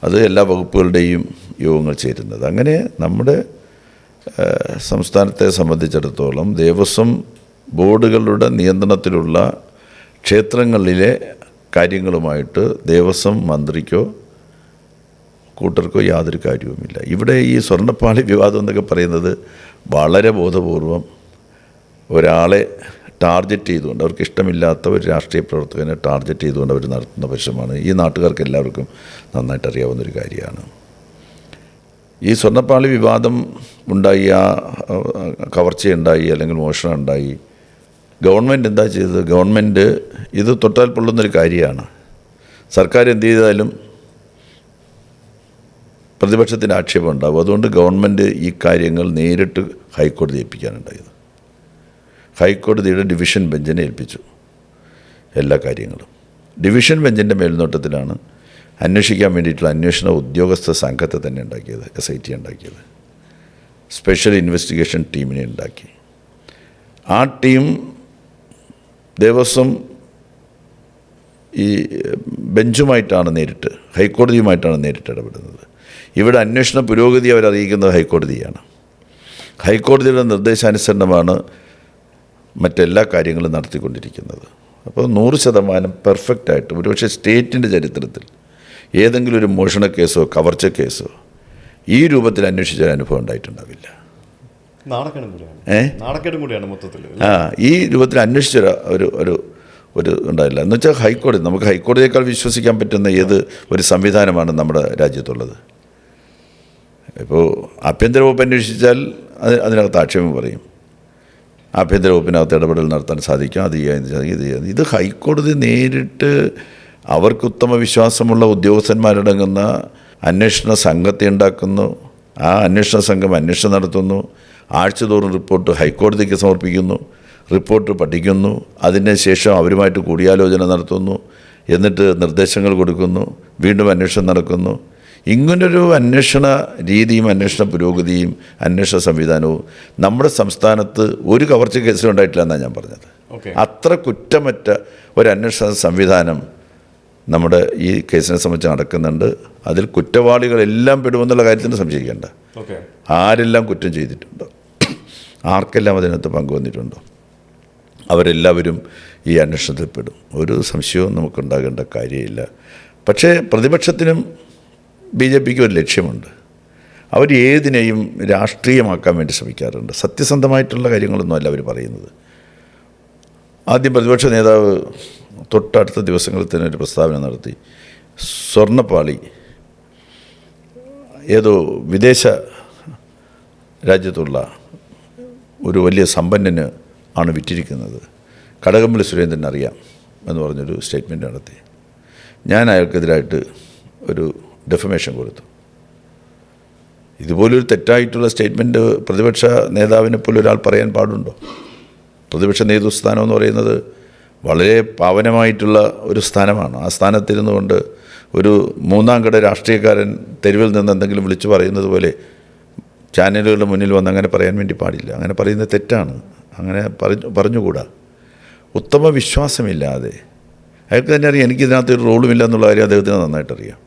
അത് എല്ലാ വകുപ്പുകളുടെയും യോഗങ്ങൾ ചേരുന്നത്. അങ്ങനെ നമ്മുടെ സംസ്ഥാനത്തെ സംബന്ധിച്ചിടത്തോളം ദേവസ്വം ബോർഡുകളുടെ നിയന്ത്രണത്തിലുള്ള ക്ഷേത്രങ്ങളിലെ കാര്യങ്ങളുമായിട്ട് ദേവസ്വം മന്ത്രിക്കോ കൂട്ടർക്കോ യാതൊരു കാര്യവുമില്ല. ഇവിടെ ഈ സ്വർണ്ണപ്പാളി വിവാദം എന്നൊക്കെ പറയുന്നത് വളരെ ബോധപൂർവം ഒരാളെ ടാർഗറ്റ് ചെയ്തുകൊണ്ട്, അവർക്ക് ഇഷ്ടമില്ലാത്ത ഒരു രാഷ്ട്രീയ പ്രവർത്തകനെ ടാർഗറ്റ് ചെയ്തുകൊണ്ട് അവർ നടത്തുന്ന പരിശ്രമമാണ്. ഈ നാട്ടുകാർക്ക് എല്ലാവർക്കും നന്നായിട്ട് അറിയാവുന്നൊരു കാര്യമാണ്. ഈ സ്വർണ്ണപ്പാളി വിവാദം ഉണ്ടായി, ആ കവർച്ചയുണ്ടായി, അല്ലെങ്കിൽ മോഷണം ഉണ്ടായി, ഗവൺമെൻറ് എന്താ ചെയ്തത്? ഗവൺമെൻറ് ഇത് തൊട്ടാൽ പൊള്ളുന്നൊരു കാര്യമാണ്. സർക്കാർ എന്ത് ചെയ്താലും പ്രതിപക്ഷത്തിൻ്റെ ആക്ഷേപം ഉണ്ടാകും. അതുകൊണ്ട് ഗവൺമെൻറ് ഈ കാര്യങ്ങൾ നേരിട്ട് ഹൈക്കോടതി ഏൽപ്പിക്കാനുണ്ടായത്. ഹൈക്കോടതിയുടെ ഡിവിഷൻ ബെഞ്ചിനെ ഏൽപ്പിച്ചു എല്ലാ കാര്യങ്ങളും. ഡിവിഷൻ ബെഞ്ചിൻ്റെ മേൽനോട്ടത്തിലാണ് അന്വേഷിക്കാൻ വേണ്ടിയിട്ടുള്ള അന്വേഷണ ഉദ്യോഗസ്ഥ സംഘത്തെ തന്നെ ഉണ്ടാക്കിയത്, SIT ഉണ്ടാക്കിയത്. സ്പെഷ്യൽ ഇൻവെസ്റ്റിഗേഷൻ ടീമിനെ ഉണ്ടാക്കി. ആ ടീം ദേവസ്വം ഈ ബെഞ്ചുമായിട്ടാണ് നേരിട്ട്, ഹൈക്കോടതിയുമായിട്ടാണ് നേരിട്ട് ഇടപെടുന്നത്. ഇവിടെ അന്വേഷണ പുരോഗതി അവരറിയിക്കുന്നത് ഹൈക്കോടതിയാണ്. ഹൈക്കോടതിയുടെ നിർദ്ദേശാനുസരണമാണ് മറ്റെല്ലാ കാര്യങ്ങളും നടത്തിക്കൊണ്ടിരിക്കുന്നത്. അപ്പോൾ 100% പെർഫെക്റ്റായിട്ട്, ഒരുപക്ഷെ സ്റ്റേറ്റിൻ്റെ ചരിത്രത്തിൽ ഏതെങ്കിലും ഒരു മോഷണ കേസോ കവർച്ച കേസോ ഈ രൂപത്തിൽ അന്വേഷിച്ചൊരു അനുഭവം ഉണ്ടായിട്ടുണ്ടാവില്ല. ഈ രൂപത്തിൽ അന്വേഷിച്ച ഒരു ഉണ്ടായില്ല. എന്ന് വെച്ചാൽ ഹൈക്കോടതി, നമുക്ക് ഹൈക്കോടതിയേക്കാൾ വിശ്വസിക്കാൻ പറ്റുന്ന ഏത് ഒരു സംവിധാനമാണ് നമ്മുടെ രാജ്യത്തുള്ളത്? ഇപ്പോൾ ആഭ്യന്തര വകുപ്പ് അന്വേഷിച്ചാൽ അതിനകത്ത് ആക്ഷേപം പറയും. ആഭ്യന്തര വകുപ്പിനകത്ത് ഇടപെടൽ നടത്താൻ സാധിക്കും, അത് ചെയ്യാൻ. ഇത് ഹൈക്കോടതി നേരിട്ട് അവർക്ക് ഉത്തമ വിശ്വാസമുള്ള ഉദ്യോഗസ്ഥന്മാരടങ്ങുന്ന അന്വേഷണ സംഘത്തെ ഉണ്ടാക്കുന്നു, ആ അന്വേഷണ സംഘം അന്വേഷണം നടത്തുന്നു, ആഴ്ചതോറും റിപ്പോർട്ട് ഹൈക്കോടതിക്ക് സമർപ്പിക്കുന്നു, റിപ്പോർട്ട് പഠിക്കുന്നു, അതിന് ശേഷം അവരുമായിട്ട് കൂടിയാലോചന നടത്തുന്നു, എന്നിട്ട് നിർദ്ദേശങ്ങൾ കൊടുക്കുന്നു, വീണ്ടും അന്വേഷണം നടക്കുന്നു. ഇങ്ങനൊരു അന്വേഷണ രീതിയും അന്വേഷണ പുരോഗതിയും അന്വേഷണ സംവിധാനവും നമ്മുടെ സംസ്ഥാനത്ത് ഒരു കവർച്ച കേസിലുണ്ടായിട്ടില്ല എന്നാണ് ഞാൻ പറഞ്ഞത്. അത്ര കുറ്റമറ്റ ഒരു അന്വേഷണ സംവിധാനം നമ്മുടെ ഈ കേസിനെ സംബന്ധിച്ച് നടക്കുന്നുണ്ട്. അതിൽ കുറ്റവാളികളെല്ലാം പെടുമെന്നുള്ള കാര്യത്തിന് സംശയിക്കേണ്ട. ആരെല്ലാം കുറ്റം ചെയ്തിട്ടുണ്ടോ, ആർക്കെല്ലാം അതിനകത്ത് പങ്കുവന്നിട്ടുണ്ടോ, അവരെല്ലാവരും ഈ അന്വേഷണത്തിൽ പെടും. ഒരു സംശയവും നമുക്കുണ്ടാകേണ്ട കാര്യമില്ല. പക്ഷേ പ്രതിപക്ഷത്തിനും BJPക്ക് ഒരു ലക്ഷ്യമുണ്ട്. അവർ ഏതിനെയും രാഷ്ട്രീയമാക്കാൻ വേണ്ടി ശ്രമിക്കാറുണ്ട്. സത്യസന്ധമായിട്ടുള്ള കാര്യങ്ങളൊന്നും അല്ല അവർ പറയുന്നത്. ആദ്യം പ്രതിപക്ഷ നേതാവ് തൊട്ടടുത്ത ദിവസങ്ങളിൽ തന്നെ ഒരു പ്രസ്താവന നടത്തി. സ്വർണ്ണപ്പാളി ഏതോ വിദേശ രാജ്യത്തുള്ള ഒരു വലിയ സമ്പന്നന് ആണ് വിറ്റിരിക്കുന്നത്, കടകംപള്ളി സുരേന്ദ്രൻ അറിയാം എന്ന് പറഞ്ഞൊരു സ്റ്റേറ്റ്മെൻറ്റ് നടത്തി. ഞാൻ അയാൾക്കെതിരായിട്ട് ഒരു ഡെഫമേഷൻ കൊടുത്തു. ഇതുപോലൊരു തെറ്റായിട്ടുള്ള സ്റ്റേറ്റ്മെൻറ്റ് പ്രതിപക്ഷ നേതാവിനെ പോലെ ഒരാൾ പറയാൻ പാടുണ്ടോ? പ്രതിപക്ഷ നേതൃസ്ഥാനം എന്ന് പറയുന്നത് വളരെ പാവനമായിട്ടുള്ള ഒരു സ്ഥാനമാണ്. ആ സ്ഥാനത്തിരുന്നു കൊണ്ട് ഒരു മൂന്നാം കട രാഷ്ട്രീയക്കാരൻ തെരുവിൽ നിന്ന് എന്തെങ്കിലും വിളിച്ചു പറയുന്നത് പോലെ ചാനലുകളുടെ മുന്നിൽ വന്ന് അങ്ങനെ പറയാൻ വേണ്ടി പാടില്ല. അങ്ങനെ പറയുന്നത് തെറ്റാണ്. അങ്ങനെ പറഞ്ഞുകൂടാ. ഉത്തമ വിശ്വാസമില്ലാതെ അയാൾക്ക് തന്നെ അറിയാം എനിക്കിതിനകത്ത് ഒരു റോളുമില്ല എന്നുള്ള കാര്യം അദ്ദേഹത്തിന് നന്നായിട്ടറിയാം.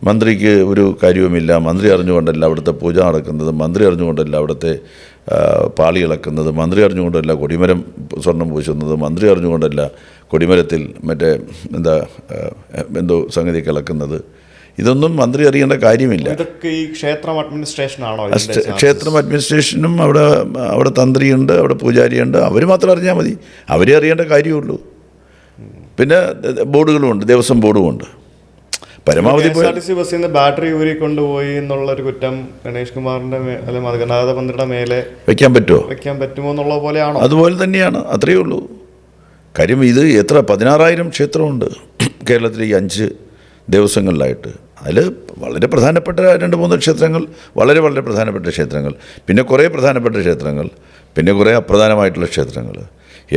മന്ത്രിക്ക് ഒരു കാര്യവുമില്ല, മന്ത്രി അറിഞ്ഞുകൊണ്ടല്ല അവിടുത്തെ പൂജ നടക്കുന്നത്, മന്ത്രി അറിഞ്ഞുകൊണ്ടല്ല അവിടുത്തെ പാളി ഇളക്കുന്നത്, മന്ത്രി അറിഞ്ഞുകൊണ്ടല്ല കൊടിമരം സ്വർണം പൂശുന്നത്, മന്ത്രി അറിഞ്ഞുകൊണ്ടല്ല കൊടിമരത്തിൽ മറ്റേ എന്തോ സംഗതി കിളക്കുന്നത്. ഇതൊന്നും മന്ത്രി അറിയേണ്ട കാര്യമില്ല. ഇതൊക്കെ ഈ ക്ഷേത്രം അഡ്മിനിസ്ട്രേഷനാണോ? ക്ഷേത്രം അഡ്മിനിസ്ട്രേഷനും അവിടെ തന്ത്രിയുണ്ട്, അവിടെ പൂജാരിയുണ്ട്. അവർ മാത്രം അറിഞ്ഞാൽ മതി. അവരെ അറിയേണ്ട കാര്യമുള്ളൂ. പിന്നെ ബോർഡുകളുമുണ്ട്, ദേവസ്വം ബോർഡുമുണ്ട്. പരമാവധി ബസ്സിൽ നിന്ന് ബാറ്ററി ഊരി കൊണ്ടുപോയി എന്നുള്ളൊരു കുറ്റം ഗണേഷ് കുമാറിന്റെ അല്ലെങ്കിൽ ഗതാഗത മന്ത്രിയുടെ മേലെ വെക്കാൻ പറ്റുമോ എന്നുള്ള പോലെയാണോ? അതുപോലെ തന്നെയാണ്. അത്രയേ ഉള്ളൂ കാര്യം. ഇത് എത്ര 16,000 ക്ഷേത്രമുണ്ട് കേരളത്തിലെ ഈ 5 ദേവസ്വങ്ങളിലായിട്ട്. അതിൽ വളരെ പ്രധാനപ്പെട്ട 2-3 ക്ഷേത്രങ്ങൾ, വളരെ വളരെ പ്രധാനപ്പെട്ട ക്ഷേത്രങ്ങൾ, പിന്നെ കുറേ പ്രധാനപ്പെട്ട ക്ഷേത്രങ്ങൾ, പിന്നെ കുറേ അപ്രധാനമായിട്ടുള്ള ക്ഷേത്രങ്ങൾ.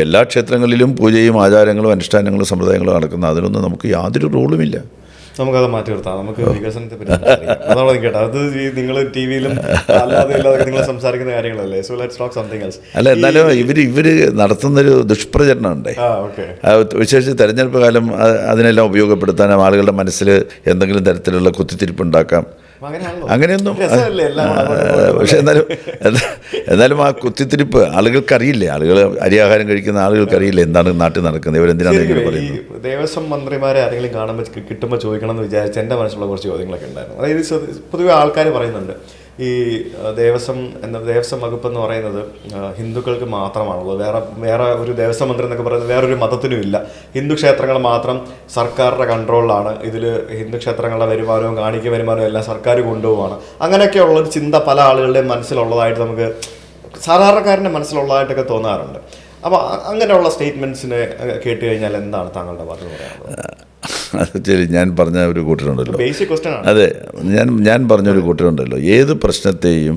എല്ലാ ക്ഷേത്രങ്ങളിലും പൂജയും ആചാരങ്ങളും അനുഷ്ഠാനങ്ങളും സമ്പ്രദായങ്ങളും നടക്കുന്ന അതിനൊന്നും നമുക്ക് യാതൊരു റോളുമില്ല. നമുക്കത് മാറ്റി നിർത്താം. നമുക്ക് വികസനത്തെ പറ്റി അതാണ് കേട്ടോ. അത് നിങ്ങൾ ടി വിയിലും അല്ലാതെ നിങ്ങൾ സംസാരിക്കുന്ന കാര്യങ്ങളല്ലേ. So let's talk something else. അല്ല, എന്നാലും ഇവർ നടത്തുന്നൊരു ദുഷ്പ്രചരണം ഉണ്ട്. വിശേഷിച്ച് തെരഞ്ഞെടുപ്പ് കാലം അതിനെല്ലാം ഉപയോഗപ്പെടുത്താനും ആളുകളുടെ മനസ്സിൽ എന്തെങ്കിലും തരത്തിലുള്ള കുത്തിത്തിരിപ്പ് ഉണ്ടാക്കാം. അങ്ങനെയൊന്നും. പക്ഷെ എന്നാലും ആ കുത്തിത്തിരിപ്പ് ആളുകൾക്കറിയില്ലേ. ആളുകൾ അരിയാഹാരം കഴിക്കുന്ന ആളുകൾക്കറിയില്ല എന്താണ് നാട്ടിൽ നടക്കുന്നത്, ഇവരെന്തിനാണ് ഇങ്ങനെ പറയുന്നത്. ദേവസ്വം മന്ത്രിമാരെ ആരെങ്കിലും കാണുമ്പോൾ കിട്ടുമ്പോൾ ചോദിക്കണം എന്ന് വിചാരിച്ച് എൻ്റെ മനസ്സിലുള്ള കുറച്ച് ചോദ്യങ്ങളൊക്കെ ഉണ്ടായിരുന്നു. അതായത് പൊതുവെ ആൾക്കാർ പറയുന്നുണ്ട് ഈ ദേവസ്വം വകുപ്പ് എന്ന് പറയുന്നത് ഹിന്ദുക്കൾക്ക് മാത്രമാണുള്ളത്. വേറെ ഒരു ദേവസ്വം മന്ത്രി എന്നൊക്കെ പറയുന്നത് വേറൊരു മതത്തിനും ഇല്ല. ഹിന്ദു ക്ഷേത്രങ്ങൾ മാത്രം സർക്കാരിൻ്റെ കൺട്രോളിലാണ്. ഇതിൽ ഹിന്ദു ക്ഷേത്രങ്ങളുടെ വരുമാനവും കാണിക്ക വരുമാനവും എല്ലാം സർക്കാർ കൊണ്ടുപോവാണ്. അങ്ങനെയൊക്കെയുള്ളൊരു ചിന്ത പല ആളുകളുടെയും മനസ്സിലുള്ളതായിട്ട് നമുക്ക് സാധാരണക്കാരൻ്റെ മനസ്സിലുള്ളതായിട്ടൊക്കെ തോന്നാറുണ്ട്. അപ്പോൾ അങ്ങനെയുള്ള സ്റ്റേറ്റ്മെൻറ്റ്സിനെ കേട്ട് കഴിഞ്ഞാൽ എന്താണ് താങ്കളുടെ ഭാഗത്ത് പറയാനുള്ളത്? ശരി, ഞാൻ പറഞ്ഞ ഒരു കൂട്ടരുണ്ടല്ലോ, ബേസിക് ക്വസ്റ്റ്യൻ ആണ്. അതെ, ഞാൻ പറഞ്ഞൊരു കൂട്ടരുണ്ടല്ലോ, ഏത് പ്രശ്നത്തെയും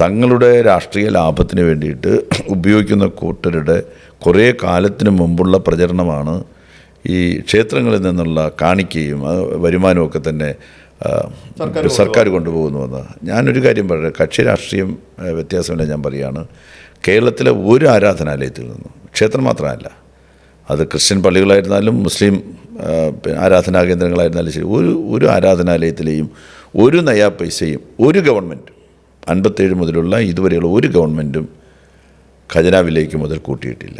തങ്ങളുടെ രാഷ്ട്രീയ ലാഭത്തിന് വേണ്ടിയിട്ട് ഉപയോഗിക്കുന്ന കൂട്ടരുടെ കുറേ കാലത്തിന് മുമ്പുള്ള പ്രചരണമാണ് ഈ ക്ഷേത്രങ്ങളിൽ നിന്നുള്ള കാണിക്കയും വരുമാനമൊക്കെ തന്നെ സർക്കാർ കൊണ്ടുപോകുന്നുവെന്ന്. ഞാനൊരു കാര്യം പറയാം, കക്ഷി രാഷ്ട്രീയം വ്യത്യാസമില്ല. ഞാൻ പറയുകയാണ്, കേരളത്തിലെ ഒരു ആരാധനാലയത്തിൽ നിന്നും, ക്ഷേത്രം മാത്രമല്ല, അത് ക്രിസ്ത്യൻ പള്ളികളായിരുന്നാലും മുസ്ലിം ആരാധനാ കേന്ദ്രങ്ങളായിരുന്നാലും ശരി, ഒരു ആരാധനാലയത്തിലെയും ഒരു നയാ പൈസയും ഒരു ഗവൺമെൻറ്റും 57 മുതലുള്ള ഇതുവരെയുള്ള ഒരു ഗവൺമെൻറ്റും ഖജനാവിലേക്ക് മുതൽ കൂട്ടിയിട്ടില്ല.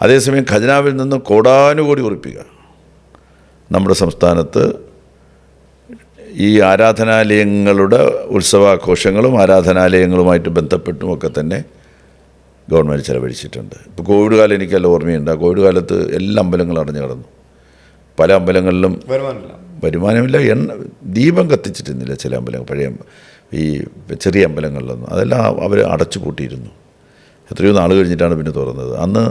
അതേസമയം ഖജനാവിൽ നിന്ന് കോടാനുകോടി ഉറപ്പിക്കുക നമ്മുടെ സംസ്ഥാനത്ത് ഈ ആരാധനാലയങ്ങളുടെ ഉത്സവാഘോഷങ്ങളും ആരാധനാലയങ്ങളുമായിട്ട് ബന്ധപ്പെട്ടുമൊക്കെ തന്നെ ഗവൺമെൻറ് ചെലവഴിച്ചിട്ടുണ്ട്. ഇപ്പോൾ കോവിഡ് കാലം എനിക്കെല്ലാം ഓർമ്മയുണ്ട്. ആ കോവിഡ് കാലത്ത് എല്ലാ അമ്പലങ്ങളും അടഞ്ഞു കിടന്നു. പല അമ്പലങ്ങളിലും വരുമാനമില്ല. ദീപം കത്തിച്ചിട്ടുന്നില്ല ചില അമ്പലങ്ങൾ, പഴയ ഈ ചെറിയ അമ്പലങ്ങളിലൊന്നും. അതെല്ലാം അവർ അടച്ചു പൂട്ടിയിരുന്നു. എത്രയോ നാൾ കഴിഞ്ഞിട്ടാണ് പിന്നെ തുറന്നത്. അന്ന്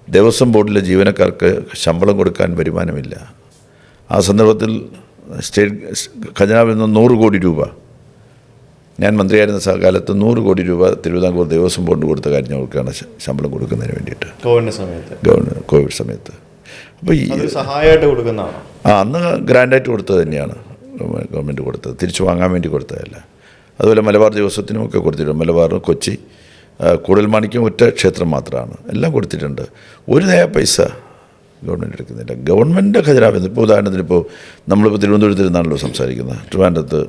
ദേവസ്വം ബോർഡിലെ ജീവനക്കാർക്ക് ശമ്പളം കൊടുക്കാൻ വരുമാനമില്ല. ആ സന്ദർഭത്തിൽ സ്റ്റേറ്റ് ഖജനാവിൽ നിന്ന് 100 കോടി രൂപ, ഞാൻ മന്ത്രിയായിരുന്ന കാലത്ത് 100 കോടി രൂപ തിരുവിതാംകൂർ ദേവസ്വം ബോർഡ് കൊടുത്ത കാര്യം ഞങ്ങൾക്കാണ് ശമ്പളം കൊടുക്കുന്നതിന് വേണ്ടിയിട്ട് കോവിഡ് സമയത്ത്. അപ്പോൾ ഈ സഹായമായിട്ട് കൊടുക്കുന്നതാണ്. അന്ന് ഗ്രാൻഡായിട്ട് കൊടുത്തത് തന്നെയാണ് ഗവൺമെൻറ് കൊടുത്തത്, തിരിച്ചു വാങ്ങാൻ വേണ്ടി കൊടുത്തതല്ല. അതുപോലെ മലബാർ ദേവസ്വത്തിനുമൊക്കെ കൊടുത്തിട്ടുണ്ട്. മലബാർ, കൊച്ചി, കൂടൽമാണിക്യം ഒറ്റ ക്ഷേത്രം മാത്രമാണ്, എല്ലാം കൊടുത്തിട്ടുണ്ട്. ഒരു നയ പൈസ ഗവൺമെൻറ് എടുക്കുന്നില്ല. ഗവൺമെൻറ് ഖജനാവിൽ ഇപ്പോൾ ഉദാഹരണത്തിന് ഇപ്പോൾ നമ്മളിപ്പോൾ തിരുവനന്തപുരത്ത് ഇരുന്നാണല്ലോ സംസാരിക്കുന്നത്. ട്രിവാൻഡ്രത്ത്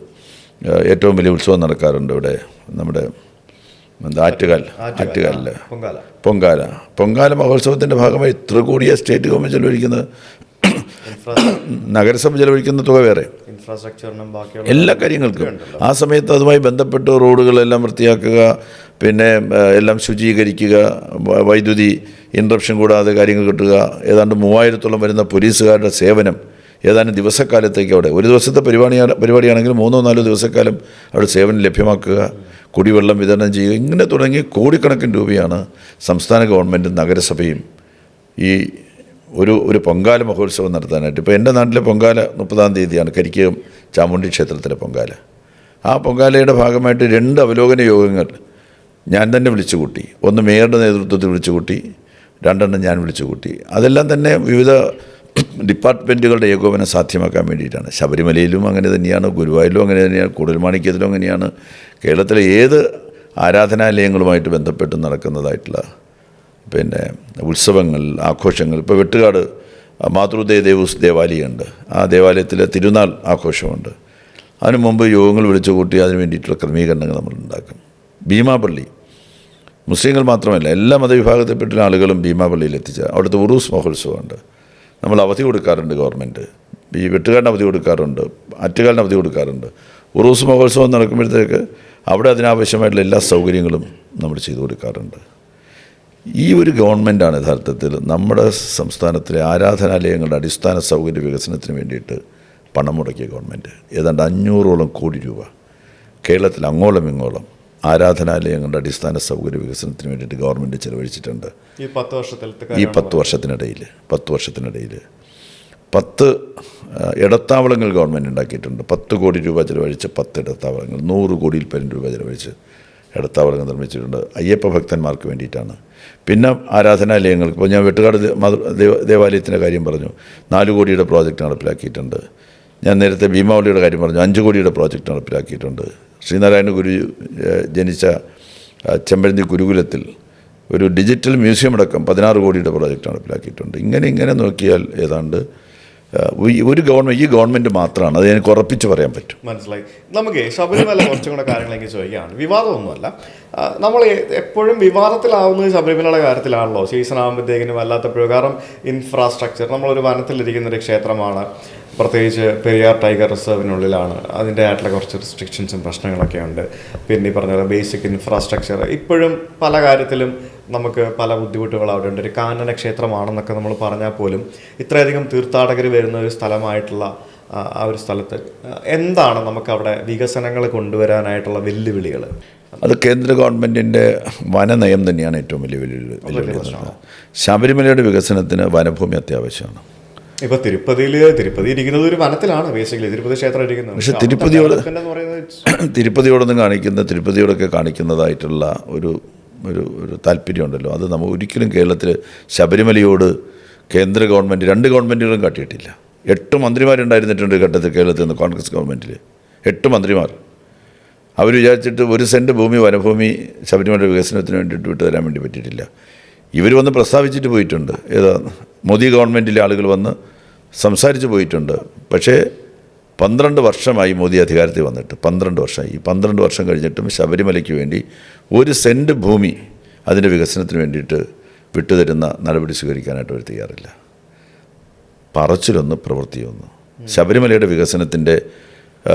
ഏറ്റവും വലിയ ഉത്സവം നടക്കാറുണ്ട് ഇവിടെ, നമ്മുടെ ആറ്റുകാലിൽ പൊങ്കാല മഹോത്സവത്തിൻ്റെ ഭാഗമായി ഇത്ര കോടിയാണ് സ്റ്റേറ്റ് ഗവൺമെൻറ് ചെലവഴിക്കുന്നത്. നഗരസഭ ചെലവഴിക്കുന്ന തുക വേറെ, എല്ലാ കാര്യങ്ങൾക്കും. ആ സമയത്ത് അതുമായി ബന്ധപ്പെട്ട് റോഡുകളെല്ലാം വൃത്തിയാക്കുക, പിന്നെ എല്ലാം ശുചീകരിക്കുക, വൈദ്യുതി ഇൻട്രപ്ഷൻ കൂടാതെ കാര്യങ്ങൾ കിട്ടുക. ഏതാണ്ട് 3000-ഓളം വരുന്ന പോലീസുകാരുടെ സേവനം ഏതാനും ദിവസക്കാലത്തേക്ക് അവിടെ, ഒരു ദിവസത്തെ പരിപാടിയാണെങ്കിൽ 3-4 ദിവസക്കാലം അവിടെ സേവനം ലഭ്യമാക്കുക, കുടിവെള്ളം വിതരണം ചെയ്യുക, ഇങ്ങനെ തുടങ്ങി കോടിക്കണക്കിന് രൂപയാണ് സംസ്ഥാന ഗവൺമെൻറ്റും നഗരസഭയും ഈ ഒരു പൊങ്കാല മഹോത്സവം നടത്താനായിട്ട്. ഇപ്പോൾ എൻ്റെ നാട്ടിലെ പൊങ്കാല 30-ാം തീയതിയാണ്, കരിക്കകം ചാമുണ്ഡി ക്ഷേത്രത്തിലെ പൊങ്കാല. ആ പൊങ്കാലയുടെ ഭാഗമായിട്ട് 2 അവലോകന യോഗങ്ങൾ ഞാൻ തന്നെ വിളിച്ചു കൂട്ടി. ഒന്ന് മേയറുടെ നേതൃത്വത്തിൽ വിളിച്ചു കൂട്ടി, 2 ഞാൻ വിളിച്ചു കൂട്ടി. അതെല്ലാം തന്നെ വിവിധ ഡിപ്പാർട്ട്മെൻറ്റുകളുടെ ഏകോപനം സാധ്യമാക്കാൻ വേണ്ടിയിട്ടാണ്. ശബരിമലയിലും അങ്ങനെ തന്നെയാണ്, ഗുരുവായൂരിലും അങ്ങനെ തന്നെയാണ്, കൂടൽമാണിക്യത്തിലും അങ്ങനെയാണ്. കേരളത്തിലെ ഏത് ആരാധനാലയങ്ങളുമായിട്ട് ബന്ധപ്പെട്ട് നടക്കുന്നതായിട്ടുള്ള പിന്നെ ഉത്സവങ്ങൾ, ആഘോഷങ്ങൾ, ഇപ്പോൾ വെട്ടുകാട് മാതൃദയ ദേവാലയമുണ്ട്, ആ ദേവാലയത്തിലെ തിരുനാൾ ആഘോഷമുണ്ട്. അതിനു മുമ്പ് യോഗങ്ങൾ വിളിച്ചു കൂട്ടി അതിന് വേണ്ടിയിട്ടുള്ള ക്രമീകരണങ്ങൾ നമ്മളുണ്ടാക്കും. ഭീമാപള്ളി മുസ്ലിങ്ങൾ മാത്രമല്ല, എല്ലാ മതവിഭാഗത്തിൽപ്പെട്ട ആളുകളും ഭീമാപള്ളിയിൽ എത്തിച്ച അവിടുത്തെ ഉറൂസ് മഹോത്സവമുണ്ട്. നമ്മൾ അവധി കൊടുക്കാറുണ്ട്, ഗവൺമെൻറ് ഈ വെട്ടുകാടിന് അവധി കൊടുക്കാറുണ്ട്, ആറ്റുകാലിന് അവധി കൊടുക്കാറുണ്ട്. ഉറൂസ് മഹോത്സവം നടക്കുമ്പോഴത്തേക്ക് അവിടെ അതിനാവശ്യമായിട്ടുള്ള എല്ലാ സൗകര്യങ്ങളും നമ്മൾ ചെയ്തു കൊടുക്കാറുണ്ട്. ഈ ഒരു ഗവൺമെൻറ്റാണ് യഥാർത്ഥത്തിൽ നമ്മുടെ സംസ്ഥാനത്തിലെ ആരാധനാലയങ്ങളുടെ അടിസ്ഥാന സൗകര്യ വികസനത്തിന് വേണ്ടിയിട്ട് പണം മുടക്കിയ ഗവൺമെൻറ്. ഏതാണ്ട് 500-ഓളം കോടി രൂപ കേരളത്തിൽ അങ്ങോളം ഇങ്ങോളം ആരാധനാലയങ്ങളുടെ അടിസ്ഥാന സൗകര്യ വികസനത്തിന് വേണ്ടിയിട്ട് ഗവൺമെൻറ് ചെലവഴിച്ചിട്ടുണ്ട്. ഈ 10 വർഷത്തിനിടയിൽ 10 ഇടത്താവളങ്ങൾ ഗവൺമെൻറ് ഉണ്ടാക്കിയിട്ടുണ്ട്. 10 കോടി രൂപ ചെലവഴിച്ച് 10 ഇടത്താവളങ്ങൾ, 100 കോടിയിൽ പരം രൂപ ചെലവഴിച്ച് ഇടത്താവളങ്ങൾ നിർമ്മിച്ചിട്ടുണ്ട്. അയ്യപ്പ ഭക്തന്മാർക്ക് വേണ്ടിയിട്ടാണ്. പിന്നെ ആരാധനാലയങ്ങൾക്ക്, ഇപ്പോൾ ഞാൻ വെട്ടുകാട് ദേവാലയത്തിൻ്റെ കാര്യം പറഞ്ഞു, 4 കോടിയുടെ പ്രോജക്റ്റ് നടപ്പിലാക്കിയിട്ടുണ്ട്. ഞാൻ നേരത്തെ ഭീമാവലിയുടെ കാര്യം പറഞ്ഞു, 5 കോടിയുടെ പ്രോജക്റ്റ് നടപ്പിലാക്കിയിട്ടുണ്ട്. ശ്രീനാരായണ ഗുരു ജനിച്ച ചെമ്പഴന്തി ഗുരുകുലത്തിൽ ഒരു ഡിജിറ്റൽ മ്യൂസിയം അടക്കം 16 കോടിയുടെ പ്രോജക്റ്റ് നടപ്പിലാക്കിയിട്ടുണ്ട്. ഇങ്ങനെ നോക്കിയാൽ ഏതാണ്ട് ഈ ഗവൺമെൻറ് മാത്രമാണ്, അത് എനിക്ക് ഉറപ്പിച്ച് പറയാൻ പറ്റും. മനസ്സിലായി. നമുക്ക് ശബരിമല കുറച്ചും കൂടെ കാര്യങ്ങൾ എനിക്ക് ചോദിക്കുകയാണ്. വിവാദമൊന്നുമല്ല, നമ്മൾ എപ്പോഴും വിവാദത്തിലാവുന്നത് ശബരിമലയുടെ കാര്യത്തിലാണല്ലോ. സീസൺ ആകുമ്പോഴത്തേക്കിനും വല്ലാത്തപ്പോഴും. കാരണം ഇൻഫ്രാസ്ട്രക്ചർ, നമ്മളൊരു വനത്തിലിരിക്കുന്നൊരു ക്ഷേത്രമാണ്, പ്രത്യേകിച്ച് പെരിയാർ ടൈഗർ റിസർവിനുള്ളിലാണ്, അതിൻ്റെ ആയിട്ടുള്ള കുറച്ച് റെസ്ട്രിക്ഷൻസും പ്രശ്നങ്ങളൊക്കെ ഉണ്ട്. പിന്നെ ഈ പറഞ്ഞ ബേസിക് ഇൻഫ്രാസ്ട്രക്ചർ ഇപ്പോഴും പല കാര്യത്തിലും നമുക്ക് പല ബുദ്ധിമുട്ടുകൾ അവിടെ ഉണ്ട്. ഒരു കാനന ക്ഷേത്രമാണെന്നൊക്കെ നമ്മൾ പറഞ്ഞാൽ പോലും ഇത്രയധികം തീർത്ഥാടകർ വരുന്ന ഒരു സ്ഥലമായിട്ടുള്ള ആ ഒരു സ്ഥലത്ത് എന്താണ് നമുക്കവിടെ വികസനങ്ങൾ കൊണ്ടുവരാനായിട്ടുള്ള വെല്ലുവിളികൾ? അത് കേന്ദ്ര ഗവൺമെൻറ്റിൻ്റെ വനനയം തന്നെയാണ് ഏറ്റവും വലിയ വെല്ലുവിളി. ശബരിമലയുടെ വികസനത്തിന് വനഭൂമി അത്യാവശ്യമാണ്. ഇപ്പോൾ തിരുപ്പതി ഇരിക്കുന്നത് ഒരു വനത്തിലാണ്, ബേസിക്കലി തിരുപ്പതി ക്ഷേത്രം ഇരിക്കുന്നത്. പക്ഷേ തിരുപ്പതിയോടൊക്കെ കാണിക്കുന്നതായിട്ടുള്ള ഒരു താല്പര്യമുണ്ടല്ലോ, അത് നമ്മൾ ഒരിക്കലും കേരളത്തിൽ ശബരിമലയോട് കേന്ദ്ര ഗവൺമെൻറ് 2 ഗവൺമെൻറ്റുകളും കാട്ടിയിട്ടില്ല. 8 മന്ത്രിമാരുണ്ടായിരുന്നിട്ടുണ്ട് ഘട്ടത്തിൽ കേരളത്തിൽ നിന്ന്, കോൺഗ്രസ് ഗവൺമെൻറ്റിൽ 8 മന്ത്രിമാർ. അവർ വിചാരിച്ചിട്ട് 1 സെൻറ്റ് ഭൂമി വനഭൂമി ശബരിമല വികസനത്തിന് വേണ്ടിയിട്ട് വിട്ടുതരാൻ വേണ്ടി പറ്റിയിട്ടില്ല. ഇവർ വന്ന് പ്രസ്താവിച്ചിട്ട് പോയിട്ടുണ്ട്. മോദി ഗവൺമെൻറ്റിലെ ആളുകൾ വന്ന് സംസാരിച്ച് പോയിട്ടുണ്ട്. പക്ഷേ 12 വർഷമായി മോദി അധികാരത്തിൽ വന്നിട്ട്, 12 വർഷമായി. ഈ 12 വർഷം കഴിഞ്ഞിട്ടും ശബരിമലയ്ക്ക് വേണ്ടി 1 സെൻറ്റ് ഭൂമി അതിൻ്റെ വികസനത്തിന് വേണ്ടിയിട്ട് വിട്ടുതരുന്ന നടപടി സ്വീകരിക്കാനായിട്ട് അവർ തയ്യാറില്ല. പറച്ചിലൊന്ന് പ്രവൃത്തിയൊന്ന്. ശബരിമലയുടെ വികസനത്തിൻ്റെ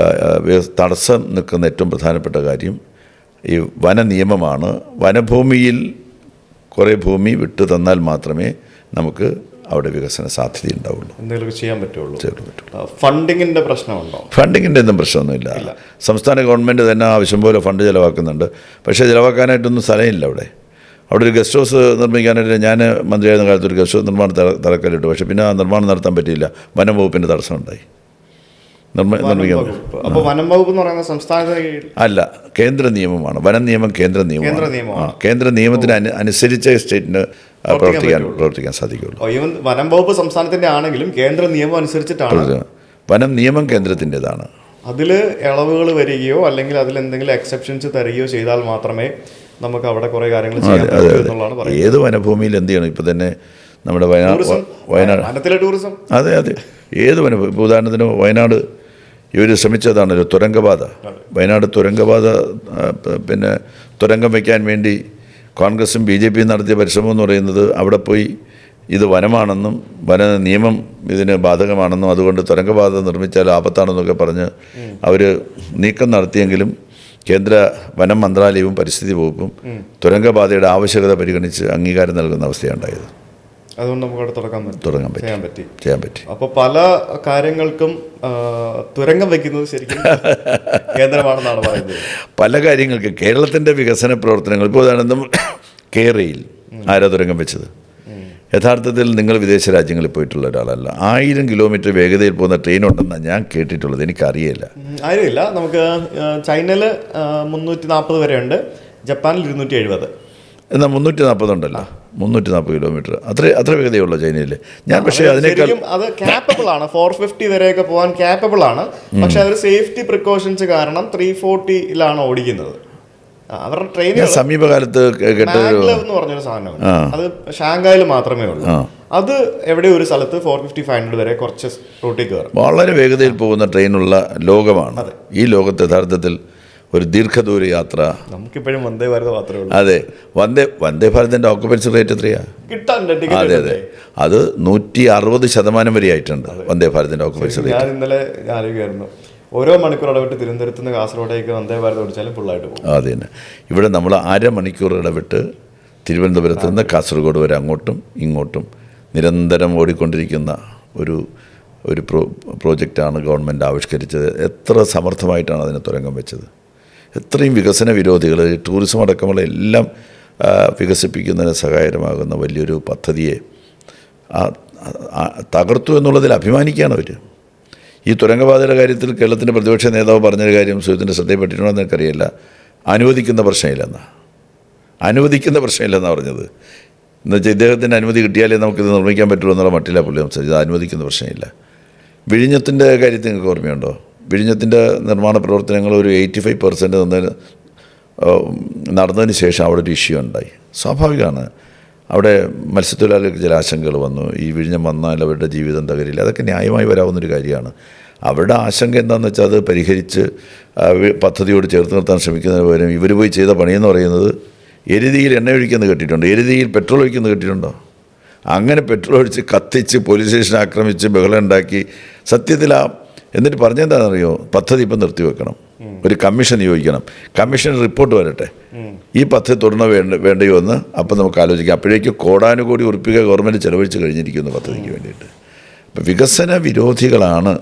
തടസ്സം നിൽക്കുന്ന ഏറ്റവും പ്രധാനപ്പെട്ട കാര്യം ഈ വന നിയമമാണ്. വനഭൂമിയിൽ കുറേ ഭൂമി വിട്ടു തന്നാൽ മാത്രമേ നമുക്ക് അവിടെ വികസന സാധ്യത ഉണ്ടാവുള്ളൂ, എന്തെങ്കിലും ചെയ്യാൻ പറ്റുള്ളൂ. ഫണ്ടിങ്ങിൻ്റെ പ്രശ്നമുണ്ടോ? ഫണ്ടിങ്ങിൻ്റെ ഒന്നും പ്രശ്നമൊന്നുമില്ല. സംസ്ഥാന ഗവൺമെൻറ് തന്നെ ആവശ്യം പോലെ ഫണ്ട് ചിലവാക്കുന്നുണ്ട്. പക്ഷേ ചിലവാക്കാനായിട്ടൊന്നും സ്ഥലമില്ല അവിടെ. അവിടെ ഒരു ഗസ്റ്റ് ഹൗസ് നിർമ്മിക്കാനായിട്ട് ഞാൻ മന്ത്രിയായിരുന്ന കാലത്ത് ഒരു ഗസ്റ്റ് ഹൗസ് നിർമ്മാണം തറക്കല്ലിട്ടു. പക്ഷേ പിന്നെ ആ നിർമ്മാണം നടത്താൻ പറ്റിയില്ല, വനം വകുപ്പിൻ്റെ തടസ്സമുണ്ടായി. നിർമ്മിക്കാൻ അപ്പോൾ വനം വകുപ്പ് എന്ന് പറയുന്ന സംസ്ഥാനത്തിന് കീഴിൽ അല്ല, കേന്ദ്ര നിയമമാണ്. വനം നിയമം കേന്ദ്ര നിയമമാണ്. കേന്ദ്ര നിയമത്തിന് അനുസരിച്ച് സ്റ്റേറ്റിന് പ്രവർത്തിക്കാൻ സാധിക്കുള്ളൂ. ഈവൻ വനം വകുപ്പ് സംസ്ഥാനത്തിന്റെ ആണെങ്കിലും കേന്ദ്ര നിയമം അനുസരിച്ചിട്ടാണ്. വനം നിയമം കേന്ദ്രത്തിൻ്റെതാണ്. അതിൽ ഇളവുകൾ വരികയോ അല്ലെങ്കിൽ അതിൽ എന്തെങ്കിലും എക്സെപ്ഷൻസ് തരികയോ ചെയ്താൽ മാത്രമേ നമുക്ക് അവിടെ കുറേ കാര്യങ്ങൾ ചെയ്യാൻ പറ്റൂ എന്നുള്ളതാണ് പറയുന്നത്. ഏത് വനഭൂമിയിൽ എന്ത് ചെയ്യണം? ഇപ്പം തന്നെ നമ്മുടെ വയനാട് ടൂറിസം, അതെ ഏത് വനഭൂമി, ഇപ്പോൾ ഉദാഹരണത്തിന് വയനാട് ഇവർ ശ്രമിച്ചതാണല്ലോ തുരങ്കപാത. വയനാട് തുരങ്കപാത പിന്നെ തുരങ്കം വയ്ക്കാൻ വേണ്ടി കോൺഗ്രസും BJP നടത്തിയ പരിശ്രമം എന്ന് പറയുന്നത് അവിടെ പോയി ഇത് വനമാണെന്നും വന നിയമം ഇതിന് ബാധകമാണെന്നും അതുകൊണ്ട് തുരങ്കപാത നിർമ്മിച്ചാൽ ആപത്താണെന്നൊക്കെ പറഞ്ഞ് അവർ നീക്കം നടത്തിയെങ്കിലും കേന്ദ്ര വനം മന്ത്രാലയവും പരിസ്ഥിതി വകുപ്പും തുരങ്കപാതയുടെ ആവശ്യകത പരിഗണിച്ച് അംഗീകാരം നൽകുന്ന അവസ്ഥയുണ്ടായത്. അതുകൊണ്ട് നമുക്ക് അവിടെ ചെയ്യാൻ പറ്റി. അപ്പോൾ പല കാര്യങ്ങൾക്കും തുരങ്കം വയ്ക്കുന്നത് ശരിക്കും കേന്ദ്രമാണെന്നാണ് പറയുന്നത്. പല കാര്യങ്ങൾക്ക് കേരളത്തിൻ്റെ വികസന പ്രവർത്തനങ്ങൾ, ഇപ്പോൾ ഉദാഹരണം കേരളയിൽ ആരാ തുരങ്കം വെച്ചത്? യഥാർത്ഥത്തിൽ നിങ്ങൾ വിദേശ രാജ്യങ്ങളിൽ പോയിട്ടുള്ള ഒരാളല്ല. 1000 കിലോമീറ്റർ വേഗതയിൽ പോകുന്ന ട്രെയിൻ ഉണ്ടെന്നാണ് ഞാൻ കേട്ടിട്ടുള്ളത്. എനിക്കറിയില്ല. അറിയില്ല. നമുക്ക് ചൈനയിൽ 340 വരെ ഉണ്ട്, ജപ്പാനിൽ 270. എന്നാൽ 340 ഉണ്ടല്ലോ, 340 കിലോമീറ്റർ അത്ര വേഗതയുള്ളൂ ചൈനയിൽ. ഞാൻ പക്ഷേ അതിനേക്കാൾ അത് ക്യാപ്പബിൾ ആണ്. 450 വരെയൊക്കെ പോകാൻ ക്യാപ്പബിൾ ആണ്. പക്ഷെ അവർ സേഫ്റ്റി പ്രിക്കോഷൻസ് കാരണം 340-ലാണ് ഓടിക്കുന്നത്. അവരുടെ ട്രെയിൻ സമീപകാലത്ത് എന്ന് പറഞ്ഞൊരു സാധനമാണ്. അത് ഷാങ്കായിൽ മാത്രമേ ഉള്ളൂ. അത് എവിടെ ഒരു സ്ഥലത്ത് 450-500 വരെ കുറച്ച് റൂട്ടിൽ കയറും. വളരെ വേഗതയിൽ പോകുന്ന ട്രെയിനുള്ള ലോകമാണ് ഈ ലോകത്ത്. യഥാർത്ഥത്തിൽ ഒരു ദീർഘദൂര യാത്ര നമുക്കിപ്പോഴും വന്ദേ ഭാരത് മാത്രമേ ഉള്ളൂ. അതെ, വന്ദേ ഭാരതിൻ്റെ ഓക്കുപ്പൻസി റേറ്റ് എത്രയാണ്? അതെ, അത് 160% വരെ ആയിട്ടുണ്ട് വന്ദേ ഭാരതിൻ്റെ ഓക്കുപ്പൻസി റേറ്റ്. ഞാൻ ഇന്നലെ ആലോചിക്കുമായിരുന്നു, ഓരോ മണിക്കൂർ ഇടവിട്ട് തിരുവനന്തപുരത്ത് നിന്ന് കാസർഗോഡേക്ക് വന്ദേ ഭാരത് ഓടിച്ചാലും ഫുള്ളായിട്ട് പോകും. അത് തന്നെ. ഇവിടെ നമ്മൾ 1/2 മണിക്കൂർ ഇടവിട്ട് തിരുവനന്തപുരത്ത് നിന്ന് കാസർഗോഡ് വരെ അങ്ങോട്ടും ഇങ്ങോട്ടും നിരന്തരം ഓടിക്കൊണ്ടിരിക്കുന്ന ഒരു പ്രോജക്റ്റാണ് ഗവൺമെൻറ് ആവിഷ്കരിച്ചത്. എത്ര സമർത്ഥമായിട്ടാണ് അതിനെ തുരങ്കം വെച്ചത്. എത്രയും വികസന വിരോധികൾ, ടൂറിസം അടക്കമുള്ള എല്ലാം വികസിപ്പിക്കുന്നതിന് സഹായകരമാകുന്ന വലിയൊരു പദ്ധതിയെ തകർത്തു എന്നുള്ളതിൽ അഭിമാനിക്കുകയാണ് അവർ. ഈ തുരങ്കപാതയുടെ കാര്യത്തിൽ കേരളത്തിൻ്റെ പ്രതിപക്ഷ നേതാവ് പറഞ്ഞൊരു കാര്യം സുഹൃത്തിൻ്റെ ശ്രദ്ധയിൽപ്പെട്ടിട്ടുണ്ടോ എന്ന് എനിക്കറിയില്ല. അനുവദിക്കുന്ന പ്രശ്നമില്ലെന്നാണ് പറഞ്ഞത്. എന്നുവെച്ചാൽ ഇദ്ദേഹത്തിൻ്റെ അനുമതി കിട്ടിയാലേ നമുക്കിത് നിർമ്മിക്കാൻ പറ്റുള്ളൂ എന്നുള്ള മട്ടില്ല പുള്ളി സംസാരിച്ചത്. അനുവദിക്കുന്ന പ്രശ്നമില്ല. വിഴിഞ്ഞത്തിൻ്റെ കാര്യത്തിൽ നിങ്ങൾക്ക് ഓർമ്മയുണ്ടോ? വിഴിഞ്ഞത്തിൻ്റെ നിർമ്മാണ പ്രവർത്തനങ്ങൾ ഒരു 85% നടന്നതിന് ശേഷം അവിടെ ഒരു ഇഷ്യൂ ഉണ്ടായി. സ്വാഭാവികമാണ്, അവിടെ മത്സ്യത്തൊഴിലാളികൾക്ക് ചില ആശങ്കകൾ വന്നു. ഈ വിഴിഞ്ഞം വന്നാൽ അവരുടെ ജീവിതം തകരില്ല. അതൊക്കെ ന്യായമായി വരാവുന്നൊരു കാര്യമാണ്. അവരുടെ ആശങ്ക എന്താണെന്ന് വെച്ചാൽ അത് പരിഹരിച്ച് പദ്ധതിയോട് ചേർത്ത് നിർത്താൻ ശ്രമിക്കുന്നതിന് പകരം ഇവർ പോയി ചെയ്ത പണിയെന്ന് പറയുന്നത് എരുതിയിൽ എണ്ണ ഒഴിക്കുന്നത് കേട്ടിട്ടുണ്ടോ? എരുതിയിൽ പെട്രോൾ ഒഴിക്കുന്നത് കേട്ടിട്ടുണ്ടോ? അങ്ങനെ പെട്രോൾ ഒഴിച്ച് കത്തിച്ച് പോലീസ് സ്റ്റേഷൻ ആക്രമിച്ച് ബഹളം ഉണ്ടാക്കി. സത്യത്തിൽ എന്നിട്ട് പറഞ്ഞെന്താണെന്നറിയോ? പദ്ധതി ഇപ്പം നിർത്തിവെക്കണം, ഒരു കമ്മീഷൻ നിയോഗിക്കണം, കമ്മീഷൻ റിപ്പോർട്ട് വരട്ടെ, ഈ പദ്ധതി തുടരണോ വേണ്ടയോ എന്ന് അപ്പം നമുക്ക് ആലോചിക്കാം. അപ്പോഴേക്കും കോടാനുകോടി ഉറുപ്പിക ഗവൺമെൻറ് ചെലവഴിച്ച് കഴിഞ്ഞിരിക്കുന്നു പദ്ധതിക്ക് വേണ്ടിയിട്ട്. അപ്പം വികസന വിരോധികളാണ്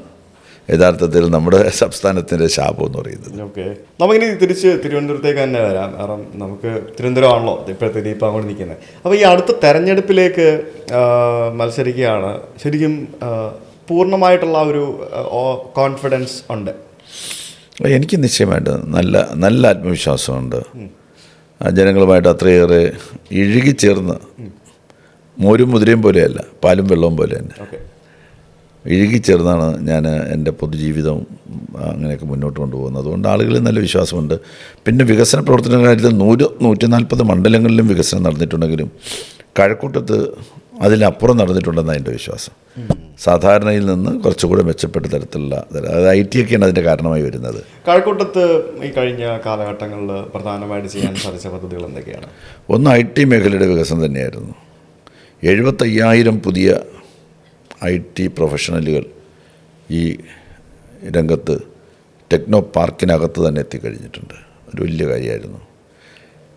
യഥാർത്ഥത്തിൽ നമ്മുടെ സംസ്ഥാനത്തിൻ്റെ ശാപം എന്ന് പറയുന്നത്. ഓക്കെ, നമുക്കിനി തിരിച്ച് തിരുവനന്തപുരത്തേക്ക് തന്നെ വരാം. കാരണം നമുക്ക് തിരുവനന്തപുരമാണല്ലോ ഇപ്പോഴത്തെ ദീപം അങ്ങോട്ട് നിൽക്കുന്നത്. അപ്പോൾ ഈ അടുത്ത തെരഞ്ഞെടുപ്പിലേക്ക് മത്സരിക്കുകയാണ്. ശരിക്കും പൂർണ്ണമായിട്ടുള്ള ഒരു കോൺഫിഡൻസ് ഉണ്ട്? എനിക്ക് നിശ്ചയമായിട്ട് നല്ല ആത്മവിശ്വാസമുണ്ട്. ജനങ്ങളുമായിട്ട് അത്രയേറെ ഇഴുകിച്ചേർന്ന്, മോരും മുതിരയും പോലെയല്ല, പാലും വെള്ളവും പോലെ തന്നെ ഇഴുകിച്ചേർന്നാണ് ഞാൻ എൻ്റെ പൊതുജീവിതം അങ്ങനെയൊക്കെ മുന്നോട്ട് കൊണ്ടുപോകുന്നത്. അതുകൊണ്ട് ആളുകളിൽ നല്ല വിശ്വാസമുണ്ട്. പിന്നെ വികസന പ്രവർത്തനങ്ങളുടെ കാര്യത്തിൽ 140 മണ്ഡലങ്ങളിലും വികസനം നടന്നിട്ടുണ്ടെങ്കിലും കഴക്കൂട്ടത്ത് അതിലപ്പുറം നടന്നിട്ടുണ്ടെന്നാണ് എൻ്റെ വിശ്വാസം. സാധാരണയിൽ നിന്ന് കുറച്ചുകൂടെ മെച്ചപ്പെട്ട തരത്തിലുള്ള, അതായത് IT ഒക്കെയാണ് അതിൻ്റെ കാരണമായി വരുന്നത്. കഴക്കൂട്ടത്ത് ഈ കഴിഞ്ഞ കാലഘട്ടങ്ങളിൽ പ്രധാനമായിട്ട് ചെയ്യാൻ സാധിച്ച പദ്ധതികൾ എന്തൊക്കെയാണ്? ഒന്ന് IT മേഖലയുടെ വികസനം തന്നെയായിരുന്നു. 75,000 പുതിയ IT പ്രൊഫഷണലുകൾ ഈ രംഗത്ത് ടെക്നോ പാർക്കിനകത്ത് തന്നെ എത്തിക്കഴിഞ്ഞിട്ടുണ്ട്. ഒരു വലിയ കാര്യമായിരുന്നു.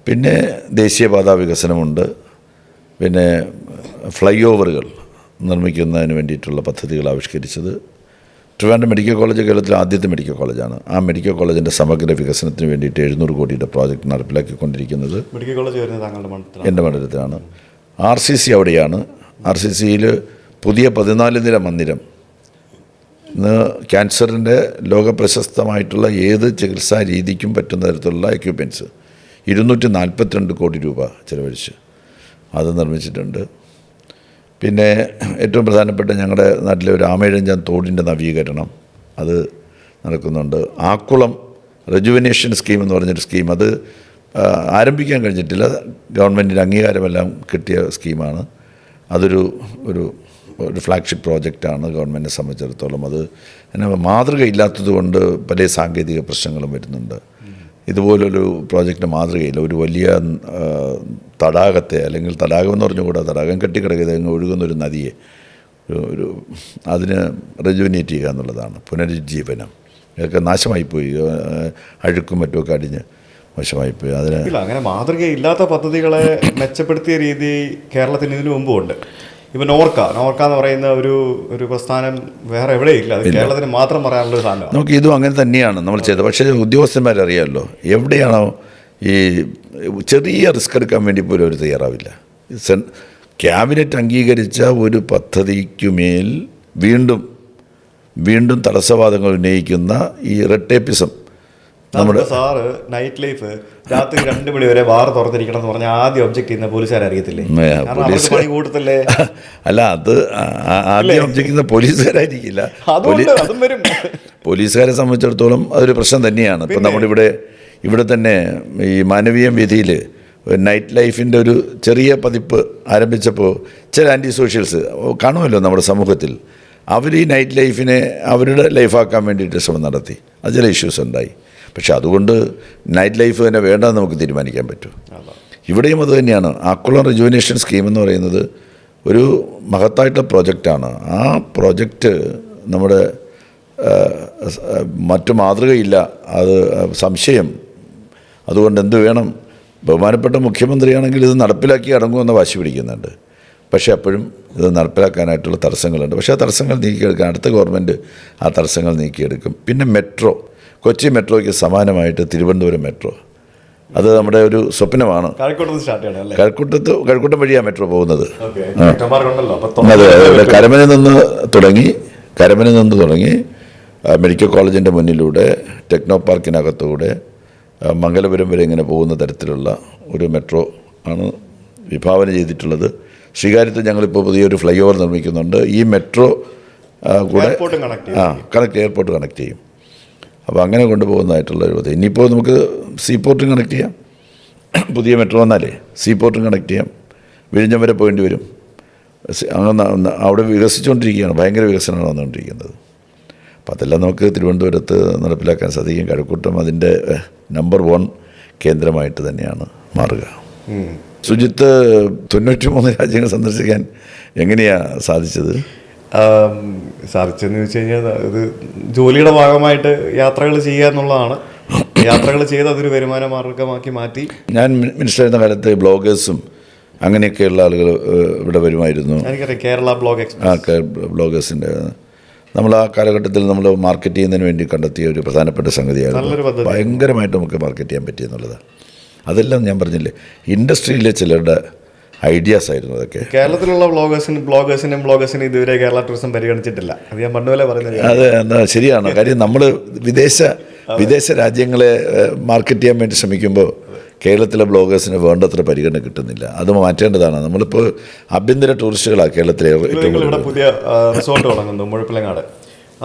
പിന്നെ ദേശീയപാതാ വികസനമുണ്ട്. പിന്നെ ഫ്ലൈ ഓവറുകൾ നിർമ്മിക്കുന്നതിന് വേണ്ടിയിട്ടുള്ള പദ്ധതികൾ ആവിഷ്കരിച്ചത്. ട്രിവാൻഡ്രം മെഡിക്കൽ കോളേജ് കേരളത്തിലെ ആദ്യത്തെ മെഡിക്കൽ കോളേജാണ്. ആ മെഡിക്കൽ കോളേജിൻ്റെ സമഗ്ര വികസനത്തിന് വേണ്ടിയിട്ട് 700 കോടിയുടെ പ്രോജക്റ്റ് നടപ്പിലാക്കിക്കൊണ്ടിരിക്കുന്നത് മെഡിക്കൽ കോളേജ് വരുന്നത് എൻ്റെ മണ്ഡലത്തിലാണ്. RCC അവിടെയാണ്. RCCയിൽ പുതിയ 14 നില മന്ദിരം ഇന്ന് ക്യാൻസറിൻ്റെ ലോകപ്രശസ്തമായിട്ടുള്ള ഏത് ചികിത്സാ രീതിക്കും പറ്റുന്ന തരത്തിലുള്ള എക്യുപ്മെൻറ്റ്സ് 242 കോടി രൂപ ചിലവഴിച്ച് അത് നിർമ്മിച്ചിട്ടുണ്ട്. പിന്നെ ഏറ്റവും പ്രധാനപ്പെട്ട ഞങ്ങളുടെ നാട്ടിലെ ഒരു ആമയിഴഞ്ചാൻ തോടിൻ്റെ നവീകരണം അത് നടക്കുന്നുണ്ട്. ആക്കുളം റെജുവിനേഷൻ സ്കീം എന്ന് പറഞ്ഞൊരു സ്കീം, അത് ആരംഭിക്കാൻ കഴിഞ്ഞിട്ടില്ല, ഗവൺമെൻറ്റിൻ്റെ അംഗീകാരമെല്ലാം കിട്ടിയ സ്കീമാണ്. അതൊരു ഒരു ഒരു ഫ്ലാഗ്ഷിപ്പ് പ്രോജക്റ്റാണ് ഗവൺമെൻറ്റിനെ സംബന്ധിച്ചിടത്തോളം. അത് പിന്നെ മാതൃകയില്ലാത്തത് കൊണ്ട് പല സാങ്കേതിക പ്രശ്നങ്ങളും വരുന്നുണ്ട്. ഇതുപോലൊരു പ്രോജക്റ്റ് മാതൃകയില്ല. ഒരു വലിയ തടാകത്തെ, അല്ലെങ്കിൽ തടാകം എന്ന് പറഞ്ഞുകൂടാ, തടാകം കെട്ടിക്കിടക്കുക ഒഴുകുന്നൊരു നദിയെ ഒരു അതിന് റെജുവിനേറ്റ് ചെയ്യുക എന്നുള്ളതാണ്, പുനരുജ്ജീവനം. ഇതൊക്കെ നാശമായിപ്പോയി, അഴുക്കും മറ്റുമൊക്കെ അടിഞ്ഞ് മോശമായിപ്പോയി. അതിന് അങ്ങനെ മാതൃകയില്ലാത്ത പദ്ധതികളെ മെച്ചപ്പെടുത്തിയ രീതി കേരളത്തിന് ഇതിനു മുമ്പുണ്ട്. ഇപ്പം നോർക്ക എന്ന് പറയുന്ന ഒരു പ്രസ്ഥാനം വേറെ എവിടെയില്ല, അത് കേരളത്തിന് മാത്രം പറയാനുള്ള സാധനം. നമുക്ക് ഇതും അങ്ങനെ തന്നെയാണ് നമ്മൾ ചെയ്തത്. പക്ഷേ ഉദ്യോഗസ്ഥന്മാരറിയാമല്ലോ, എവിടെയാണോ ഈ ചെറിയ റിസ്ക് എടുക്കാൻ വേണ്ടി പോലും അവർ തയ്യാറാവില്ല. ക്യാബിനറ്റ് അംഗീകരിച്ച ഒരു പദ്ധതിക്കുമേൽ വീണ്ടും തടസ്സവാദങ്ങൾ ഉന്നയിക്കുന്ന ഈ റെഡ് ടേപ്പിസം. നമ്മുടെ സാറ് നൈറ്റ് ലൈഫ് രാത്രി 2 മണി വരെ ബാർ തുറന്നിരിക്കണം എന്ന് പറഞ്ഞാൽ ആദ്യം ഒബ്ജക്ട് ചെയ്യുന്ന പോലീസുകാർ അറിയത്തില്ലേ? പണി കൂട്ടത്തില്ലേ? അല്ല, അത് ആദ്യം ഒബ്ജക്ട് ചെയ്യുന്ന പോലീസുകാരായിരിക്കില്ല. പോലീസുകാരെ സംബന്ധിച്ചിടത്തോളം അതൊരു പ്രശ്നം തന്നെയാണ്. ഇപ്പം നമ്മുടെ ഇവിടെ തന്നെ ഈ മാനവീയം വീഥിയിൽ നൈറ്റ് ലൈഫിൻ്റെ ഒരു ചെറിയ പതിപ്പ് ആരംഭിച്ചപ്പോൾ ചില ആൻറ്റി സോഷ്യൽസ് കാണുമല്ലോ നമ്മുടെ സമൂഹത്തിൽ, അവർ ഈ നൈറ്റ് ലൈഫിനെ അവരുടെ ലൈഫാക്കാൻ വേണ്ടിയിട്ട് ശ്രമം നടത്തി. അത് ചില ഇഷ്യൂസ് ഉണ്ടായി. പക്ഷെ അതുകൊണ്ട് നൈറ്റ് ലൈഫ് തന്നെ വേണ്ടെന്ന് നമുക്ക് തീരുമാനിക്കാൻ പറ്റും. ഇവിടെയും അത് തന്നെയാണ്. ആക്കുളം റിജുവിനേഷൻ സ്കീം എന്ന് പറയുന്നത് ഒരു മഹത്തായിട്ടുള്ള പ്രോജക്റ്റാണ്. ആ പ്രോജക്റ്റ് നമ്മുടെ മറ്റു മാതൃകയില്ല, അത് സംശയം. അതുകൊണ്ട് എന്ത് വേണം, ബഹുമാനപ്പെട്ട മുഖ്യമന്ത്രിയാണെങ്കിൽ ഇത് നടപ്പിലാക്കി അടങ്ങുമെന്ന് വാശി പിടിക്കുന്നുണ്ട്. പക്ഷേ അപ്പോഴും ഇത് നടപ്പിലാക്കാനായിട്ടുള്ള തടസ്സങ്ങളുണ്ട്. പക്ഷേ ആ തടസ്സങ്ങൾ നീക്കിയെടുക്കാൻ അടുത്ത ഗവൺമെൻറ് ആ തടസ്സങ്ങൾ നീക്കിയെടുക്കും. പിന്നെ മെട്രോ, കൊച്ചി മെട്രോയ്ക്ക് സമാനമായിട്ട് തിരുവനന്തപുരം മെട്രോ, അത് നമ്മുടെ ഒരു സ്വപ്നമാണ്. കഴക്കൂട്ടം വഴിയാണ് മെട്രോ പോകുന്നത്. അതെ, കരമനയിൽ നിന്ന് തുടങ്ങി മെഡിക്കൽ കോളേജിൻ്റെ മുന്നിലൂടെ ടെക്നോ പാർക്കിനകത്തൂടെ മംഗലപുരം വരെ ഇങ്ങനെ പോകുന്ന തരത്തിലുള്ള ഒരു മെട്രോ ആണ് വിഭാവന ചെയ്തിട്ടുള്ളത്. ശ്രീകാര്യത്ത് ഞങ്ങളിപ്പോൾ പുതിയൊരു ഫ്ലൈ ഓവർ നിർമ്മിക്കുന്നുണ്ട്. ഈ മെട്രോ കൂടെ എയർപോർട്ട് കണക്ട് ചെയ്യും. അപ്പോൾ അങ്ങനെ കൊണ്ടുപോകുന്നതായിട്ടുള്ള ഒരു പദ്ധതി. ഇനിയിപ്പോൾ നമുക്ക് സീപോർട്ടും കണക്ട് ചെയ്യാം. പുതിയ മെട്രോ വന്നാലേ സീപോർട്ടും കണക്ട് ചെയ്യാം. വിഴിഞ്ഞം വരെ പോകേണ്ടി വരും. അങ്ങനെ അവിടെ വികസിച്ചുകൊണ്ടിരിക്കുകയാണ്, ഭയങ്കര വികസനമാണ് വന്നുകൊണ്ടിരിക്കുന്നത്. അപ്പോൾ അതെല്ലാം നമുക്ക് തിരുവനന്തപുരത്ത് നടപ്പിലാക്കാൻ സാധിക്കും. കഴക്കൂട്ടം അതിൻ്റെ നമ്പർ 1 കേന്ദ്രമായിട്ട് തന്നെയാണ് മാറുക. സുജിത്ത് 93 രാജ്യങ്ങൾ സന്ദർശിക്കാൻ എങ്ങനെയാണ് സാധിച്ചത്? സാധിച്ചെന്ന് ചോദിച്ചു കഴിഞ്ഞാൽ ഇത് ജോലിയുടെ ഭാഗമായിട്ട് യാത്രകൾ ചെയ്യുക എന്നുള്ളതാണ്. യാത്രകൾ ചെയ്ത് അതൊരു വരുമാന മാർഗമാക്കി മാറ്റി. ഞാൻ മിനിസ്റ്ററായിരുന്ന കാലത്ത് ബ്ലോഗേഴ്സും അങ്ങനെയൊക്കെയുള്ള ആളുകൾ ഇവിടെ വരുമായിരുന്നു. എനിക്കറിയാം, കേരള ബ്ലോഗ് എക്സ്പ്രസ് ബ്ലോഗേഴ്സിൻ്റെ നമ്മൾ ആ കാലഘട്ടത്തിൽ നമ്മൾ മാർക്കറ്റ് ചെയ്യുന്നതിന് വേണ്ടി കണ്ടെത്തിയ ഒരു പ്രധാനപ്പെട്ട സംഗതിയായിരുന്നു. ഭയങ്കരമായിട്ട് നമുക്ക് മാർക്കറ്റ് ചെയ്യാൻ പറ്റിയെന്നുള്ളത്. അതെല്ലാം ഞാൻ പറഞ്ഞില്ലേ, ഇൻഡസ്ട്രിയിലെ ചിലരുടെ ഐഡിയാസ് ആയിരുന്നു അതൊക്കെ. കേരളത്തിലുള്ള ബ്ലോഗേഴ്സിനും ഇതുവരെ കേരള ടൂറിസം പരിഗണിച്ചിട്ടില്ല. അത് ഞാൻ പണ്ടുപോലെ പറയുന്നത്. അത് എന്താ ശരിയാണ്. കാര്യം നമ്മൾ വിദേശ രാജ്യങ്ങളെ മാർക്കറ്റ് ചെയ്യാൻ വേണ്ടി ശ്രമിക്കുമ്പോൾ കേരളത്തിലെ ബ്ലോഗേഴ്സിന് വേണ്ടത്ര പരിഗണന കിട്ടുന്നില്ല. അത് മാറ്റേണ്ടതാണ്. നമ്മളിപ്പോൾ ആഭ്യന്തര ടൂറിസ്റ്റുകളാണ് കേരളത്തിലെ ഏറ്റവും കൂടുതൽ. പുതിയ റിസോർട്ട് തുടങ്ങുന്നു മുഴപ്പിലങ്ങാട്.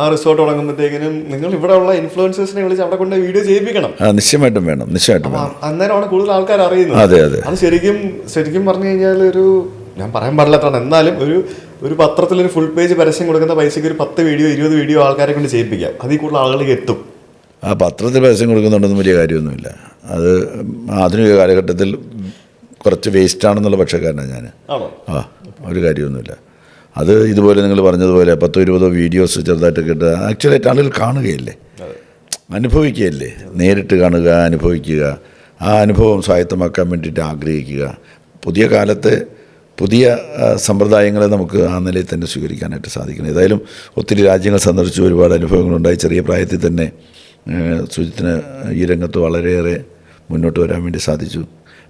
ആ റിസോർട്ട് തുടങ്ങുമ്പോഴത്തേക്കിനും നിങ്ങൾ ഇവിടെ ഉള്ള ഇൻഫ്ലുവൻസേഴ്സിനെ വിളിച്ച് അവിടെ കൊണ്ട് വീഡിയോ ചെയ്യിപ്പിക്കണം. നിശ്ചയമായിട്ടും വേണം. അന്നേരമാണ് കൂടുതൽ ആൾക്കാർ അറിയുന്നത്. അതെ. അത് ശരിക്കും പറഞ്ഞു കഴിഞ്ഞാൽ ഞാൻ പറയാൻ പാടില്ലാത്തതാണ്. എന്നാലും ഒരു പത്രത്തിലൊരു ഫുൾ പേജ് പരസ്യം കൊടുക്കുന്ന പൈസയ്ക്ക് ഒരു 10 വീഡിയോ 20 വീഡിയോ ആൾക്കാരെ കൊണ്ട് ചെയ്യിപ്പിക്കാം. അതിൽ കൂടുതൽ ആളുകളിലേക്ക് എത്തും. ആ പത്രത്തിൽ പരസ്യം കൊടുക്കുന്നുണ്ടെന്ന് വലിയ കാര്യമൊന്നുമില്ല. അത് ആധുനിക കാലഘട്ടത്തിൽ കുറച്ച് വേസ്റ്റാണെന്നുള്ള പക്ഷക്കാരനാണ് ഞാൻ. ഒരു കാര്യമൊന്നുമില്ല. അത് ഇതുപോലെ നിങ്ങൾ പറഞ്ഞതുപോലെ 10-20 വീഡിയോസ് ചെറുതായിട്ടൊക്കെ ഇട്ട് ആക്ച്വലായിട്ട് ആളുകൾ കാണുകയല്ലേ, അനുഭവിക്കുകയല്ലേ. നേരിട്ട് കാണുക, അനുഭവിക്കുക, ആ അനുഭവം സ്വായത്തമാക്കാൻ വേണ്ടിയിട്ട് ആഗ്രഹിക്കുക. പുതിയ കാലത്തെ പുതിയ സമ്പ്രദായങ്ങളെ നമുക്ക് ആ നിലയിൽ തന്നെ സ്വീകരിക്കാനായിട്ട് സാധിക്കണം. ഏതായാലും ഒത്തിരി രാജ്യങ്ങൾ സന്ദർശിച്ചു, ഒരുപാട് അനുഭവങ്ങളുണ്ടായി. ചെറിയ പ്രായത്തിൽ തന്നെ സുജിത്തിന് ഈ രംഗത്ത് വളരെയേറെ മുന്നോട്ട് വരാൻ വേണ്ടി സാധിച്ചു.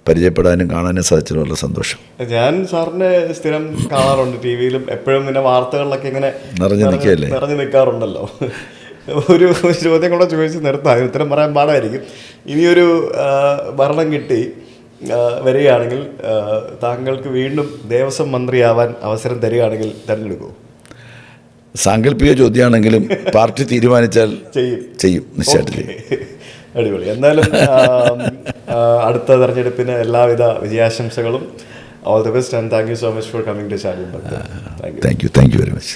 പരിചയപ്പെടാനും കാണാനും സാധിച്ചത് വളരെ സന്തോഷം. ഞാൻ സാറിനെ സ്ഥിരം കാണാറുണ്ട് ടി വിയിലും, എപ്പോഴും പിന്നെ വാർത്തകളിലൊക്കെ ഇങ്ങനെ നിറഞ്ഞു നിൽക്കാറുണ്ടല്ലോ. ഒരു ചോദ്യം കൂടെ ചോദിച്ച് നിർത്താം, ഉത്തരം പറയാൻ പാടായിരിക്കും. ഇനിയൊരു ഭരണം കിട്ടി വരികയാണെങ്കിൽ താങ്കൾക്ക് വീണ്ടും ദേവസ്വം മന്ത്രിയാവാൻ അവസരം തരികയാണെങ്കിൽ തിരഞ്ഞെടുക്കുമോ? സാങ്കല്പിക ചോദ്യമാണെങ്കിലും പാർട്ടി തീരുമാനിച്ചാൽ ചെയ്യും, നിശ്ചയമായിട്ട് ചെയ്യും. അടിപൊളി. എന്തായാലും അടുത്ത തെരഞ്ഞെടുപ്പിന് എല്ലാവിധ വിജയാശംസകളും. All the best and thank you so much for coming to channel. Thank you very much.